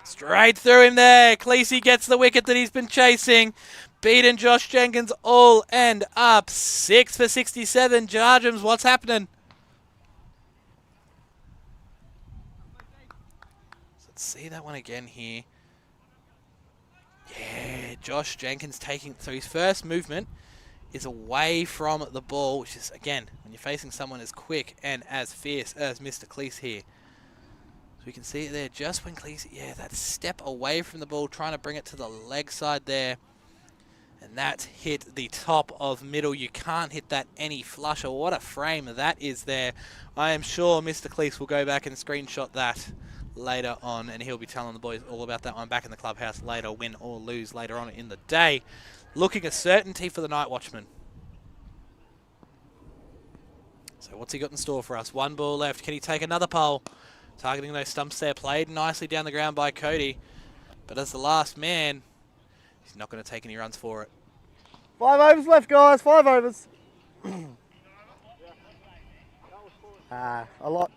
Straight through him there. Cleese gets the wicket that he's been chasing. Beaten Josh Jenkins all and up. 6 for 67. Jarjums, what's happening? Let's see that one again here. Yeah, Josh Jenkins taking... So his first movement is away from the ball, which is, again, when you're facing someone as quick and as fierce as Mr. Cleese here. So we can see it there just when Cleese... Yeah, that step away from the ball, trying to bring it to the leg side there. And that hit the top of middle. You can't hit that any flusher. What a frame that is there. I am sure Mr. Cleese will go back and screenshot that later on, and he'll be telling the boys all about that one back in the clubhouse later, win or lose later on in the day. Looking a certainty for the Nite Watchmen. So what's he got in store for us? One ball left. Can he take another pole? Targeting those stumps there. Played nicely down the ground by Cody. But as the last man, he's not going to take any runs for it. 5 overs left, guys. 5 overs. A lot.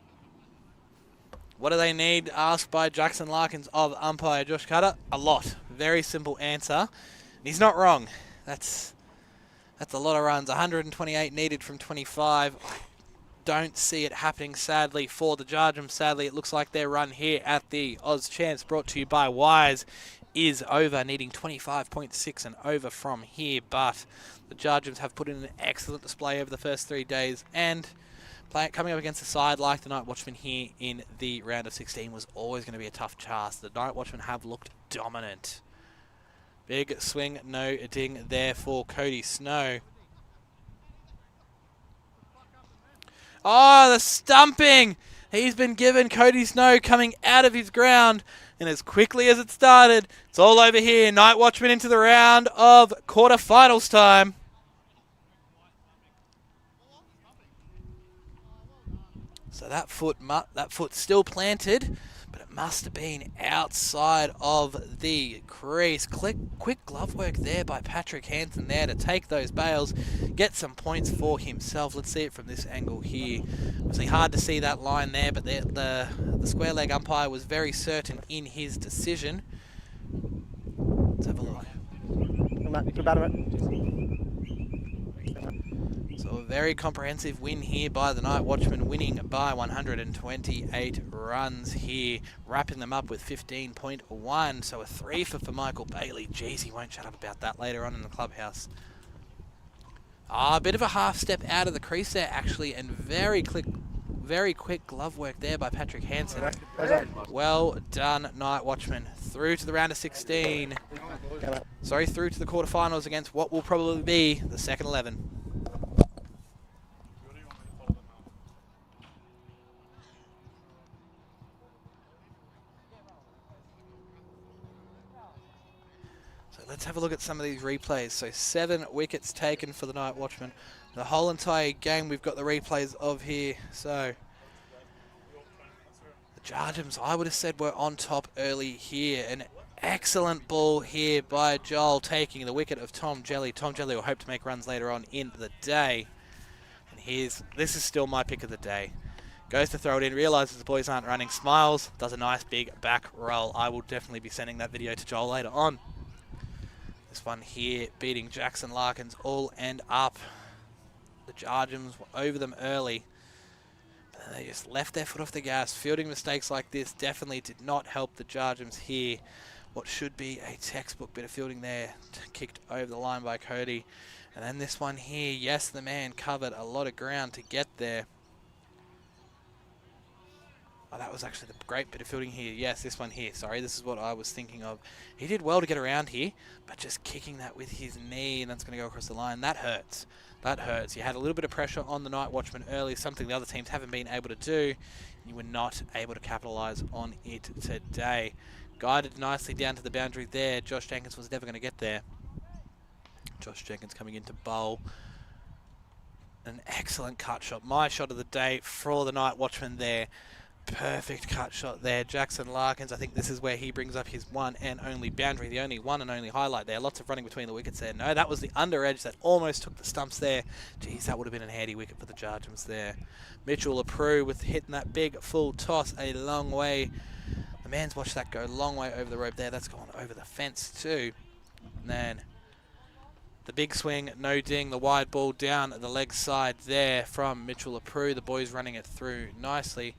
What do they need? Asked by Jackson Larkins of umpire Josh Cutter. A lot. Very simple answer. And he's not wrong. That's a lot of runs. 128 needed from 25. I don't see it happening, sadly, for the Jarjums. Sadly, it looks like their run here at the Oz Champs, brought to you by Wise, is over, needing 25.6 and over from here. But the Jarjums have put in an excellent display over the first 3 days, and coming up against a side like the Nite Watchmen here in the round of 16 was always going to be a tough task. The Nite Watchmen have looked dominant. Big swing, no ding there for Cody Snow. Oh, the stumping! He's been given. Cody Snow coming out of his ground. And as quickly as it started, it's all over here. Nite Watchmen into the round of quarterfinals time. So that foot's still planted, but it must have been outside of the crease. Quick glove work there by Patrick Hansen there to take those bails, get some points for himself. Let's see it from this angle here. Obviously hard to see that line there, but the square leg umpire was very certain in his decision. Let's have a look. So a very comprehensive win here by the Nite Watchmen, winning by 128 runs here, wrapping them up with 15.1. So a 3 for Michael Bailey. Jeez, he won't shut up about that later on in the clubhouse. A bit of a half step out of the crease there, actually, and very quick glove work there by Patrick Hansen. Well done, Nite Watchmen. Through to the round of 16. Sorry, through to the quarterfinals against what will probably be the second 11. Let's have a look at some of these replays. So 7 wickets taken for the Nite Watchmen. The whole entire game we've got the replays of here. So the Jarjums, I would have said, were on top early here. An excellent ball here by Joel, taking the wicket of Tom Jelly. Tom Jelly will hope to make runs later on in the day. And this is still my pick of the day. Goes to throw it in, realises the boys aren't running, smiles, does a nice big back roll. I will definitely be sending that video to Joel later on. This one here, beating Jackson Larkins all and up. The Jarjums were over them early. But they just left their foot off the gas. Fielding mistakes like this definitely did not help the Jarjums here. what should be a textbook bit of fielding there. Kicked over the line by Cody. And then this one here, yes, the man covered a lot of ground to get there. Oh, that was actually the great bit of fielding here. Yes, this one here. Sorry, this is what I was thinking of. He did well to get around here, but just kicking that with his knee, and that's going to go across the line. That hurts. That hurts. You had a little bit of pressure on the Nite Watchmen early, something the other teams haven't been able to do. You were not able to capitalise on it today. Guided nicely down to the boundary there. Josh Jenkins was never going to get there. Josh Jenkins coming into bowl. An excellent cut shot. My shot of the day for the Nite Watchmen there. Perfect cut shot there. Jackson Larkins, I think this is where he brings up his one and only boundary, the only one and only highlight there. Lots of running between the wickets there. No, that was the under edge that almost took the stumps there. Geez, that would have been a handy wicket for the Jarjums there. Mitchell Leproux with hitting that big full toss a long way. The man's watched that go a long way over the rope there. That's gone over the fence too. And then the big swing, no ding, the wide ball down the leg side there from Mitchell Leproux. The boys running it through nicely.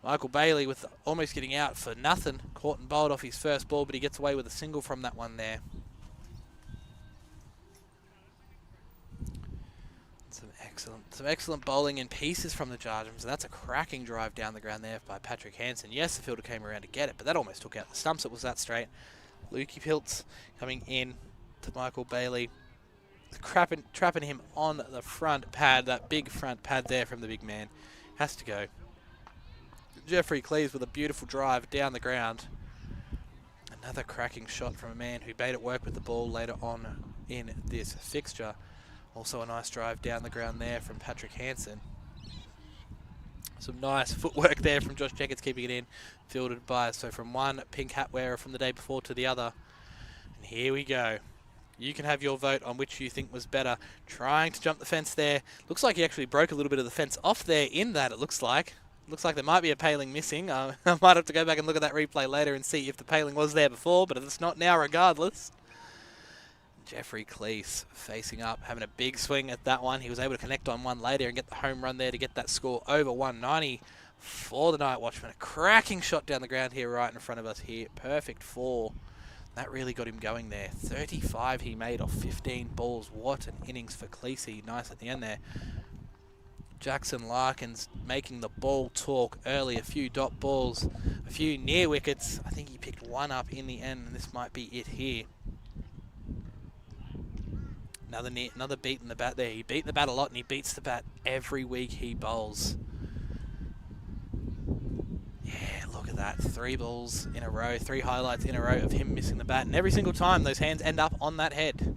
Michael Bailey with almost getting out for nothing. Caught and bowled off his first ball, but he gets away with a single from that one there. Some excellent bowling in pieces from the Jarjums, and that's a cracking drive down the ground there by Patrick Hansen. Yes, the fielder came around to get it, but that almost took out the stumps. It was that straight. Lukey Piltz coming in to Michael Bailey. Trapping him on the front pad, that big front pad there from the big man. Has to go. Jeffrey Cleves with a beautiful drive down the ground. Another cracking shot from a man who made it work with the ball later on in this fixture. Also a nice drive down the ground there from Patrick Hansen. Some nice footwork there from Josh Jenkins keeping it in. Fielded by, so from one pink hat wearer from the day before to the other. And here we go. You can have your vote on which you think was better. Trying to jump the fence there. Looks like he actually broke a little bit of the fence off there in that, it looks like. Looks like there might be a paling missing. I might have to go back and look at that replay later and see if the paling was there before, but it's not now regardless. Jeffrey Cleese facing up, having a big swing at that one. He was able to connect on one later and get the home run there to get that score over 190 for the Nite Watchmen. A cracking shot down the ground here right in front of us here. Perfect for. That really got him going there. 35 he made off 15 balls. What an innings for Cleese. Nice at the end there. Jackson Larkins making the ball talk early. A few dot balls, a few near wickets. I think he picked one up in the end, and this might be it here. Another beat in the bat there. He beat the bat a lot, and he beats the bat every week he bowls. Yeah, look at that. 3 balls in a row, 3 highlights in a row of him missing the bat, and every single time those hands end up on that head.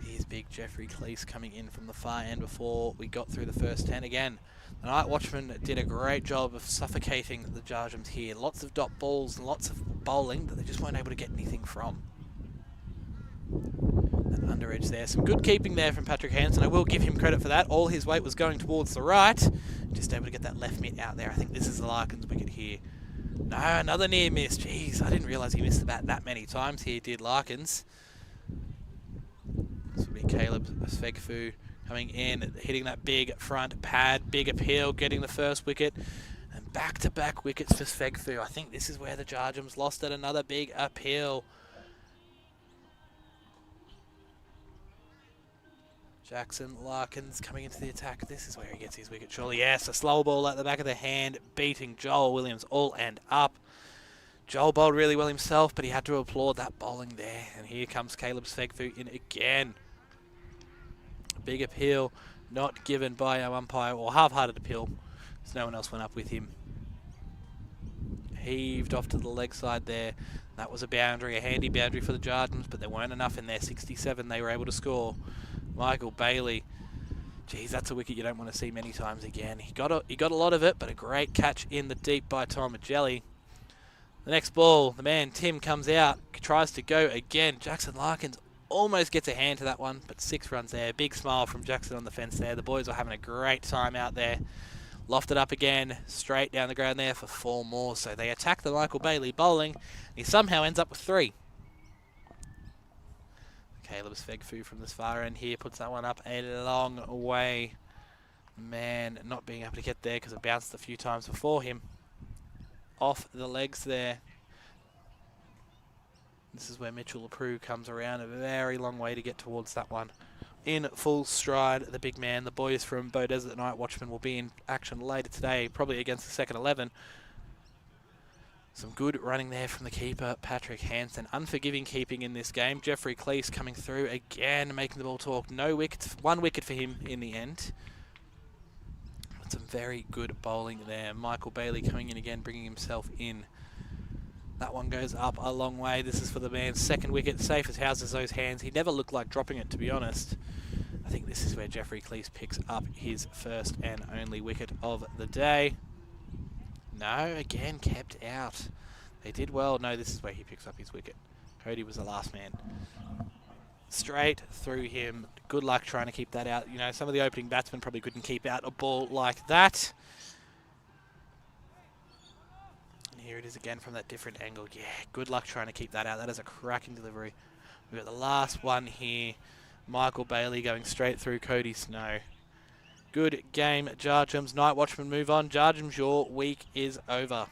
Here's big Jeffrey Cleese coming in from the far end before we got through the first 10 again. The Nite Watchmen did a great job of suffocating the Jarjums here. Lots of dot balls and lots of bowling that they just weren't able to get anything from. That under edge there. Some good keeping there from Patrick Hansen. I will give him credit for that. All his weight was going towards the right. Just able to get that left mitt out there. I think this is the Larkins wicket here. No, another near miss. Jeez, I didn't realise he missed the bat that many times here, did Larkins. This will be Caleb Svegfu coming in, hitting that big front pad, big appeal, getting the first wicket. And back-to-back wickets for Svegfu. I think this is where the Jarjums lost it. Another big appeal. Jackson Larkins coming into the attack. This is where he gets his wicket, surely. Yes, a slow ball at the back of the hand, beating Joel Williams all and up. Joel bowled really well himself, but he had to applaud that bowling there. And here comes Caleb Svegfu in again. A big appeal, not given by our umpire, or half-hearted appeal, because no one else went up with him. Heaved off to the leg side there. That was a boundary, a handy boundary for the Jarjums, but there weren't enough in there. 67 they were able to score. Michael Bailey. Geez, that's a wicket you don't want to see many times again. He got a lot of it, but a great catch in the deep by Tom Majelli. The next ball, the man Tim comes out, tries to go again. Jackson Larkins almost gets a hand to that one, but 6 runs there. Big smile from Jackson on the fence there. The boys are having a great time out there. Lofted up again, straight down the ground there for 4 more. So they attack the Michael Bailey bowling, and he somehow ends up with 3. Caleb Svegfu from this far end here puts that one up a long way. Man, not being able to get there because it bounced a few times before him. Off the legs there. This is where Mitchell Leproux comes around a very long way to get towards that one. In full stride, the big man. The boys from Beaudesert, the Nite Watchmen, will be in action later today, probably against the second 11. Some good running there from the keeper, Patrick Hansen. Unforgiving keeping in this game. Jeffrey Cleese coming through again, making the ball talk. No wickets, 1 wicket for him in the end. But some very good bowling there. Michael Bailey coming in again, bringing himself in. That one goes up a long way. This is for the man's second wicket. Safe as houses those hands. He never looked like dropping it, to be honest. I think this is where Jeffrey Cleese picks up his first and only wicket of the day. No, again, kept out. They did well. No, this is where he picks up his wicket. Cody was the last man. Straight through him. Good luck trying to keep that out. You know, some of the opening batsmen probably couldn't keep out a ball like that. Here it is again from that different angle. Yeah, good luck trying to keep that out. That is a cracking delivery. We've got the last one here. Michael Bailey going straight through Cody Snow. Good game, Jarjums. Nite Watchmen move on. Jarjums, your week is over.